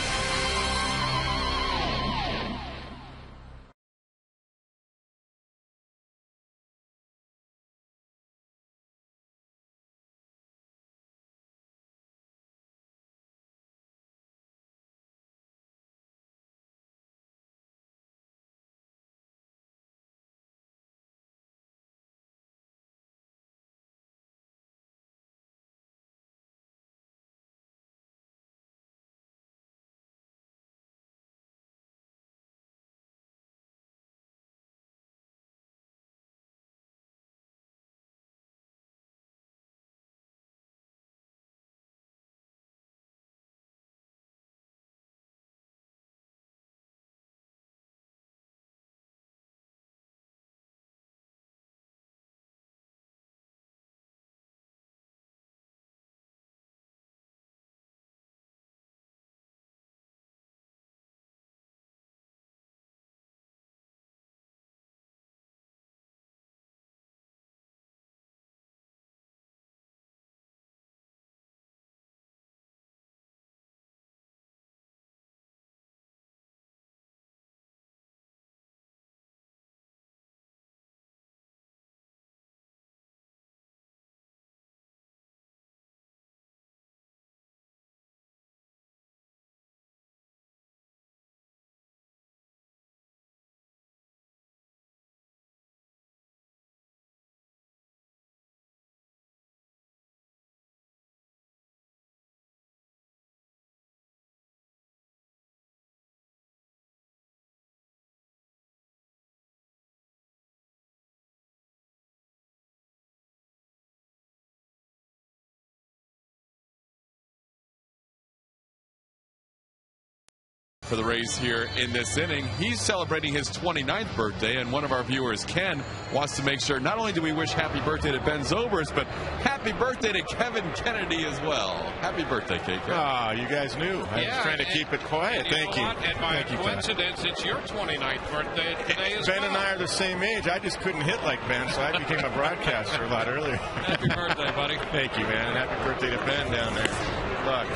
For the Rays here in this inning. He's celebrating his 29th birthday, and one of our viewers, Ken, wants to make sure not only do we wish happy birthday to Ben Zobrist, but happy birthday to Kevin Kennedy as well. Happy birthday, KK. Ah, you guys knew. I was trying to keep it quiet. Thank you. And by coincidence, it's your 29th birthday today as Ben and I are the same age. I just couldn't hit like Ben, so I became a broadcaster a lot earlier. Happy birthday, buddy. Thank you, man. Happy birthday to Ben down there. Good luck.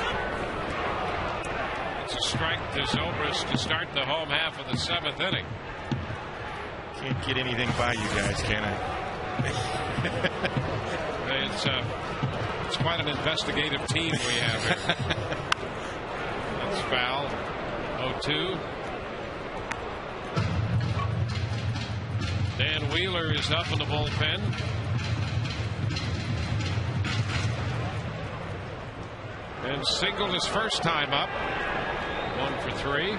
It's a strike to Zobrist to start the home half of the 7th inning. Can't get anything by you guys, can I? It's quite an investigative team we have here. That's foul. 0-2. Dan Wheeler is up in the bullpen. And singled his first time up. 1 for 3.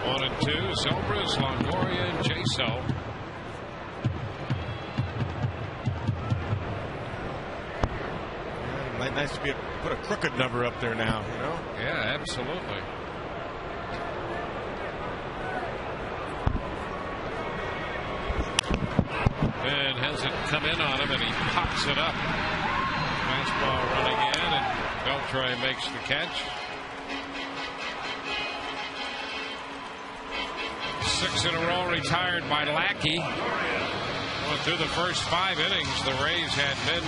One and 2. Zobrist, Longoria, and Jaso. Nice to put a crooked number up there now, you know? Yeah, absolutely. And has it come in on him, and he pops it up. Fastball running in, and Beltre makes the catch. 6 in a row retired by Lackey. Well, through the first 5 innings, the Rays had men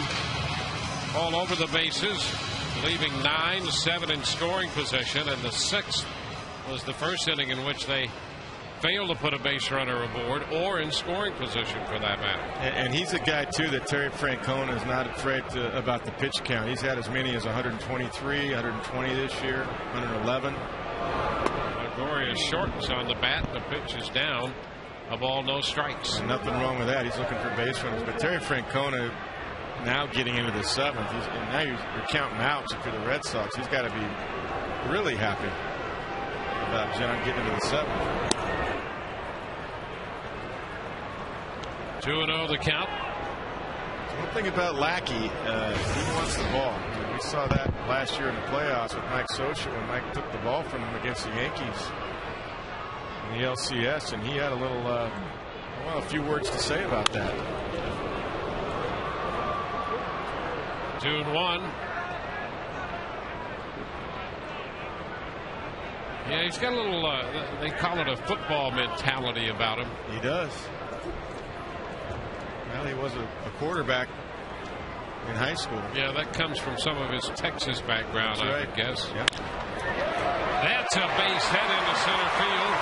all over the bases, leaving 9-7 in scoring position, and the 6th was the first inning in which they failed to put a base runner aboard or in scoring position for that matter. And he's a guy too that Terry Francona is not afraid about the pitch count. He's had as many as 123, 120 this year, 111. Longoria shortens on the bat. The pitch is down. A ball, no strikes. And nothing wrong with that. He's looking for base runners. But Terry Francona now getting into the 7th. And now you're counting outs for the Red Sox. He's got to be really happy about John getting into the 7th. 2-0 the count. One thing about Lackey, he wants the ball. We saw that last year in the playoffs with Mike Scioscia when Mike took the ball from him against the Yankees in the LCS, and he had a little Well, a few words to say about that. 2-1. Yeah, he's got a little, they call it a football mentality about him. He does. Well, he was a quarterback in high school. Yeah, that comes from some of his Texas background, I would guess. Yep. That's a base hit into center field.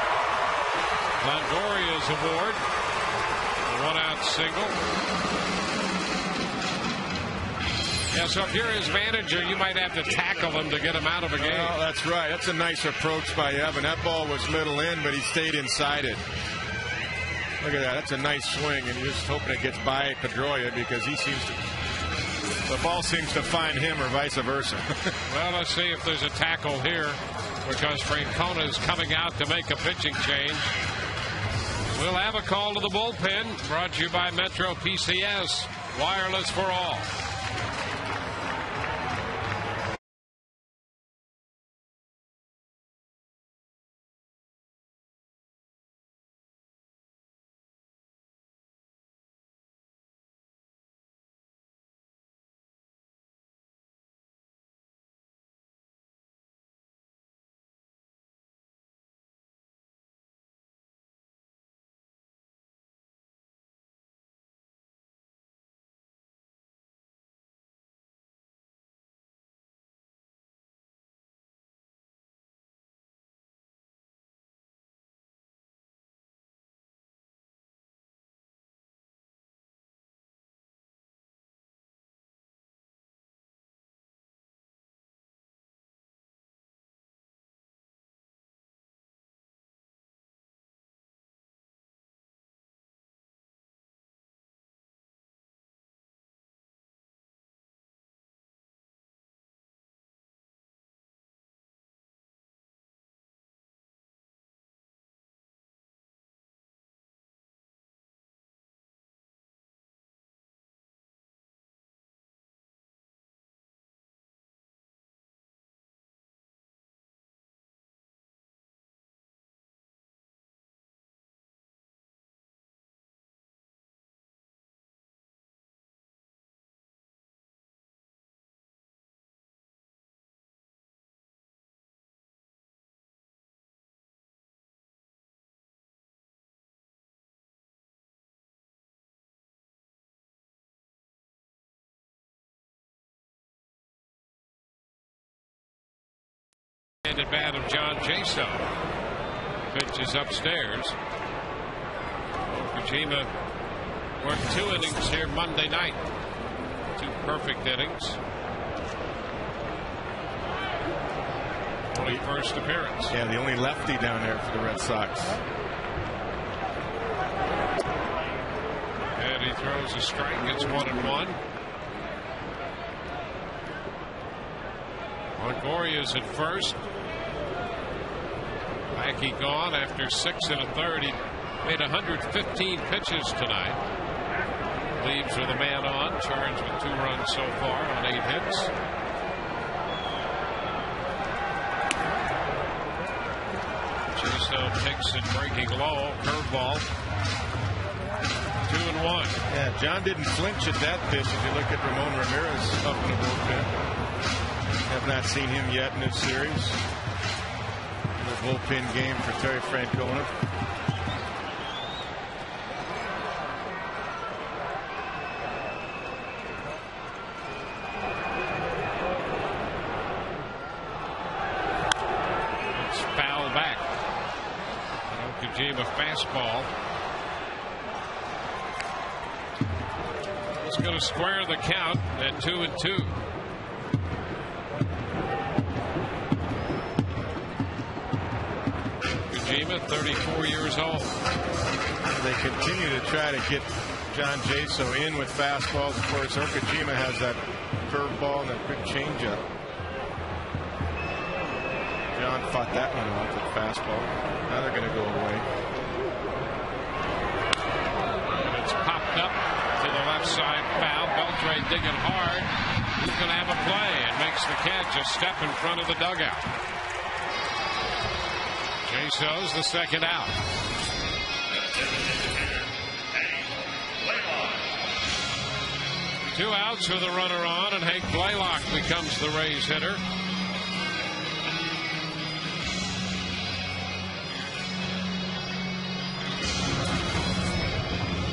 Longoria's aboard. A one-out single. Yeah, so if you're his manager, you might have to tackle him to get him out of a game. Well, that's right. That's a nice approach by Evan. That ball was middle in, but he stayed inside it. Look at that. That's a nice swing, and you're just hoping it gets by Pedroia because the ball seems to find him or vice versa. Well, let's see if there's a tackle here because Francona is coming out to make a pitching change. We'll have a call to the bullpen brought to you by Metro PCS. Wireless for all. Handed bat of John Jaso. Pitch is upstairs. Kojima worked 2 innings here Monday night. 2 perfect innings. Only first appearance. Yeah, the only lefty down there for the Red Sox. And he throws a strike. It's 1-1. Longoria's at first. Mackey gone after 6 1/3. He made 115 pitches tonight. Leaves with a man on. Charged with 2 runs so far on 8 hits. Jaso takes it breaking low. Curveball. 2-1. Yeah, John didn't flinch at that pitch. If you look at Ramon Ramirez up in the bullpen. Have not seen him yet in this series. The bullpen game for Terry Francona. It's foul back. Kojima fastball. It's going to square the count at 2-2. Kojima, 34 years old. They continue to try to get John Jaso in with fastballs. Of course, Kojima has that curveball and that quick changeup. John fought that one off with fastball. Now they're going to go away. And it's popped up to the left side foul. Beltre digging hard. He's going to have a play and makes the catch a step in front of the dugout. Jaso's the second out. 2 outs with a runner on, and Hank Blaylock becomes the Rays hitter.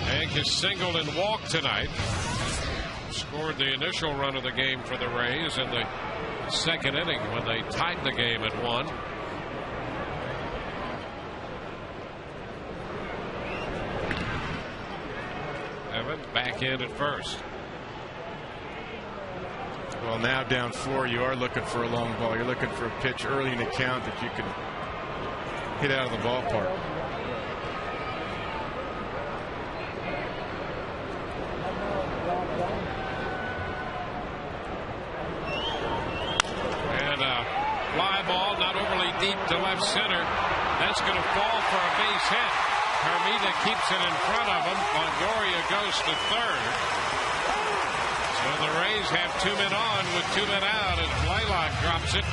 Hank has singled and walked tonight. Scored the initial run of the game for the Rays in the second inning when they tied the game at 1. Evan back in at first. Well, now down 4, you are looking for a long ball. You're looking for a pitch early in the count that you can hit out of the ballpark. And a fly ball, not overly deep to left center. That's going to fall for a base hit. Hermida keeps it in front of him. Longoria goes to third. So the Rays have 2 men on with 2 men out as Blaylock drops it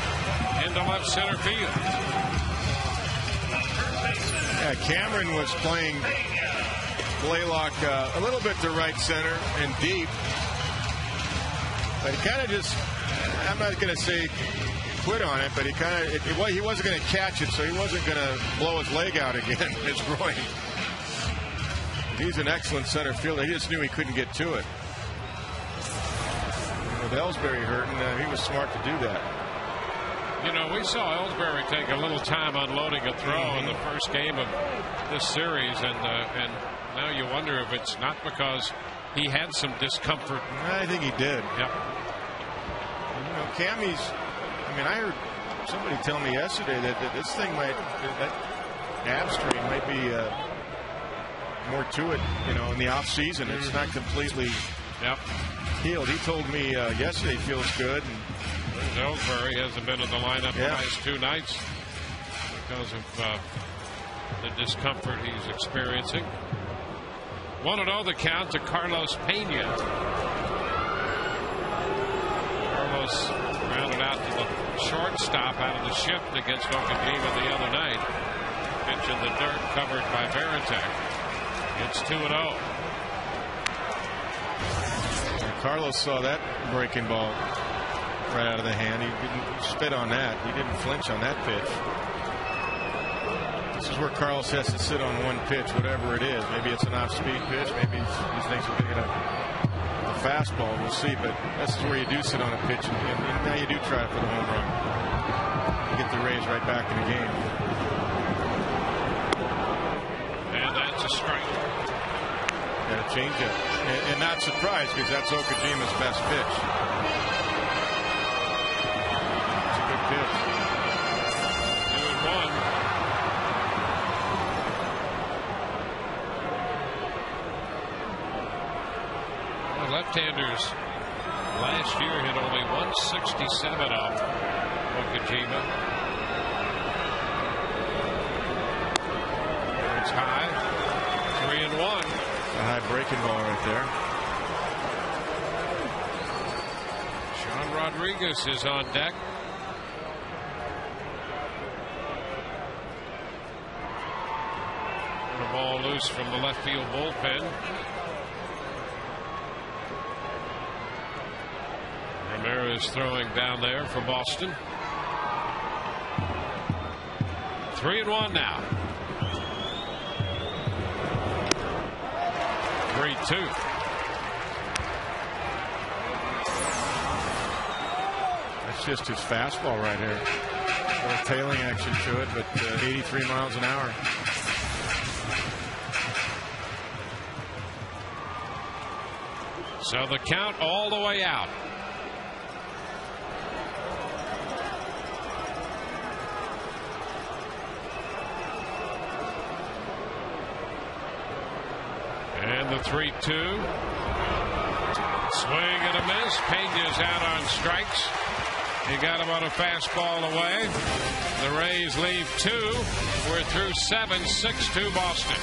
into left center field. Yeah, Cameron was playing Blaylock a little bit to right center and deep. But he kind of just, I'm not going to say quit on it, but he kind of, he wasn't going to catch it, so he wasn't going to blow his leg out again, his groin. He's an excellent center fielder. He just knew he couldn't get to it. With Ellsbury hurting, he was smart to do that. You know, we saw Ellsbury take a little time unloading a throw in the first game of this series, and now you wonder if it's not because he had some discomfort. I think he did. Yep. You know, Cammy's, I mean, I heard somebody tell me yesterday that this thing might, that ab strain might be more to it, you know, in the off season. It's not completely healed. He told me yesterday he feels good. And Ellsbury hasn't been in the lineup the last 2 nights because of the discomfort he's experiencing. 1-0 the count to Carlos Pena. Carlos rounded out to the shortstop out of the shift against Okajima the other night. Pitch in the dirt covered by Varitek. It's 2-0. Carlos saw that breaking ball right out of the hand. He didn't spit on that. He didn't flinch on that pitch. This is where Carlos has to sit on one pitch, whatever it is. Maybe it's an off-speed pitch. Maybe he thinks he'll get a fastball. We'll see. But this is where you do sit on a pitch, and now you do try for the home run. You get the Rays right back in the game. And that's a strike. Got to change it. And not surprised, because that's Okajima's best pitch. It's a good pitch. 2-1. Left-handers last year hit only 167 off Okajima. It's high. 3-1. A high breaking ball right there. Sean Rodriguez is on deck. The ball loose from the left field bullpen. Ramirez throwing down there for Boston. 3-1 now. 3-2. That's just his fastball right here. A little tailing action to it, but 83 miles an hour. So the count all the way out. And the 3-2. Swing and a miss. Pena's out on strikes. He got him on a fastball away. The Rays leave 2. We're through 7. 6-2 Boston.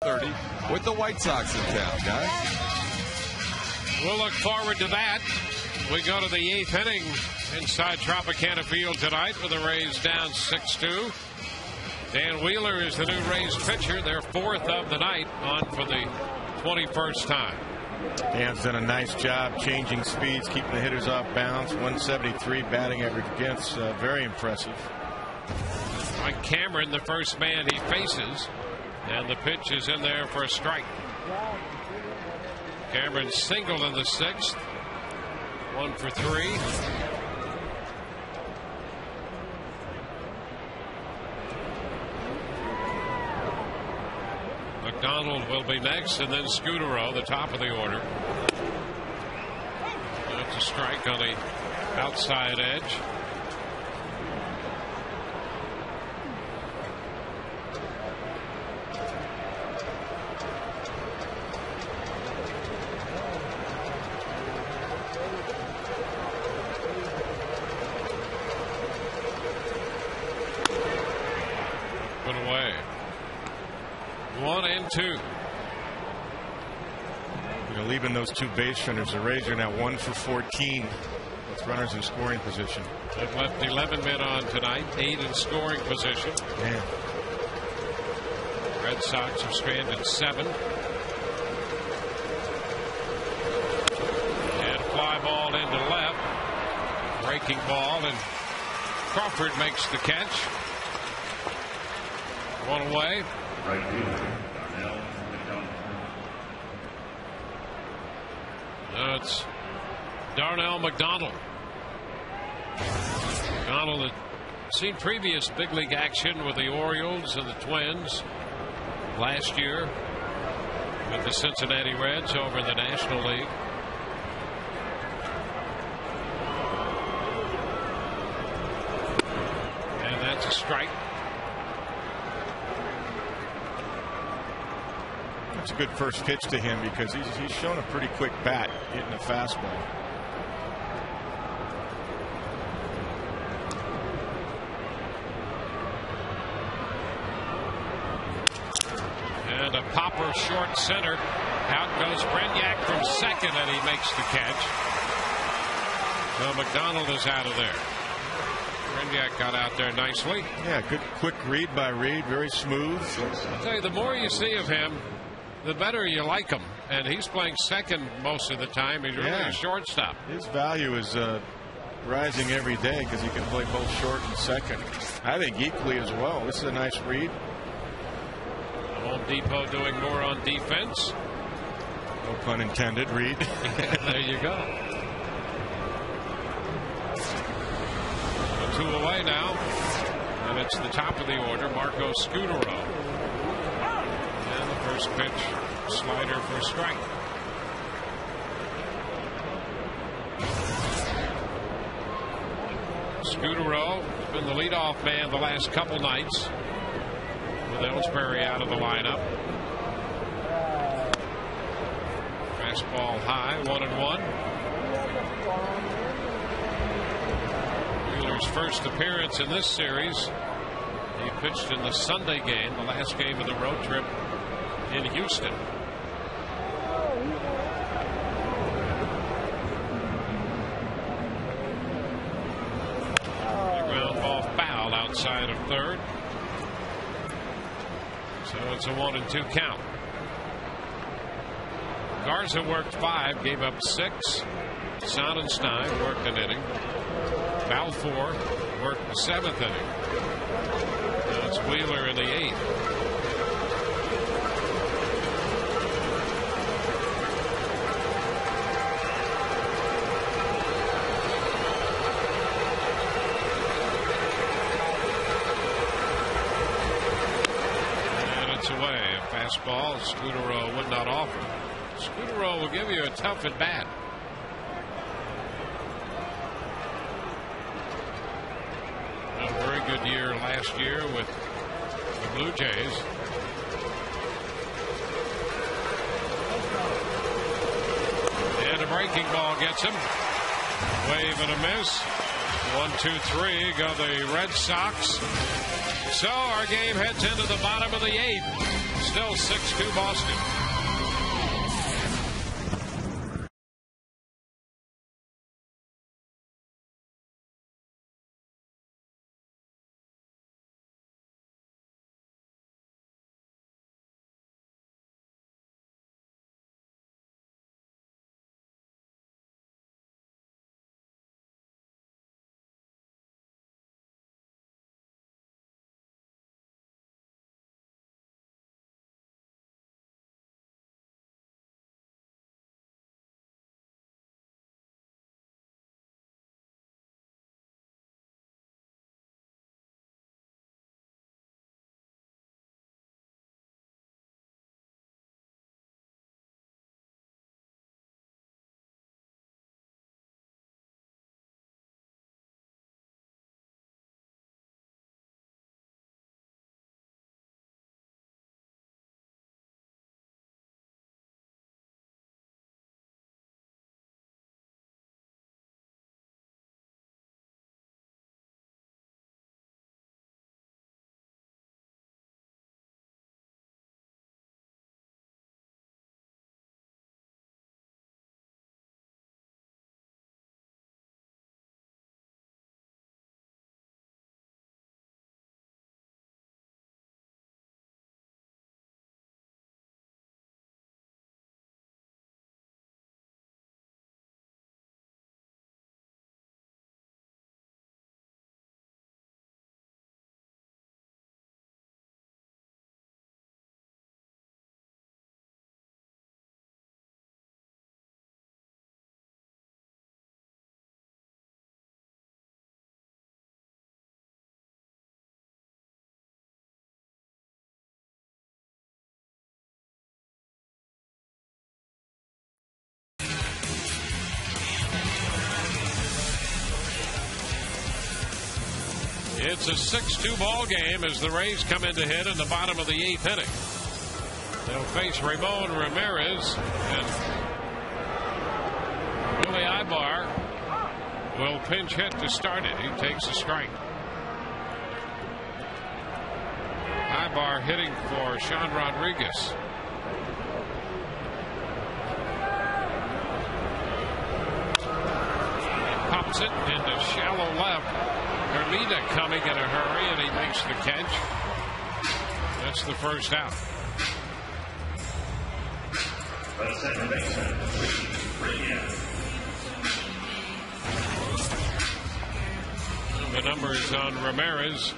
30 with the White Sox in town, guys. We'll look forward to that. We go to the 8th inning inside Tropicana Field tonight with the Rays down 6-2. Dan Wheeler is the new Rays pitcher, their 4th of the night, on for the 21st time. Dan's done a nice job changing speeds, keeping the hitters off balance. 173 batting average against. Very impressive. Mike Cameron, the first man he faces, and the pitch is in there for a strike. Cameron singled in the 6th. 1 for 3. McDonald will be next, and then Scudero, the top of the order. That's a strike on the outside edge. Put away. 1-2. Leaving those 2 base runners, the Rays are now 1 for 14 with runners in scoring position. They've left 11 men on tonight, 8 in scoring position. Man. Red Sox have stranded 7. And fly ball into left. Breaking ball, and Crawford makes the catch. 1 away. Right fielder, Darnell McDonald. It's Darnell McDonald. McDonald had seen previous big league action with the Orioles and the Twins last year with the Cincinnati Reds over in the National League. And that's a strike. It's a good first pitch to him because he's shown a pretty quick bat hitting a fastball. And a popper short center. Out goes Brenyak from second, and he makes the catch. So McDonald is out of there. Brenyak got out there nicely. Yeah, good quick read by Reed, very smooth. I'll tell you, the more you see of him, the better you like him. And he's playing second most of the time. He's really a shortstop. His value is rising every day because he can play both short and second. I think equally as well. This is a nice read. Home Depot doing more on defense. No pun intended, Reed. There you go. 2 away now. And it's the top of the order, Marco Scudero. And the first pitch, slider for a strike. Scudero has been the leadoff man the last couple nights with Ellsbury out of the lineup. Fastball high, 1-1. Wheeler's first appearance in this series. He pitched in the Sunday game, the last game of the road trip in Houston. The ground ball foul outside of third. So it's a 1-2 count. Garza worked 5, gave up 6. Sonnenstein worked an inning. Balfour worked the 7th inning. Now it's Wheeler in the 8th. And it's away. A fastball Scudero would not offer. Scudero will give you a tough at bat. A very good year last year with the Blue Jays. And a breaking ball gets him. Wave and a miss. 1-2-3 go the Red Sox. So our game heads into the bottom of the 8th. still 6-2 Boston. It's a 6-2 ball game as the Rays come in to hit in the bottom of the 8th inning. They'll face Ramon Ramirez, and Willie Ibar will pinch hit to start it. He takes a strike. Ibar hitting for Sean Rodriguez. Pops it into shallow left. Hermida coming in a hurry, and he makes the catch. That's the first out. The numbers on Ramirez.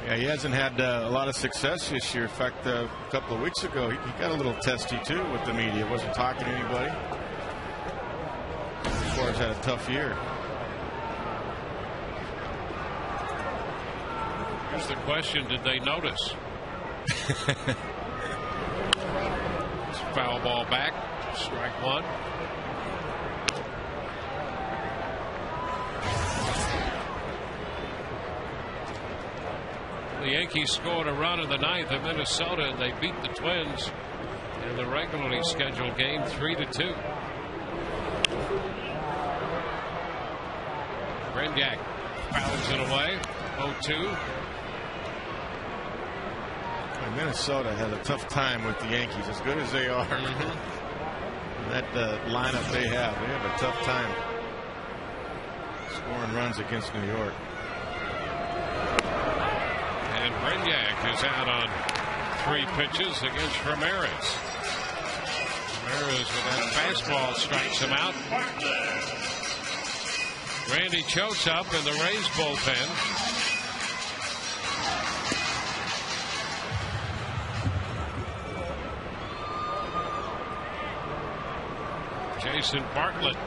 Yeah, he hasn't had a lot of success this year. In fact, a couple of weeks ago, he got a little testy, too, with the media. Wasn't talking to anybody. Suarez had a tough year. Here's the question, did they notice? Foul ball back, strike one. The Yankees scored a run in the 9th at Minnesota, and they beat the Twins in the regularly scheduled game 3-2. Renyak fouls it away, 0-2. Minnesota has a tough time with the Yankees, as good as they are. That lineup they have a tough time scoring runs against New York. And Renyak is out on 3 pitches against Ramirez. Ramirez with that fastball strikes him out. Randy chokes up in the Rays bullpen. Jason Bartlett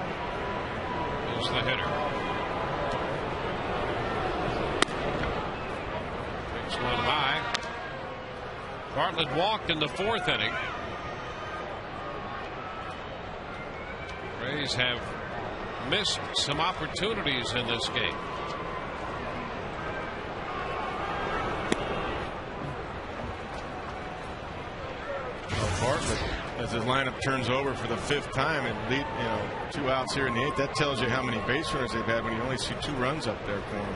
is the hitter. Takes one high. Bartlett walked in the 4th inning. Rays have missed some opportunities in this game. Bartlett, as his lineup turns over for the 5th time and lead, 2 outs here in the 8th, that tells you how many base runners they've had when you only see 2 runs up there for them.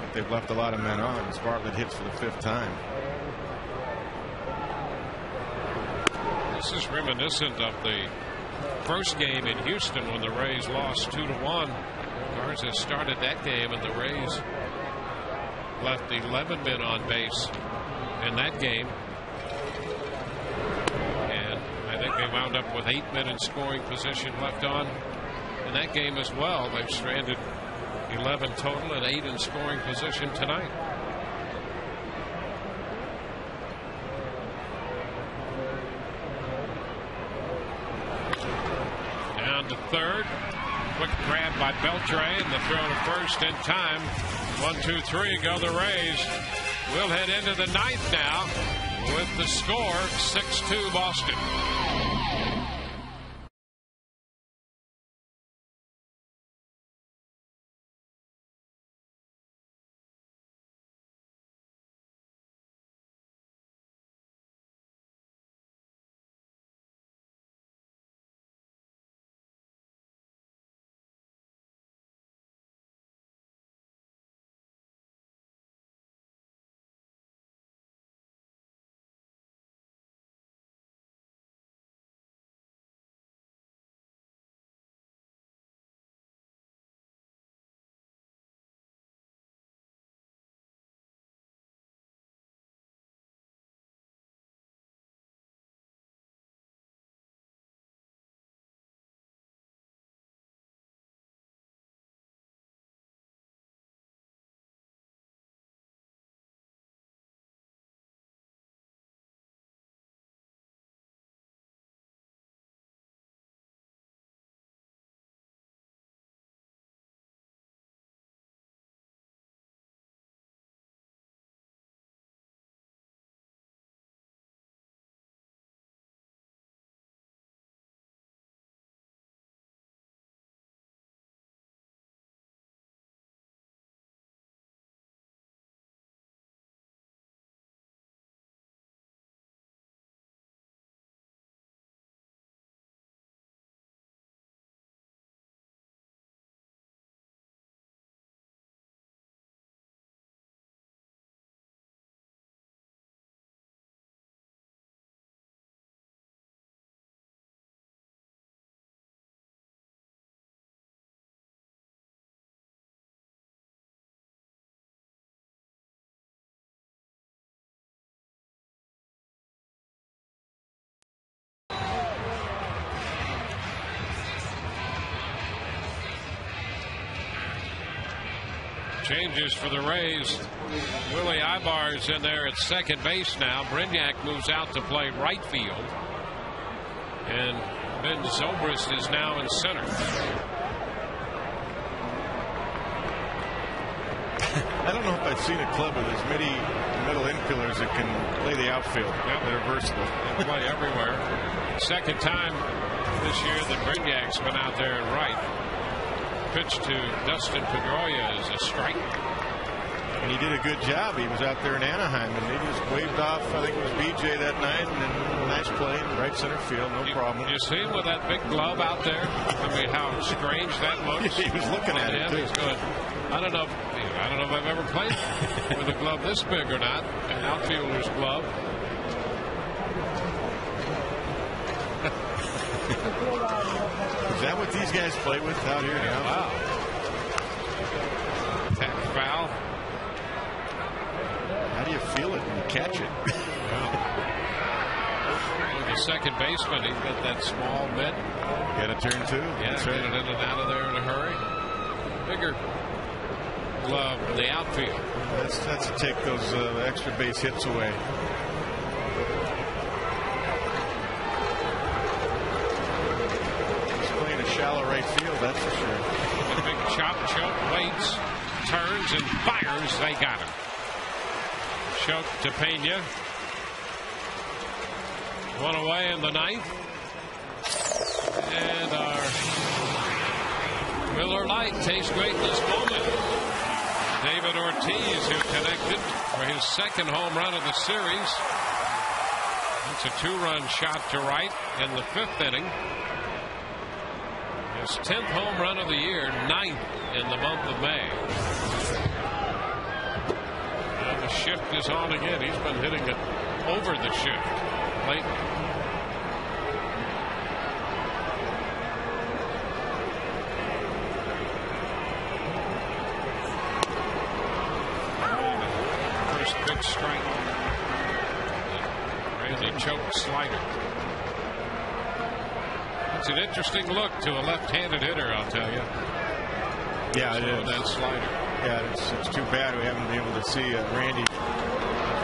but they've left a lot of men on. As Bartlett hits for the 5th time. This is reminiscent of the first game in Houston when the Rays lost 2-1. Garza started that game, and the Rays left 11 men on base in that game. And I think they wound up with 8 men in scoring position left on in that game as well. They've stranded 11 total and 8 in scoring position tonight. Down to third. Quick grab by Beltre, and the throw to first in time. 1-2-3 go the Rays. We'll head into the 9th now with the score 6-2 Boston. Changes for the Rays. Willie Ibar's in there at second base now. Brignac moves out to play right field. And Ben Zobrist is now in center. I don't know if I've seen a club with as many middle infielders that can play the outfield. Yep. That are versatile. They play everywhere. Second time this year that Brignac's been out there at right. Pitch to Dustin Pedroia is a strike. And he did a good job. He was out there in Anaheim, and they just waved off, I think it was BJ that night, and then nice play in right center field, no problem. You see him with that big glove out there? I mean, how strange that looks. He was looking at it, too. He's good. I don't know if I've ever played with a glove this big or not, an outfielder's glove. Is that what these guys play with out here now? Wow. Tap foul. How do you feel it when you catch it? Well, the second baseman, he's got that small mitt. Got a turn too. Yeah, get it in and out of there in a hurry. Bigger glove in the outfield. That's to take those extra base hits away. Shallow right field, that's for sure. A big chop, choke, waits, turns, and fires. They got him. Choke to Pena. One away in the 9th. And our Miller Lite tastes great in this moment. David Ortiz, who connected for his second home run of the series. It's a 2-run shot to right in the 5th inning. His 10th home run of the year, 9th in the month of May. shift is on again. He's been hitting it over the shift lately. First pitch strike. Randy choke slider. It's an interesting look to a left-handed hitter, I'll tell you. Yeah, it is. That slider. Yeah, it's too bad we haven't been able to see Randy.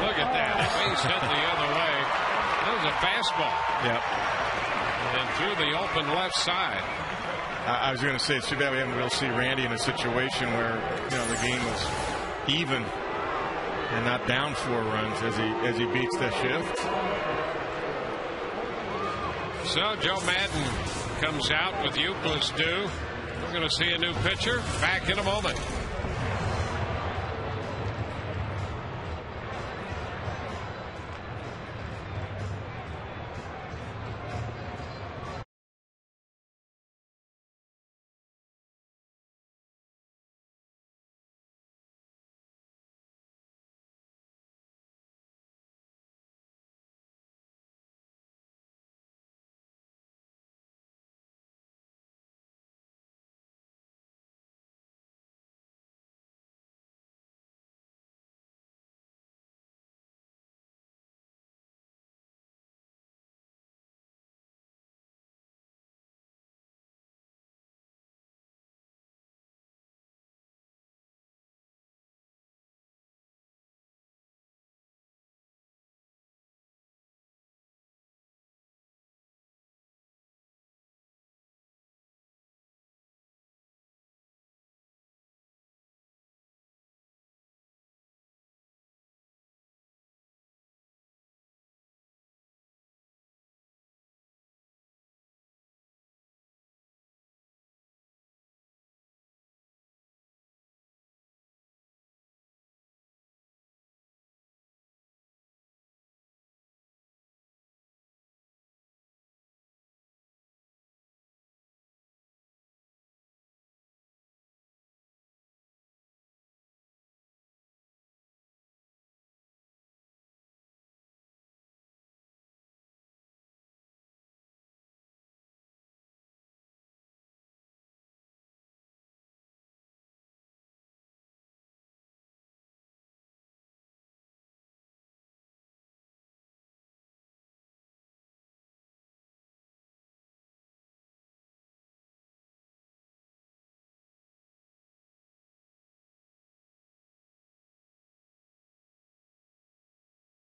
Look at that. Base hit the other way. That was a fastball. Yep. And through the open left side. I was going to say it's too bad we haven't been able to see Randy in a situation where the game was even and not down 4 runs as he beats the shift. So Joe Madden comes out with Euclid due. We're going to see a new pitcher. Back in a moment.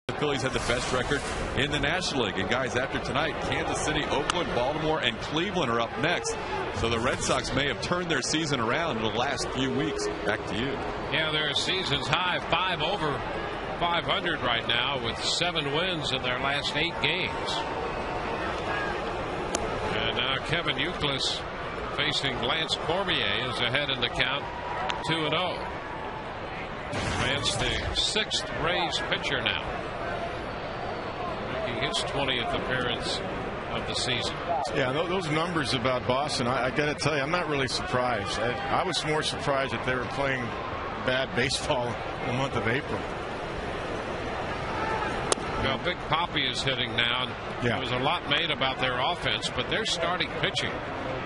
The Phillies had the best record in the National League. And guys, after tonight, Kansas City, Oakland, Baltimore, and Cleveland are up next. So the Red Sox may have turned their season around in the last few weeks. Back to you. Yeah, their season's high, 5 over 500 right now with 7 wins in their last 8 games. And now Kevin Euclid facing Lance Cormier is ahead in the count, 2-0. Lance, the 6th Rays pitcher now. His 20th appearance of the season. Yeah, those numbers about Boston, I got to tell you, I'm not really surprised. I was more surprised that they were playing bad baseball in the month of April. Well, Big Papi is hitting now. Yeah. There was a lot made about their offense, but their starting pitching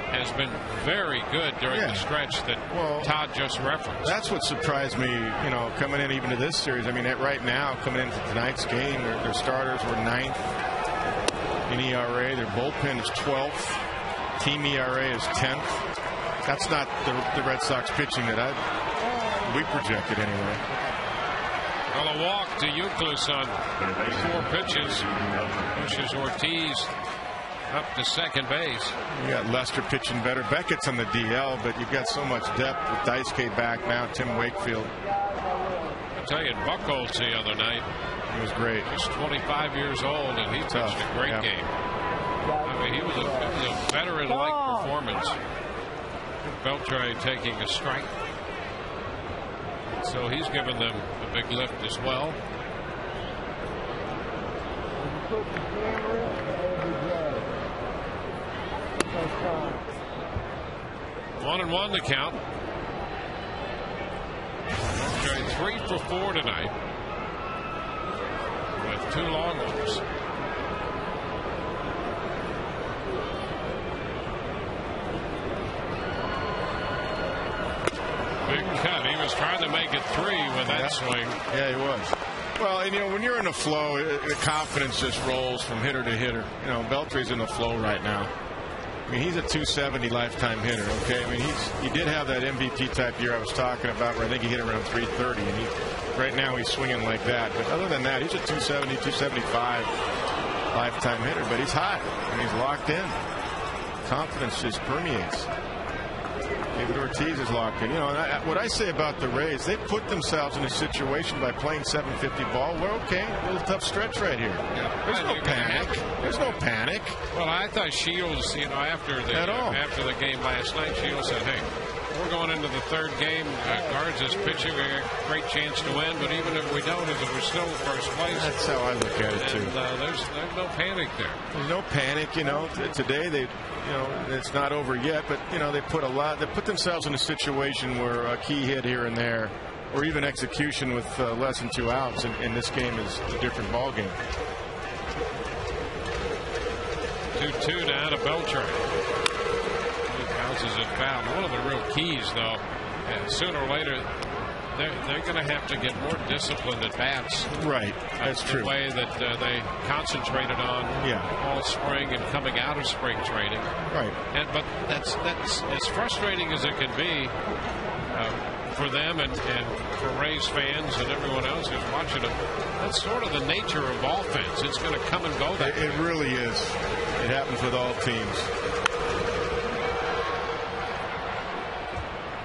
has been very good during the stretch that Todd just referenced. That's what surprised me, coming in even to this series. I mean, right now, coming into tonight's game, their starters were 9th in ERA. Their bullpen is 12th. Team ERA is 10th. That's not the Red Sox pitching that we projected anyway. Well, a walk to Euclid on 4 pitches. Pushes Ortiz up to second base. You got Lester pitching better. Beckett's on the DL, but you've got so much depth with Daisuke back now. Tim Wakefield. I tell you, Buchholz the other night. He was great. Just 25 years old, and he pitched a great game. I mean, it was a veteran-like performance. Beltre taking a strike. So he's given them a big lift as well. One and one the count. Beltre 3 for 4 tonight. 2 long ones. Big cut. He was trying to make it 3 with that swing. Yeah, he was. Well, and when you're in the flow, the confidence just rolls from hitter to hitter. Beltre's in the flow right now. I mean, he's a 270 lifetime hitter, okay? I mean, he did have that MVP type year I was talking about where I think he hit around 330, and right now he's swinging like that. But other than that, he's a 270, 275 lifetime hitter, but he's hot and he's locked in. Confidence just permeates. David Ortiz is locked in. What I say about the Rays, they put themselves in a situation by playing 750 ball. We're okay. A little tough stretch right here. Yeah, There's no panic. There's no panic. Well, I thought Shields, after the game last night, Shields said, hey, we're going into the 3rd game. Guards is pitching. We got a great chance to win, but even if we don't, we're still in first place. That's how I look at it, too. There's no panic there. There's no panic. Today it's not over yet, but they put themselves in a situation where a key hit here and there, or even execution with less than 2 outs, and this game is a different ball game. 2-2 now to Beltran. He bounces it foul. One of the real keys, though, sooner or later, they're going to have to get more disciplined at bats. Right, that's true. The way that they concentrated on all spring and coming out of spring training. Right. But that's as frustrating as it can be for them and for Rays fans and everyone else who's watching them. That's sort of the nature of offense. It's going to come and go. It really is. It happens with all teams.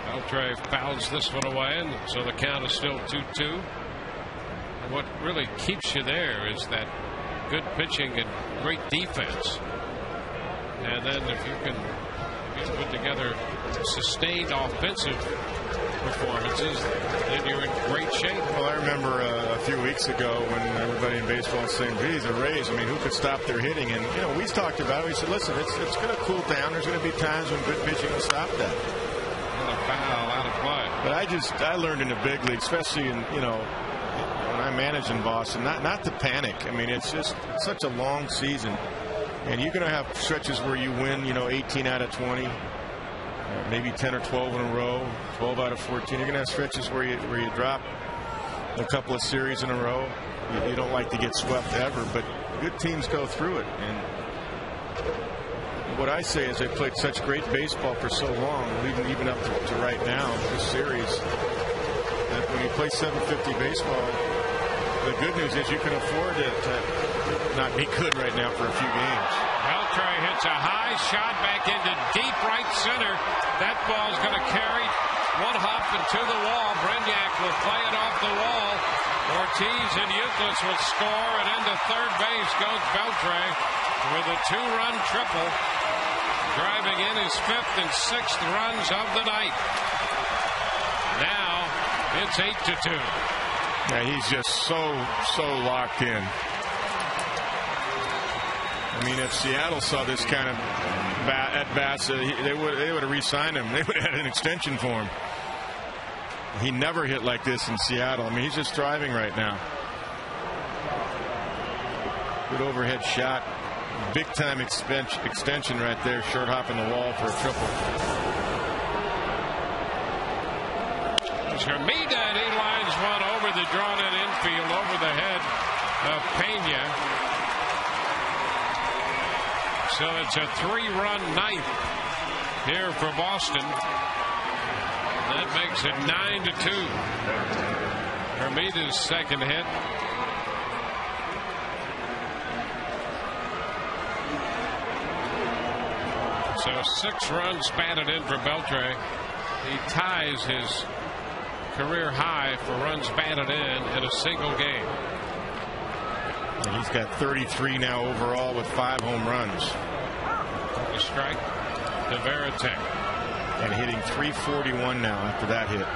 Beltre fouls this one away, and so the count is still 2-2. And what really keeps you there is that good pitching and great defense. And then if you can put together sustained offensive performances, then you're in great shape. Well, I remember a few weeks ago when everybody in baseball was saying, geez, the Rays, who could stop their hitting? And, we talked about it. We said, listen, it's going to cool down. There's going to be times when good pitching will stop that. Foul out of play. But I learned in the big league, especially in when I managed in Boston, not to panic. It's just such a long season, and you're going to have stretches where you win 18 out of 20, maybe 10 or 12 in a row, 12 out of 14. You're going to have stretches where you drop a couple of series in a row. You don't like to get swept ever, but good teams go through it. And what I say is they played such great baseball for so long, even up to right now, this series, that when you play 750 baseball, the good news is you can afford to not be good right now for a few games. Beltre hits a high shot back into deep right center. That ball's going to carry one hop and to the wall. Brignac will play it off the wall. Ortiz and Euclid will score, and into third base goes Beltre with a 2-run triple, driving in his 5th and 6th runs of the night. Now it's 8-2. Yeah, he's just so locked in. If Seattle saw this kind of at bats, they would have re-signed him. They would have had an extension for him. He never hit like this in Seattle. He's just driving right now. Good overhead shot. Big time extension right there. Short hopping the wall for a triple. Hermida, and he lines one over the drawn-in infield, over the head of Pena. So it's a 3-run ninth here for Boston. That makes it 9-2. Hermida's second hit. So 6 runs batted in for Beltre. He ties his career high for runs batted in a single game. And he's got 33 now overall with 5 home runs. The strike to Varitek. And hitting .341 now after that hit.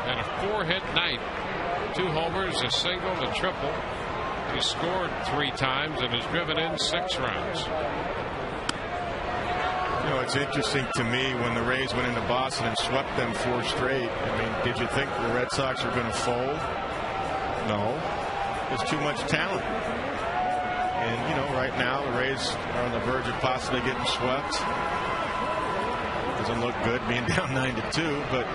And a 4-hit night. 2 homers, a single, a triple. He scored 3 times and has driven in 6 runs. It's interesting to me when the Rays went into Boston and swept them 4 straight. Did you think the Red Sox were going to fold? No. There's too much talent. And, you know, right now the Rays are on the verge of possibly getting swept. Doesn't look good being down 9-2, but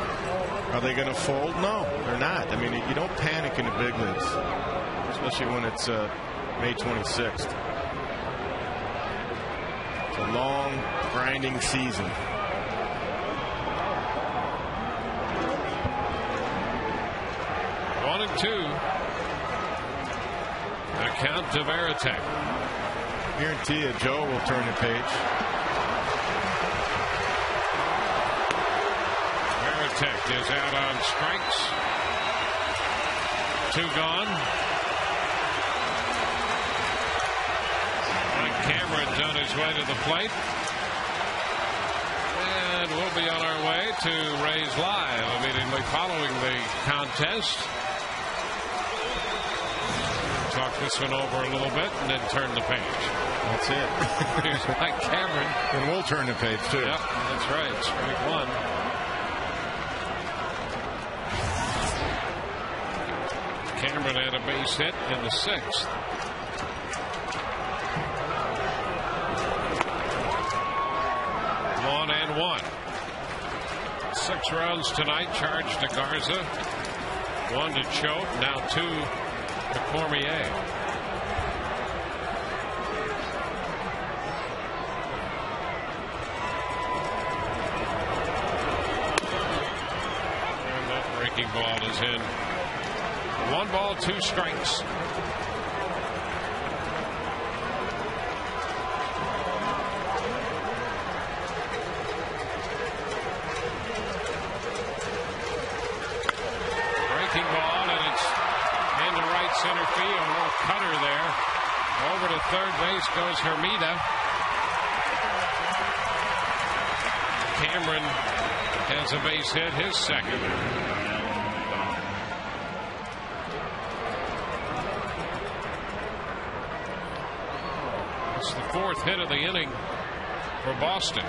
are they going to fold? No, they're not. I mean, you don't panic in the big leagues, especially when it's May 26th. It's a long, grinding season. One and two. A count to Veritek. Guarantee you, Joe will turn the page. Veritek is out on strikes. 2 gone. Mike Cameron's on his way to the plate. And we'll be on our way to Rays Live immediately following the contest. Talk this one over a little bit and then turn the page. That's it. Here's Mike Cameron. And we'll turn the page, too. Yep, that's right. Strike one. Cameron had a base hit in the 6th. One and one. 6 runs tonight charged to Garza. 1 to Choate. Now 2 to Cormier. And that breaking ball is in. 1 ball, 2 strikes. Breaking ball, and it's into right center field. A little cutter there. Over to third base goes Hermida. Cameron has a base hit, his second. It's the 4th hit of the inning for Boston.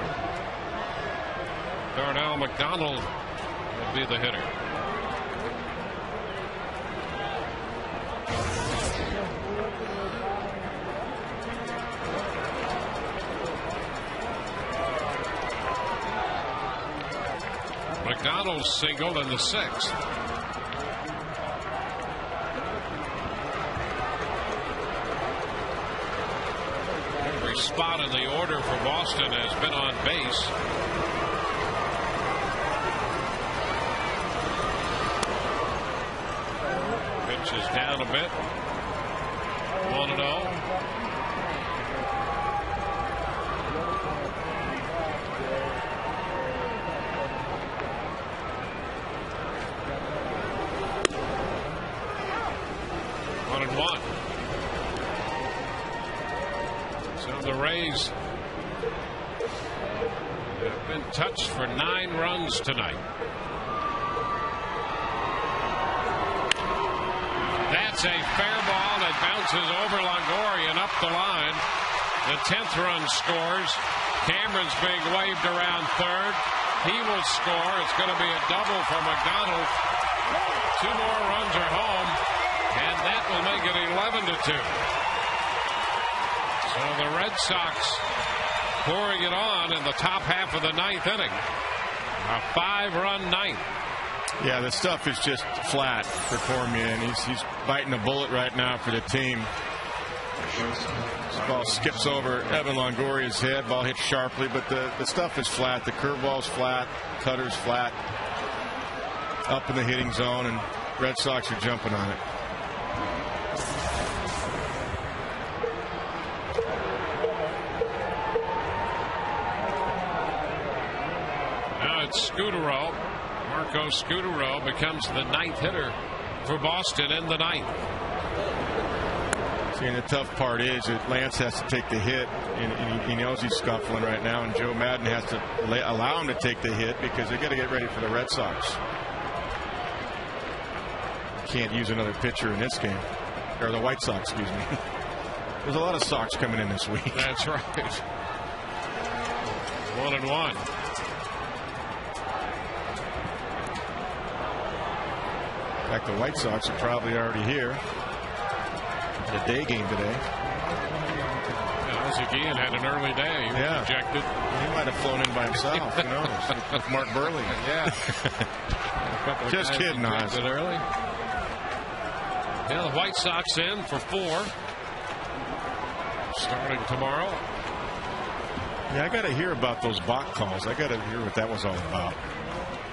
Darnell McDonald will be the hitter. McDonald singled in the 6th. Every spot in the order for Boston has been on base. Pitch is down a bit. 1-0. The Rays have been touched for 9 runs tonight. That's a fair ball that bounces over Longoria and up the line. The 10th run scores. Cameron's being waved around third. He will score. It's going to be a double for McDonald. 2 more runs are home, and that will make it 11-2. So the Red Sox pouring it on in the top half of the 9th inning. A 5-run 9th. Yeah, the stuff is just flat for Cormier, and he's biting a bullet right now for the team. This ball skips over Evan Longoria's head. Ball hits sharply, but the stuff is flat. The curveball's flat. Cutter's flat. Up in the hitting zone, and Red Sox are jumping on it. Scudero, Marco Scudero becomes the 9th hitter for Boston in the 9th. See, and the tough part is that Lance has to take the hit, and he knows he's scuffling right now, and Joe Madden has to allow him to take the hit because they got to get ready for the Red Sox. Can't use another pitcher in this game, or the White Sox, excuse me. There's a lot of Sox coming in this week. That's right. 1-1. In fact, the White Sox are probably already here. The day game today. Ian had an early day. He was ejected. He might have flown in by himself. Who knows? With Mark Burley. Yeah. Just kidding, Oz. Early. Yeah, the White Sox in for 4. Starting tomorrow. Yeah, I got to hear about those Bach calls. I got to hear what that was all about.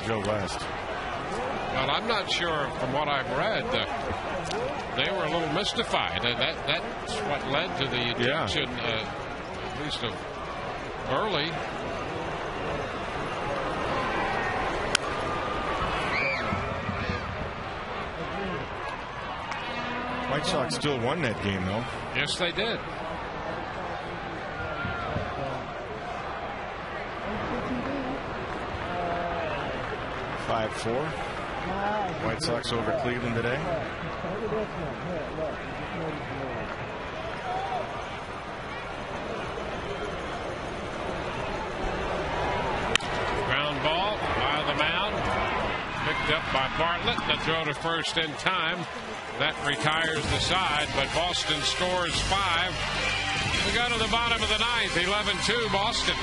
Joe West. Well, I'm not sure from what I've read. They were a little mystified. That's what led to the ejection, at least of Burley. White Sox still won that game, though. Yes, they did. White Sox over Cleveland today. Ground ball by the mound. Picked up by Bartlett. The throw to first in time. That retires the side, but Boston scores 5. We go to the bottom of the 9th. 11-2 Boston.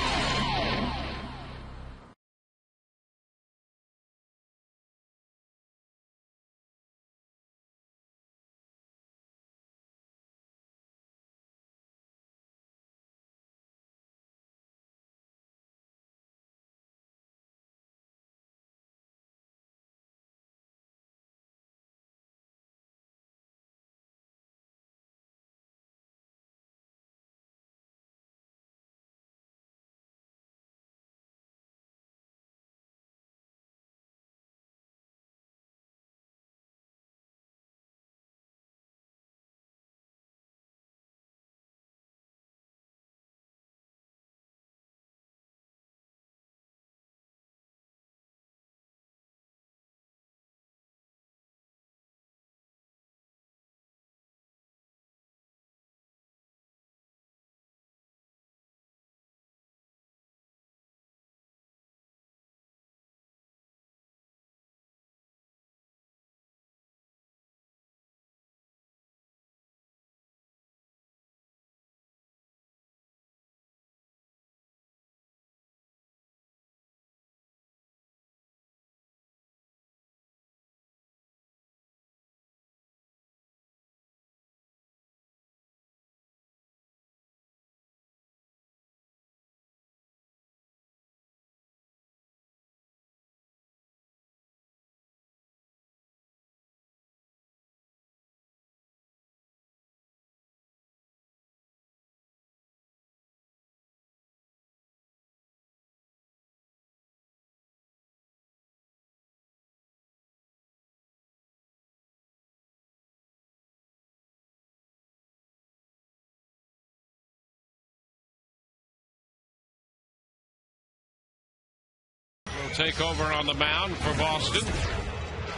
Take over on the mound for Boston.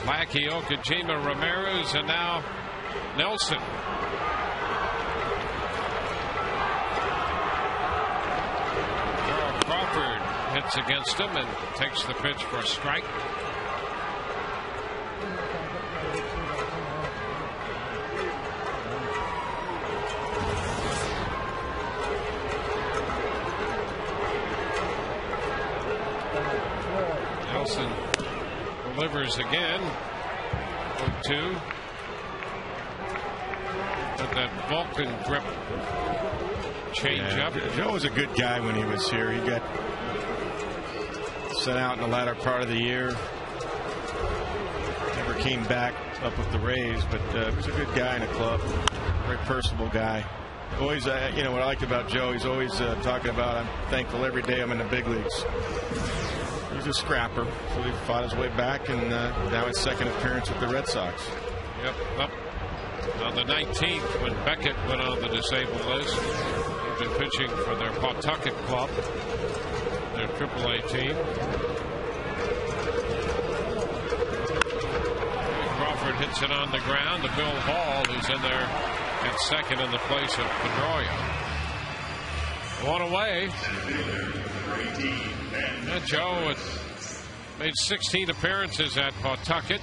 Lackey, Okajima, Ramirez, and now Nelson. Crawford hits against him and takes the pitch for a strike. Nelson delivers again. 0-2. With that Vulcan grip change up. Joe was a good guy when he was here. He got sent out in the latter part of the year. Never came back up with the Rays, but he was a good guy in the club. Very personable guy. Always, you know what I liked about Joe, he's always talking about, I'm thankful every day I'm in the big leagues. He's a scrapper, so he fought his way back, and now his second appearance with the Red Sox. Yep, up on the 19th when Beckett went on the disabled list. He's been pitching for their Pawtucket club, their AAA team. Crawford hits it on the ground to Bill Hall, who's in there at second in the place of Pedroia. One away. Joe had made 16 appearances at Pawtucket.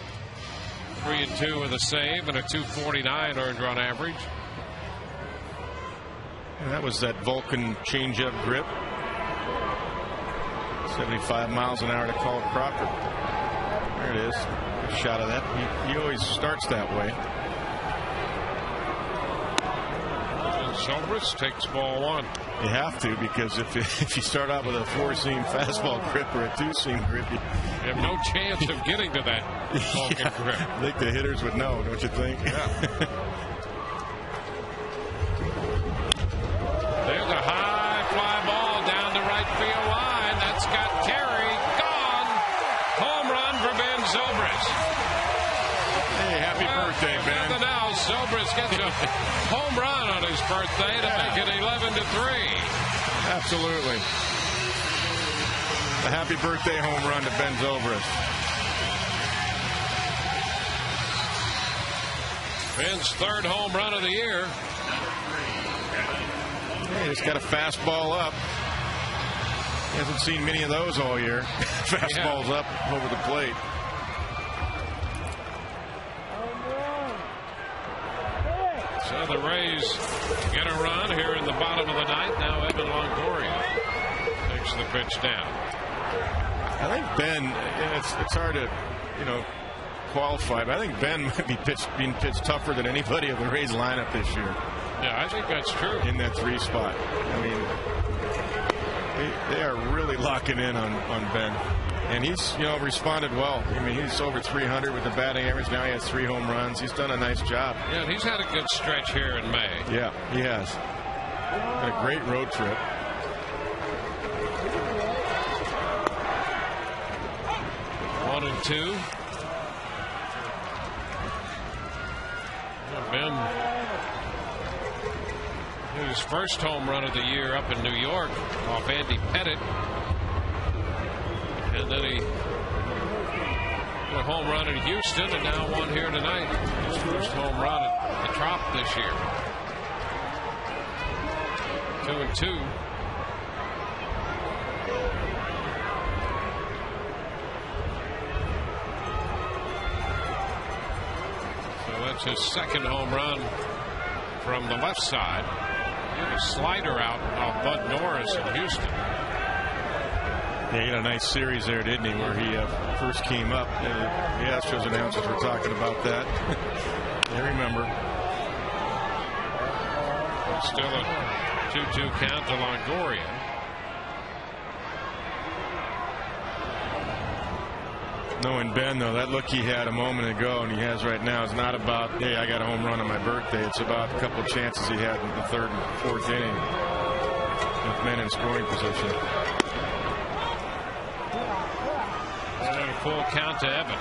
3-2 with a save and a .249 earned run average. And that was that Vulcan changeup grip. 75 miles an hour to call Crawford. There it is. Good shot of that. He always starts that way. Zobrist takes ball 1. You have to, because if you start out with a 4-seam fastball grip or a 2-seam grip, you have no chance of getting to that Vulcan grip. I think the hitters would know, don't you think? Yeah. There's a high fly ball down the right field line. That's got Terry. Gone. Home run for Ben Zobrist. Hey, happy birthday, Ben. Nothing else. Zobrist gets a home run on his birthday to make it 11-3. Absolutely. A happy birthday home run to Ben Zobrist. Ben's 3rd home run of the year. Hey, he's got a fastball up. He hasn't seen many of those all year. Fastballs up over the plate. So the Rays get a run here in the bottom of the ninth. Now Evan Longoria takes the pitch down. I think Ben, it's hard to, qualify, but I think Ben might be being pitched tougher than anybody of the Rays lineup this year. Yeah, I think that's true. In that 3 spot. I mean, they are really locking in on Ben. And he's, responded well. I mean, he's over 300 with the batting average. Now he has 3 home runs. He's done a nice job. Yeah, and he's had a good stretch here in May. Yeah, he has. Had a great road trip. One and 2. Ben, his first home run of the year up in New York off Andy Pettit. And then he got a home run in Houston, and now one here tonight. His first home run at the Trop this year. 2 and 2. So that's his 2nd home run from the left side. He had a slider out off Bud Norris in Houston. Yeah, he had a nice series there, didn't he, where he first came up. The Astros announcers were talking about that. They remember. Still a 2-2 count to Longoria. Knowing Ben, though, that look he had a moment ago and he has right now is not about, hey, I got a home run on my birthday. It's about a couple of chances he had in the 3rd and 4th inning with men in scoring position. And a full count to Evan.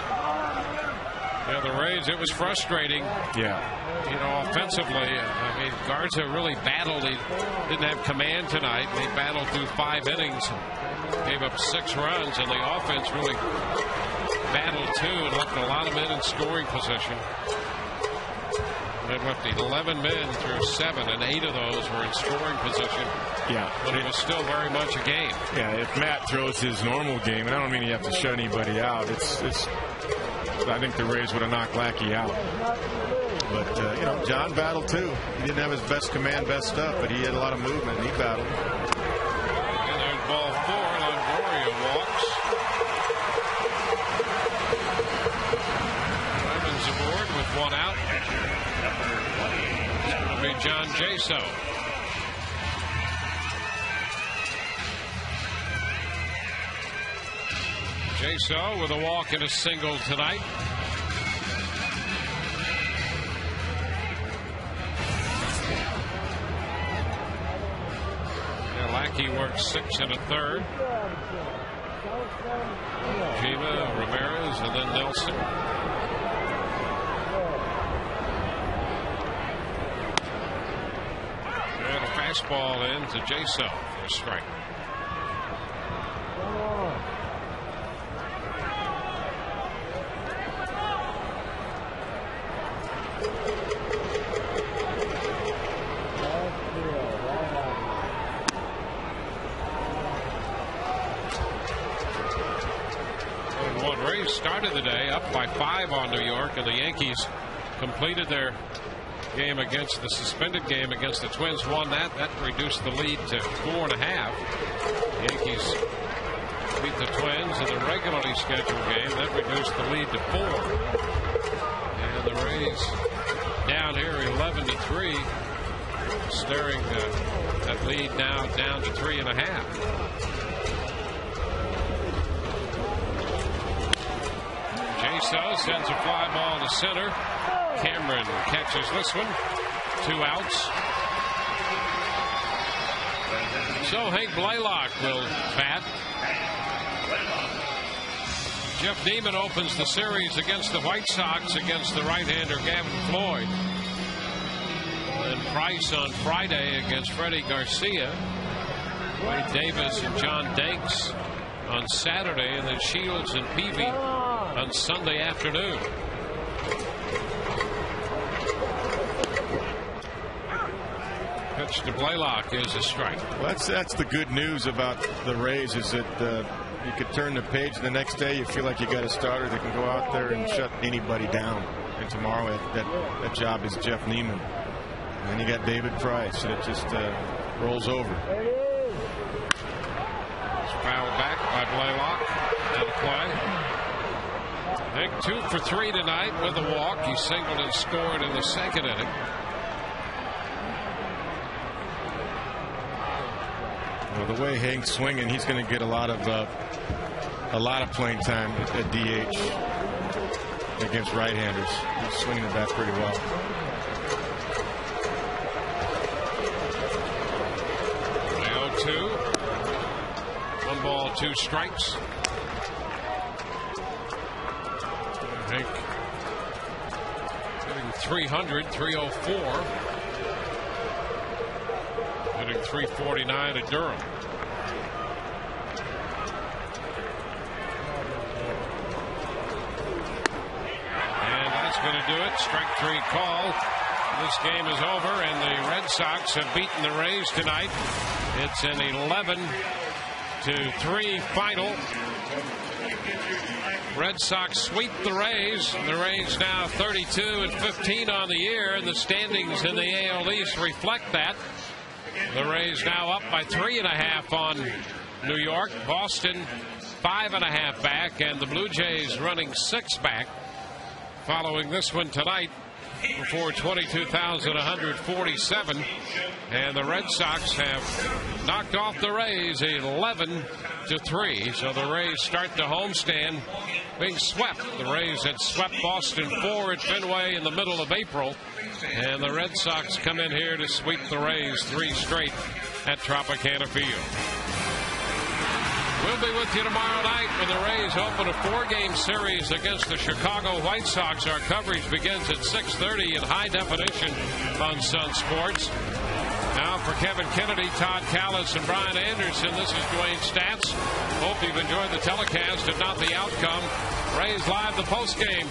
Yeah, the Rays, it was frustrating. Yeah. Offensively, I mean, Garza really battled. He didn't have command tonight. They battled through 5 innings, gave up 6 runs, and the offense really battled too and left a lot of men in scoring position. They left 11 men through 7, and 8 of those were in scoring position. Yeah. But it was still very much a game. Yeah, if Matt throws his normal game, and I don't mean you have to shut anybody out, I think the Rays would have knocked Lackey out. But, John battled too. He didn't have his best command, best stuff, but he had a lot of movement, and he battled. And there's ball 4. Longoria walks. Evans aboard with 1 out. It's going to be John Jaso. Jaso with a walk and a single tonight. Lackey works 6 1/3. Jiva, Ramirez, and then Nelson. And a fastball in to Jaso for a strike. Started the day up by 5 on New York, and the Yankees completed their game against the suspended game against the Twins, won that. That reduced the lead to 4.5. Yankees beat the Twins in the regularly scheduled game. That reduced the lead to 4. And the Rays down here 11-3, staring that lead now down to 3.5. Jaso sends a fly ball to center. Cameron catches this one. 2 outs. So Hank Blaylock will bat. Jeff Neiman opens the series against the White Sox against the right-hander Gavin Floyd. And Price on Friday against Freddie Garcia. Wade Davis and John Danks on Saturday, and then Shields and Peavy on Sunday afternoon. Pitch to Blaylock is a strike. Well, that's the good news about the Rays, is that you could turn the page the next day. You feel like you got a starter that can go out there and shut anybody down. And tomorrow that job is Jeff Neiman. And then you got David Price, and it just rolls over. Fouled back by Blaylock. Out of play. I think 2 for 3 tonight with a walk. He singled and scored in the second inning. Well, the way Hank's swinging, he's going to get a lot of playing time at DH against right-handers. He's swinging the bat pretty well. The 0-2. 1 ball, 2 strikes. Hank hitting 300, 304. Hitting 349 at Durham. And that's going to do it. Strike 3 call. This game is over, and the Red Sox have beaten the Rays tonight. It's an 11-3 final. Red Sox sweep the Rays. The Rays now 32-15 on the year, and the standings in the AL East reflect that. The Rays now up by 3.5 on New York. Boston 5.5 back, and the Blue Jays running 6 back following this one tonight before 22,147. And the Red Sox have knocked off the Rays 11-3. So the Rays start the homestand being swept. The Rays had swept Boston 4 at Fenway in the middle of April. And the Red Sox come in here to sweep the Rays 3 straight at Tropicana Field. We'll be with you tomorrow night when the Rays open a 4-game series against the Chicago White Sox. Our coverage begins at 6:30 in high definition on Sun Sports. Now for Kevin Kennedy, Todd Callis, and Brian Anderson, this is Dwayne Statz. Hope you've enjoyed the telecast, if not the outcome. Rays live the postgame.